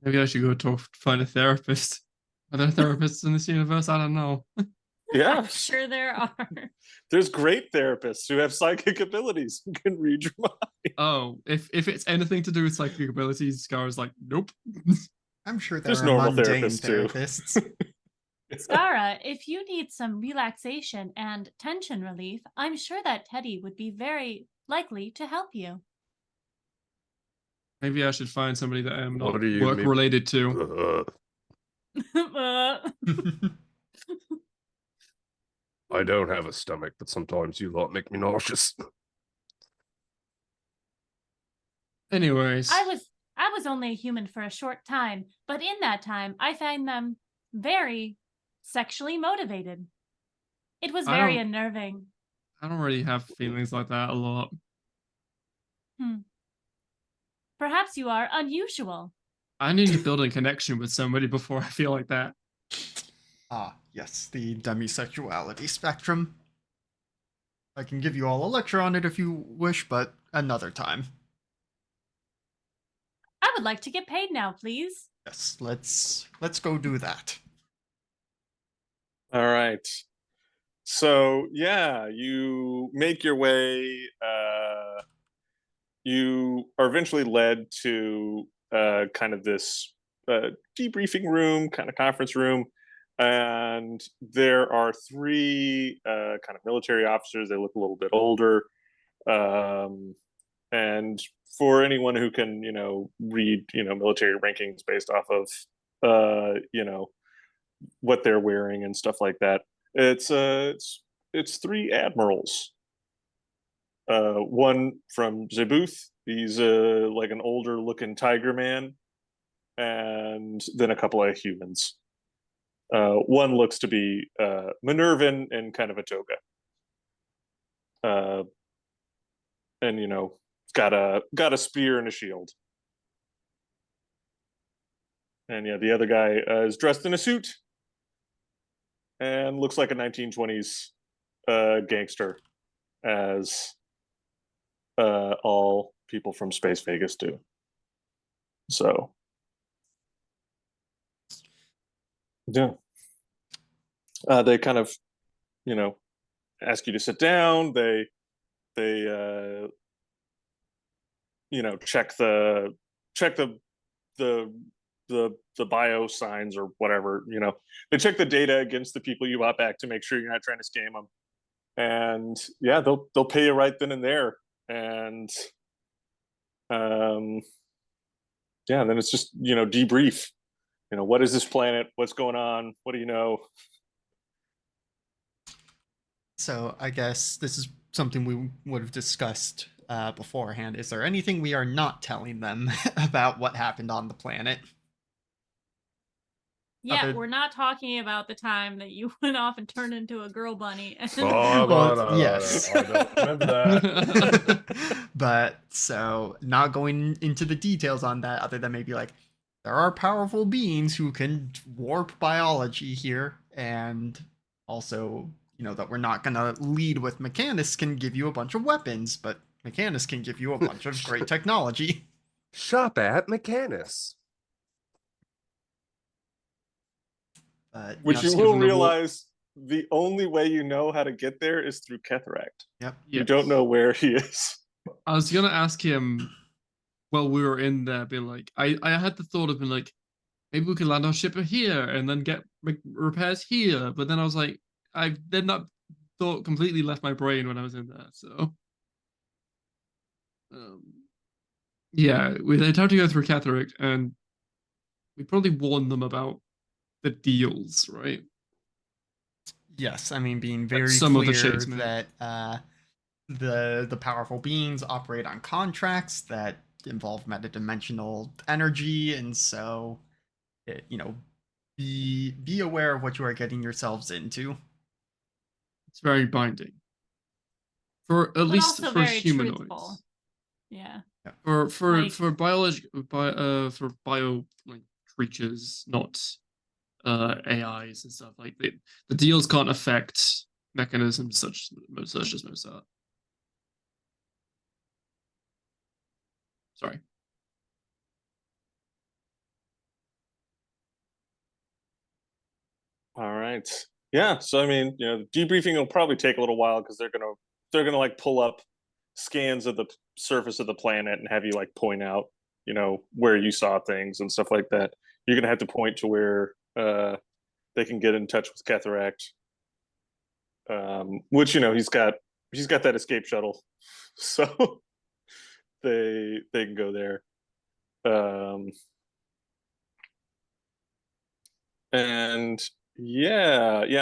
C: Maybe I should go find a therapist. Are there therapists in this universe? I don't know.
E: Yeah,
B: I'm sure there are.
E: there's great therapists who have psychic abilities and can read your mind.
C: Oh, if it's anything to do with psychic abilities, Scarra's like, nope.
A: I'm sure there
E: There's
A: are
E: normal
A: mundane
E: therapists, too.
A: therapists.
B: Scarra, if you need some relaxation and tension relief, I'm sure that Teddy would be very likely to help you.
C: Maybe I should find somebody that I'm not
F: What do you
C: work
F: mean?
C: related to.
F: I don't have a stomach, but sometimes you lot make me nauseous.
C: Anyways,
B: I was only a human for a short time, but in that time I find them very sexually motivated. It was
C: I
B: very
C: don't-
B: unnerving.
C: I don't really have feelings like that a lot.
B: Perhaps you are unusual.
C: I need to build a connection with somebody before I feel like that.
A: Ah, yes, the demisexuality spectrum. I can give you all a lecture on it if you wish, but another time.
B: I would like to get paid now, please.
A: Yes, let's go do that.
E: All right. So yeah, you make your way. You are eventually led to kind of this debriefing room, kind of conference room, and there are three kind of military officers. They look a little bit older, and for anyone who can, read, military rankings based off of, what they're wearing and stuff like that. It's three admirals. One from Zebuth, he's like an older looking tiger man, and then a couple of humans. One looks to be Minervan in kind of a toga, and got a spear and a shield. And yeah, the other guy is dressed in a suit and looks like a 1920s gangster, as all people from Space Vegas do. So, yeah. They kind of, ask you to sit down. They check the bio signs or whatever. They check the data against the people you bought back to make sure you're not trying to scam them. And yeah, they'll pay you right then and there. And then it's just debrief. What is this planet? What's going on? What do you know?
A: So I guess this is something we would have discussed beforehand. Is there anything we are not telling them about what happened on the planet?
B: Yeah,
A: Other-
B: we're not talking about the time that you went off and turned into a girl bunny. And
F: Oh,
A: Well,
F: no,
A: yes.
F: I don't remember that.
A: But so not going into the details on that, other than maybe like there are powerful beings who can warp biology here, and also that we're not gonna lead with Mechanus can give you a bunch of weapons, but Mechanus can give you a bunch of great technology.
F: Shop at Mechanus.
A: But
E: Which
A: not
E: you
A: just
E: will
A: giving the
E: realize the only way you know how to get there is through Ketheract.
A: Yep.
E: You don't know where he is.
C: I was gonna ask him while we were in there, being like, I had the thought of being like, maybe we could land our ship here and then get repairs here, but then I was like, I've then not thought completely left my brain when I was in there. So, yeah, they'd have to go through Catterick, and we probably warn them about the deals, right?
A: Yes, I mean being
C: Like
A: very
C: some of the
A: clear
C: shades, maybe.
A: that the powerful beings operate on contracts that involve metadimensional energy, and so you know, be aware of what you are getting yourselves into.
C: It's very binding. For at
B: But
C: least
B: also
C: for
B: very
C: humanoids.
B: truthful. Yeah.
C: For bio like creatures, not AIs and stuff like the deals can't affect mechanisms such as Mozart. Sorry.
E: All right. Yeah. So I mean, the debriefing will probably take a little while because they're gonna like pull up scans of the surface of the planet and have you like point out, where you saw things and stuff like that. You're gonna have to point to where they can get in touch with Cataract. Which he's got that escape shuttle, so they can go there. And and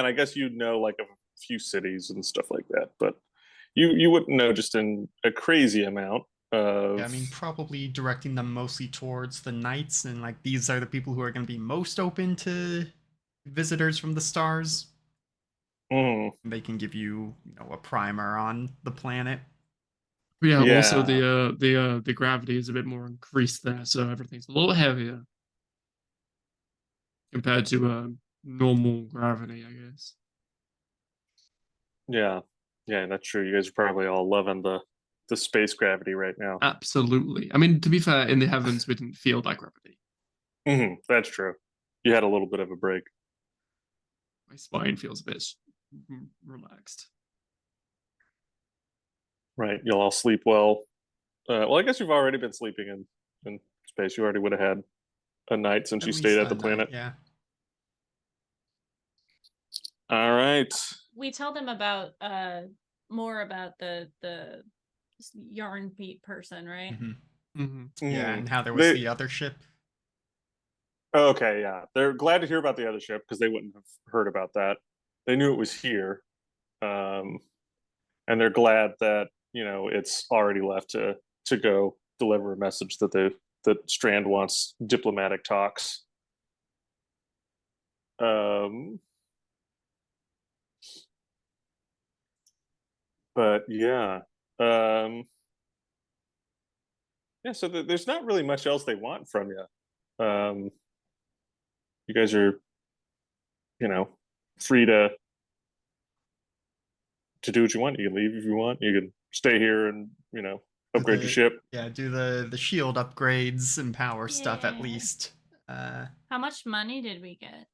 E: I guess like a few cities and stuff like that, but you wouldn't know just in a crazy amount of.
A: Yeah, I mean, probably directing them mostly towards the knights, and like these are the people who are going to be most open to visitors from the stars.
E: Mm,
A: They can give you, a primer on the planet.
C: Yeah, also
E: yeah,
C: the gravity is a bit more increased there, so everything's a little heavier compared to normal gravity, I guess.
E: yeah, yeah, that's true. You guys are probably all loving the space gravity right now.
C: Absolutely. I mean, to be fair, in the heavens we didn't feel that gravity.
E: That's true. You had a little bit of a break.
C: My spine feels a bit relaxed.
E: Right. You'll all sleep well. Well, I guess you've already been sleeping in space. You already would have had a night since
A: At
E: you stayed
A: least
E: at the
A: that night,
E: planet.
A: yeah.
E: All right.
B: We tell them about more about the yarn feet person, right?
A: Yeah,
E: Mhm.
A: and how there was the other ship.
E: Okay, yeah. They're glad to hear about the other ship because they wouldn't have heard about that. They knew it was here. And they're glad that, it's already left to go deliver a message that Strand wants diplomatic talks. But yeah. Yeah, so there's not really much else they want from you. You guys are, free to do what you want. You can leave if you want. You can stay here and upgrade your ship.
A: Do the shield upgrades and power stuff at
B: Yeah.
A: least.
B: How much money did we get?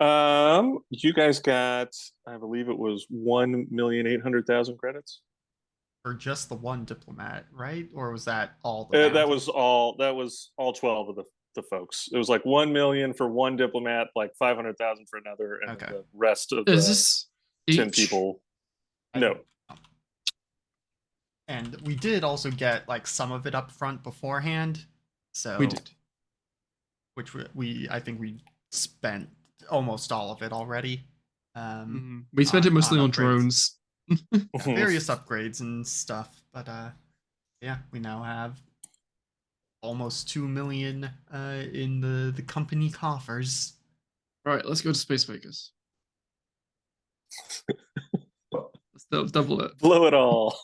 E: You guys got, I believe it was 1,800,000 credits.
A: For just the one diplomat, right? Or was that all the
E: That was all. That was all 12 of the folks. It was like 1 million for one diplomat, like 500,000 for another, and
A: Okay.
E: then the rest of
C: Is
E: the
C: this
E: 10
C: each?
E: people. No.
A: And we did also get like some of it up front beforehand. So
C: We did.
A: Which I think we spent almost all of it already.
C: We spent it mostly on
A: upgrades.
C: drones.
A: Various upgrades and stuff, but yeah, we now have almost 2 million in the company coffers.
C: Right, let's go to Space Vegas. Let's double it.
E: Blow it all.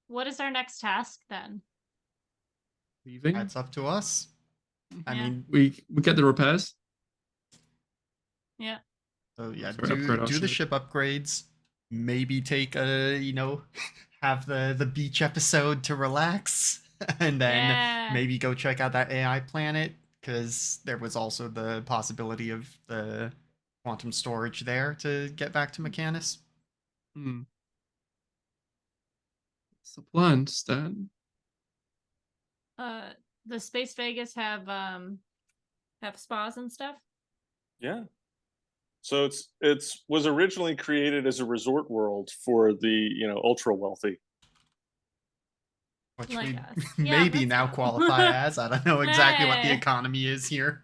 B: What is our next task then?
C: Leaving.
A: That's up to us. I mean,
C: we get the repairs.
B: Yeah.
A: So yeah,
C: Sorry,
A: do the ship upgrades. Maybe take a have the beach episode to relax, and then maybe go check out that AI planet, because there was also the possibility of the quantum storage there to get back to Mechanus.
C: What's the plan, Stan?
B: The Space Vegas have spas and stuff?
E: Yeah. So it's was originally created as a resort world for the ultra wealthy.
A: Which
B: Like
A: we
B: us. Yeah,
A: maybe
B: let's
A: now
B: go.
A: qualify as. I don't know exactly what the
B: Hey.
A: economy is here.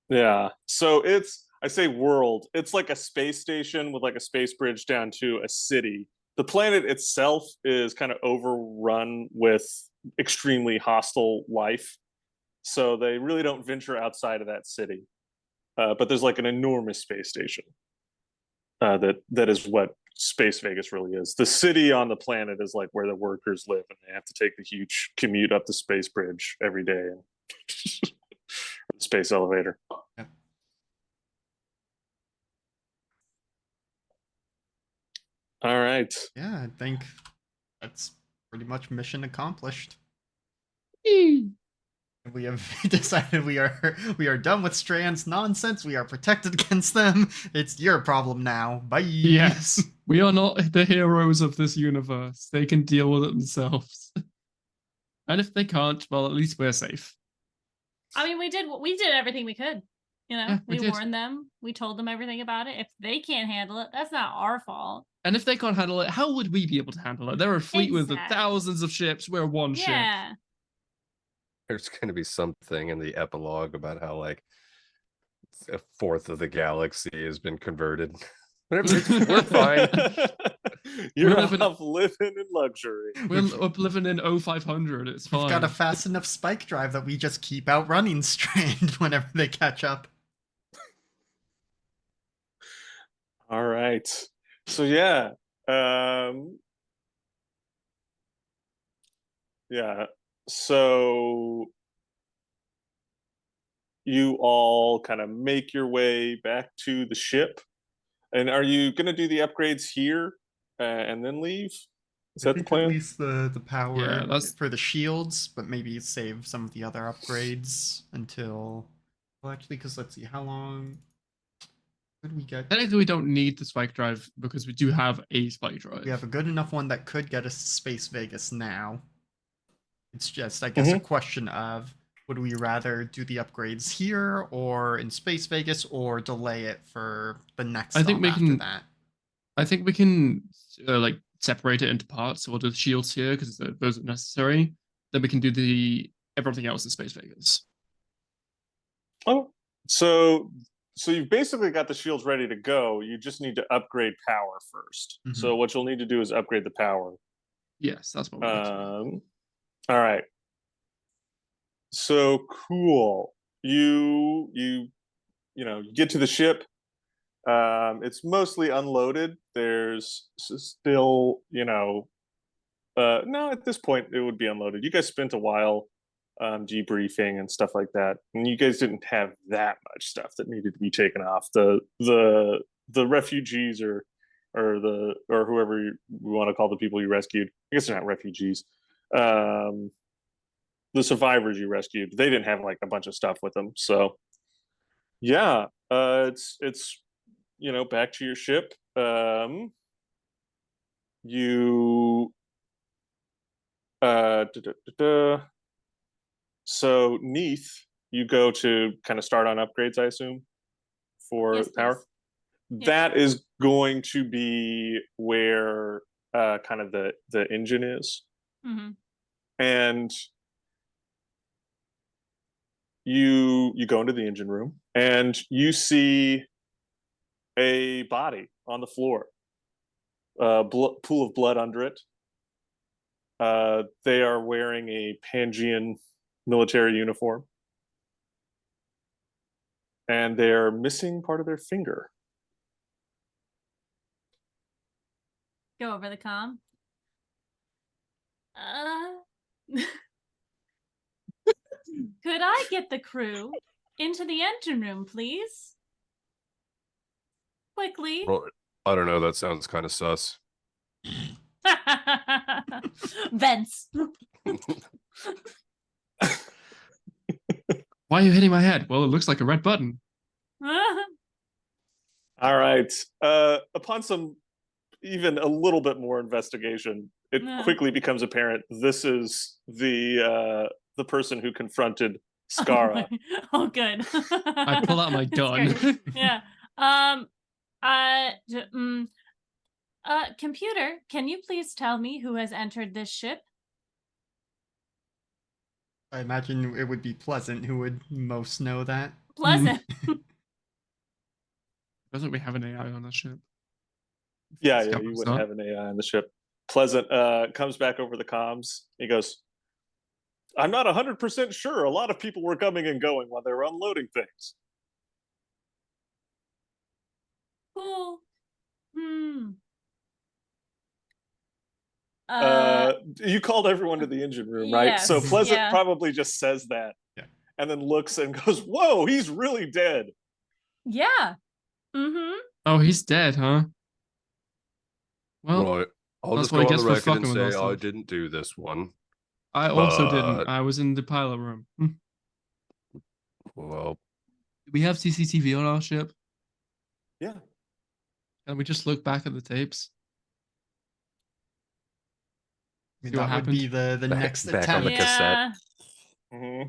E: Yeah. So I say world. It's like a space station with like a space bridge down to a city. The planet itself is kind of overrun with extremely hostile life. So they really don't venture outside of that city. But there's like an enormous space station. That is what Space Vegas really is. The city on the planet is like where the workers live, and they have to take the huge commute up the space bridge every day and the space elevator.
A: Yeah.
E: All right.
A: Yeah, I think that's pretty much mission accomplished. We have decided we are done with Strand's nonsense. We are protected against them. It's your problem now. Bye.
C: Yes, we are not the heroes of this universe. They can deal with it themselves. And if they can't, well, at least we're safe.
B: I mean, we did everything we could.
C: Yeah, we did.
B: warned them. We told them everything about it. If they can't handle it, that's not our fault.
C: And if they can't handle it, how would we be able to handle it? They're a fleet with
B: Exactly.
C: thousands of ships. We're one ship.
B: Yeah.
F: There's going to be something in the epilogue about how like a fourth of the galaxy has been converted. We're fine.
E: You're
C: We're living-
E: off living in luxury.
C: We're up living in 0500. It's fine.
A: We've got a fast enough spike drive that we just keep outrunning Strand whenever they catch up.
E: All right. So yeah. Yeah. So you all kind of make your way back to the ship. And are you going to do the upgrades here and then leave? Is that the
A: At
E: plan?
A: least the power
C: Yeah, that's-
A: for the shields, but maybe save some of the other upgrades until. Well, actually, because let's see, how long could we get?
C: Technically, we don't need the spike drive because we do have a spike drive.
A: We have a good enough one that could get us to Space Vegas now. It's just, I guess, a question of would we rather do the upgrades here or in Space Vegas or delay it for the next
C: I think
A: stop
C: we
A: after
C: can-
A: that?
C: I think we can like separate it into parts. So we'll do the shields here because those are necessary. Then we can do everything else in Space Vegas.
E: Oh, so you've basically got the shields ready to go. You just need to upgrade power 1st. So what you'll need to do is upgrade the power.
C: Yes, that's what we need to do.
E: All right. So cool. You get to the ship. It's mostly unloaded. There's still, no, at this point it would be unloaded. You guys spent a while debriefing and stuff like that, and you guys didn't have that much stuff that needed to be taken off. The refugees or whoever we want to call the people you rescued. I guess they're not refugees. The survivors you rescued, they didn't have like a bunch of stuff with them. So yeah, it's back to your ship. So Neith, you go to kind of start on upgrades, I assume, for
B: Yes,
E: power.
B: please. Yes.
E: That is going to be where kind of the engine is.
B: Mm-hmm.
E: And you go into the engine room and you see a body on the floor, pool of blood under it. They are wearing a Pangean military uniform, and they're missing part of their finger.
B: Go over the comm. Could I get the crew into the engine room, please? Quickly.
F: Well, I don't know. That sounds kind of sus.
B: Vents.
C: Why are you hitting my head? Well, it looks like a red button.
E: All right. Upon some even a little bit more investigation, it quickly becomes apparent this is the person who confronted Scarra.
B: Oh, good.
C: I pull out my
B: That's
C: gun.
B: great. Yeah. Computer, can you please tell me who has entered this ship?
A: I imagine it would be Pleasant who would most know that.
B: Pleasant.
C: Doesn't we have an AI on the ship?
E: Yeah,
C: Scarra's
E: you wouldn't
C: not.
E: have an AI on the ship. Pleasant comes back over the comms. He goes, I'm not 100% sure. A lot of people were coming and going while they were unloading things.
B: Cool.
E: You called everyone to the engine room, right?
B: Yes,
E: So Pleasant
B: yeah.
E: probably just says that,
A: Yeah.
E: and then looks and goes, "Whoa, he's really dead."
B: Yeah. Mm-hmm.
C: Oh, he's dead, huh? Well,
F: Right. I'll
C: that's
F: just
C: what he
F: go on
C: gets
F: the
C: for
F: record and
C: fucking with
F: say
C: us.
F: I
C: then.
F: didn't do this one.
C: I also didn't.
F: But-
C: I was in the pilot room.
F: Well,
C: We have CCTV on our ship.
E: Yeah.
C: And we just look back at the tapes.
A: I mean,
C: See what
A: that would be
C: happened?
A: the
F: Back-
A: next
F: back on the
A: attempt.
F: cassette.
B: Yeah.
E: hmm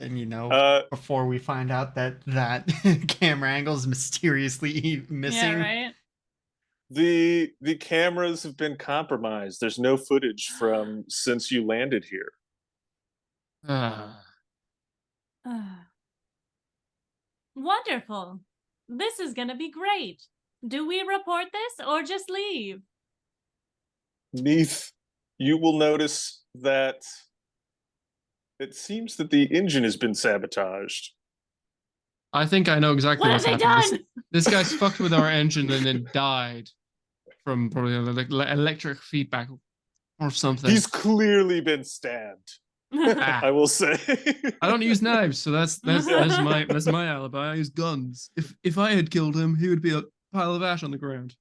A: And before we find out that camera angle is mysteriously missing.
B: Yeah, right.
E: The cameras have been compromised. There's no footage from since you landed here.
B: Wonderful. This is gonna be great. Do we report this or just leave?
E: Neith, you will notice that it seems that the engine has been sabotaged.
C: I think I know exactly
B: What have
C: what's
B: they
C: happened.
B: done?
C: This guy's fucked with our engine and then died from probably electric feedback or something.
E: He's clearly been stabbed.
C: Ah.
E: I will say.
C: I don't use knives, so that's my alibi. I use guns. If I had killed him, he would be a pile of ash on the ground.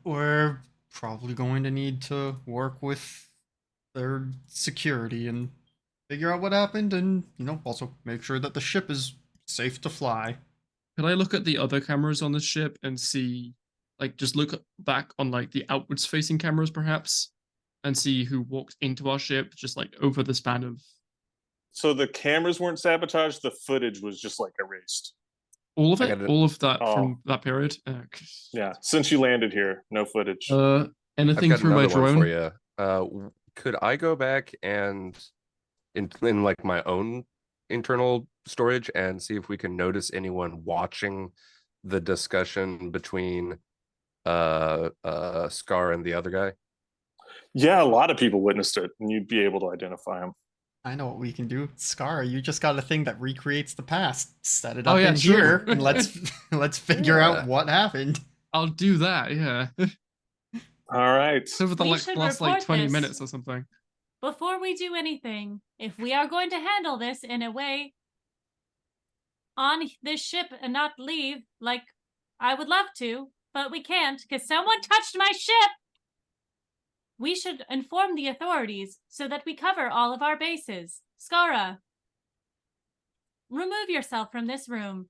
A: We're probably going to need to work with their security and figure out what happened, and also make sure that the ship is safe to fly.
C: Could I look at the other cameras on the ship and see, just look back on the outwards facing cameras perhaps, and see who walked into our ship, just over the span of.
E: So the cameras weren't sabotaged. The footage was just erased.
C: All of
F: I
C: it,
F: gotta-
C: all of that
E: Oh.
C: from that period.
E: Yeah, since you landed here, no footage.
F: I've
C: Anything
F: got
C: through my
F: another one for
C: drone?
F: you. Could I go back and in my own internal storage and see if we can notice anyone watching the discussion between Scar and the other guy?
E: Yeah, a lot of people witnessed it, and you'd be able to identify them.
A: I know what we can do. Scarra, you just got a thing that recreates the past. Set it
C: Oh,
A: up
C: yeah,
A: in
C: true.
A: here, and let's figure
F: Yeah.
A: out what happened.
C: I'll do that. Yeah.
E: All right.
C: Over the
B: We should
C: last
B: report
C: 20
B: this.
C: minutes or something.
B: Before we do anything, if we are going to handle this in a way on this ship and not leave, I would love to, but we can't because someone touched my ship. We should inform the authorities so that we cover all of our bases. Scarra, remove yourself from this room.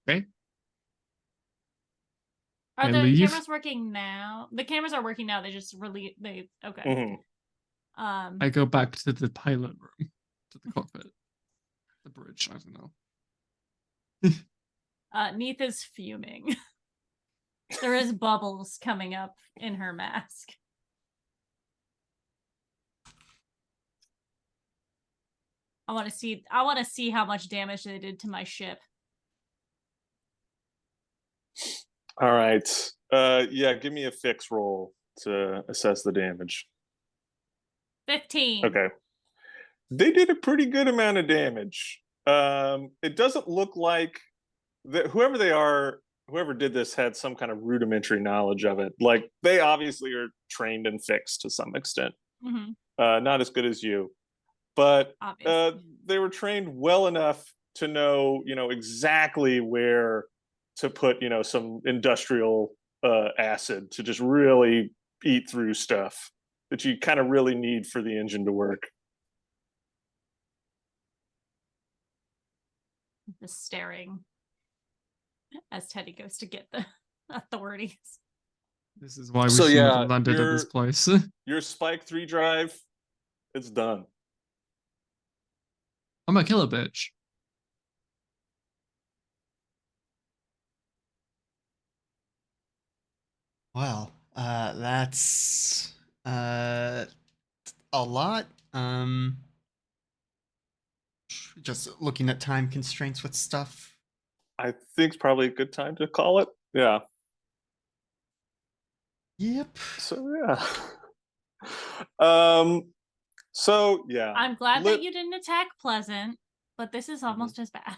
C: Okay.
B: Are
C: I
B: the
C: leave?
B: cameras working now? The cameras are working now. They just okay.
E: Mhm.
C: I go back to the pilot room, to the cockpit, the bridge. I don't know.
B: Neith is fuming. There is bubbles coming up in her mask. I want to see how much damage they did to my ship.
E: All right. Yeah, give me a fix roll to assess the damage.
B: 15.
E: Okay. They did a pretty good amount of damage. It doesn't look like that whoever they are, whoever did this had some kind of rudimentary knowledge of it. They obviously are trained and fixed to some extent.
B: Mm-hmm.
E: Not as good as you, but
B: Obviously.
E: they were trained well enough to know, exactly where to put, some industrial acid to just really eat through stuff that you kind of really need for the engine to work.
B: Just staring as Teddy goes to get the authorities.
C: This is why we
E: So,
C: shouldn't
E: yeah,
C: have landed at this place.
E: Your Spike 3 drive, it's done.
C: I'm a killer bitch.
A: Well, that's a lot. Just looking at time constraints with stuff.
E: I think it's probably a good time to call it. Yeah.
A: Yep.
E: So yeah. um. So yeah.
B: I'm glad
E: Lit-
B: that you didn't attack Pleasant, but this
E: Mm-hmm.
B: is almost as bad.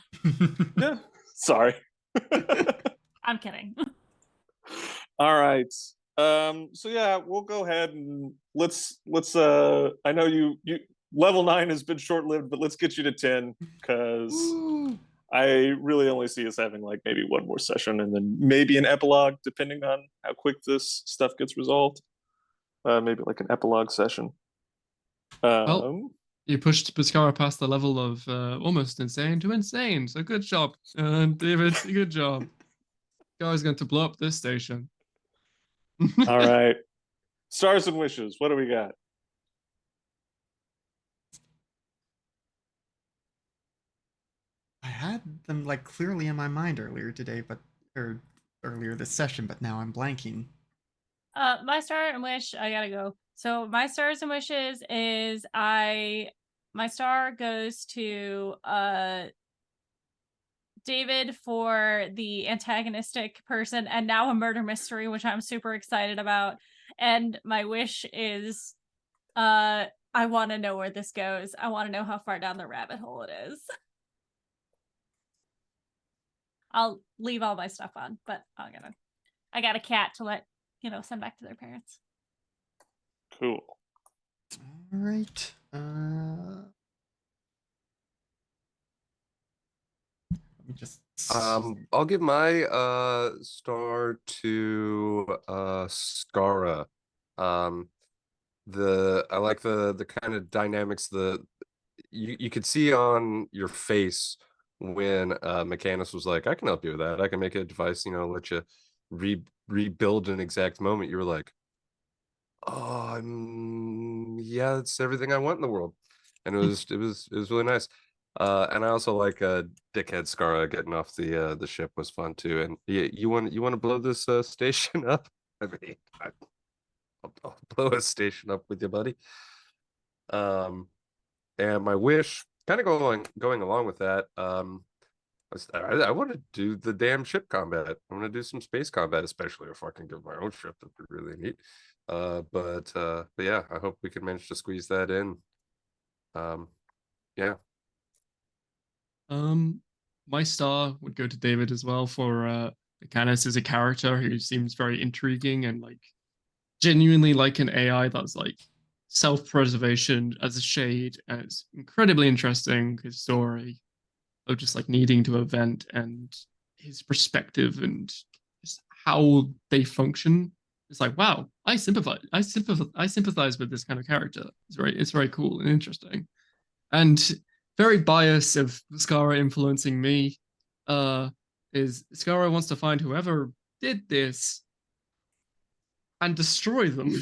E: Yeah. Sorry.
B: I'm kidding.
E: All right. So yeah, we'll go ahead and let's I know you level 9 has been short-lived, but let's get you to 10 because
A: Ooh.
E: I really only see us having like maybe one more session and then maybe an epilogue depending on how quick this stuff gets resolved. Maybe like an epilogue session.
C: Well, you pushed Scarra past the level of almost insane to insane. So good job, David. Good job. Guy's going to blow up this station.
E: All right. Stars and wishes. What do we got?
A: I had them like clearly in my mind earlier today, or earlier this session, but now I'm blanking.
B: My star and wish, I gotta go. So my stars and wishes is my star goes to David for the antagonistic person and now a murder mystery, which I'm super excited about. And my wish is I want to know where this goes. I want to know how far down the rabbit hole it is. I'll leave all my stuff on, but I got a cat to let, send back to their parents.
E: Cool.
A: All right. Let me just.
F: I'll give my star to Scarra. I like the kind of dynamics you could see on your face when Mechanus was like, I can help you with that. I can make a device, let you rebuild an exact moment. You were like, oh, yeah, that's everything I want in the world. And it was really nice. And I also like dickhead Scarra getting off the ship was fun too. And you want to blow this station up? I mean, I'll blow a station up with you, buddy. And my wish, kind of going along with that, I want to do the damn ship combat. I want to do some space combat, especially if I can get my own ship. That'd be really neat. But yeah, I hope we can manage to squeeze that in. Yeah.
C: My star would go to David as well for Mechanus as a character who seems very intriguing and like genuinely like an AI that's like self-preservation as a shade, and it's incredibly interesting, his story of just like needing to event and his perspective and just how they function. It's like, wow, I sympathize with this kind of character. It's very cool and interesting. And very biased of Scarra influencing me is Scarra wants to find whoever did this and destroy them.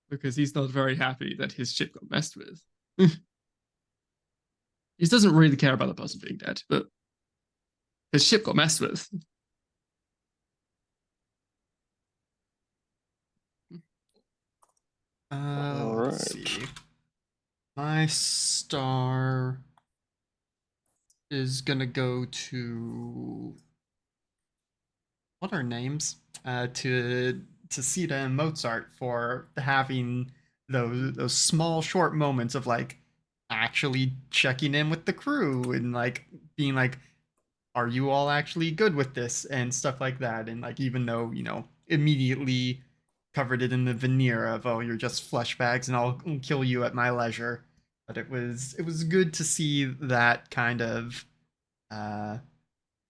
C: Because he's not very happy that his ship got messed with. He doesn't really care about the person being dead, but his ship got messed with.
A: Let's see. My star is gonna go to what are names? To Sita and Mozart for having those small short moments of like actually checking in with the crew and like being like, are you all actually good with this and stuff like that, and like even though immediately covered it in the veneer of, oh, you're just flesh bags and I'll kill you at my leisure, but it was good to see that kind of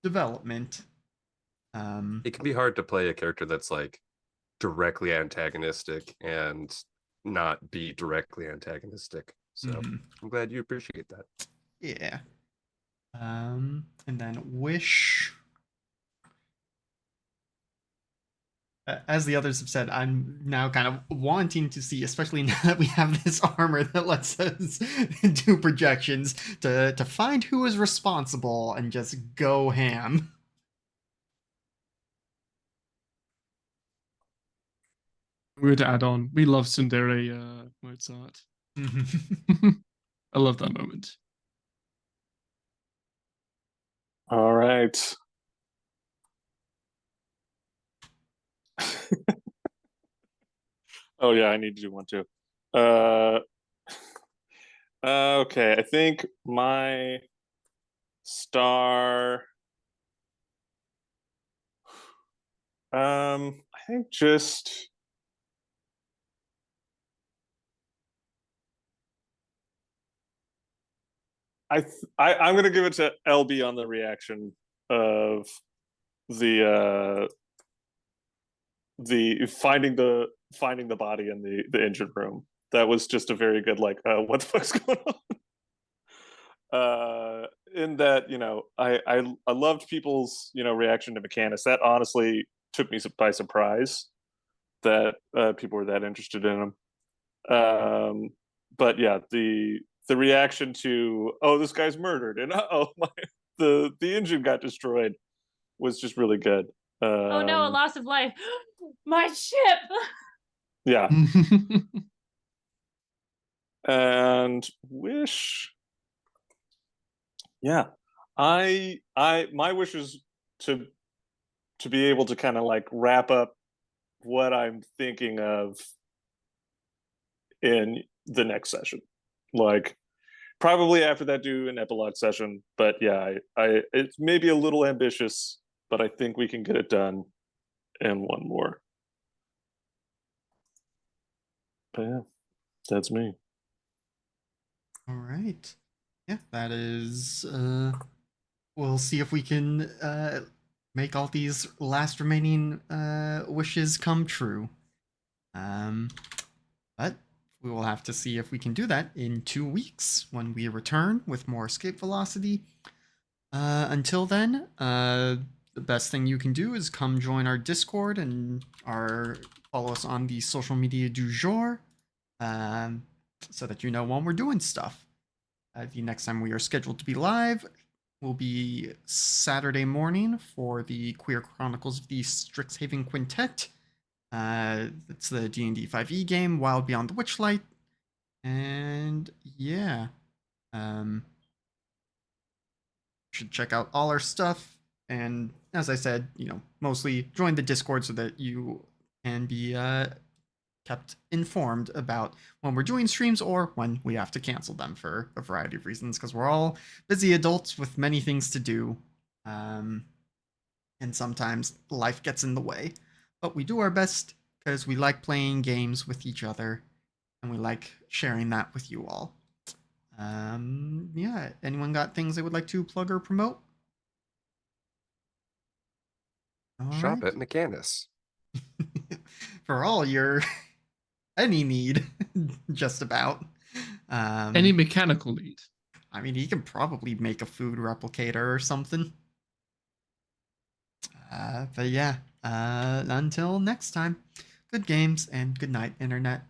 A: development.
F: It can be hard to play a character that's like directly antagonistic and not be directly antagonistic. So I'm glad you appreciate that.
A: Yeah. And then wish. As the others have said, I'm now kind of wanting to see, especially now that we have this armor that lets us do projections, to find who is responsible and just go ham.
C: Weird add on. We love Tsundere Mozart. I love that moment.
E: All right. Oh yeah, I need to do one too. Okay, I think my star. I think just. I'm gonna give it to LB on the reaction of the finding the body in the engine room. That was just a very good like what the fuck's going on. In that, I loved people's reaction to Mechanus. That honestly took me by surprise that people were that interested in him. But yeah, the reaction to, oh, this guy's murdered, and the engine got destroyed was just really good.
B: Oh no, a loss of life. My ship.
E: Yeah. And wish. Yeah. My wish is to be able to kind of like wrap up what I'm thinking of in the next session. Like probably after that do an epilogue session, but yeah, I it's maybe a little ambitious, but I think we can get it done in one more. But yeah, that's me.
A: All right. Yeah, that is. We'll see if we can make all these last remaining wishes come true. But we will have to see if we can do that in 2 weeks when we return with more escape velocity. Until then, the best thing you can do is come join our Discord and follow us on the social media du jour, so that you know when we're doing stuff. The next time we are scheduled to be live will be Saturday morning for the Queer Chronicles of the Strixhaven Quintet. It's the D&D 5e game, Wild Beyond the Witchlight. And yeah, should check out all our stuff. And as I said, mostly join the Discord so that you can be kept informed about when we're doing streams or when we have to cancel them for a variety of reasons, because we're all busy adults with many things to do. And sometimes life gets in the way. But we do our best because we like playing games with each other and we like sharing that with you all. Yeah, anyone got things they would like to plug or promote? All
F: Shop
A: right.
F: at Mechanus.
A: For all your any need, just about.
C: Any mechanical need.
A: I mean, he can probably make a food replicator or something. But yeah, until next time, good games and good night, Internet.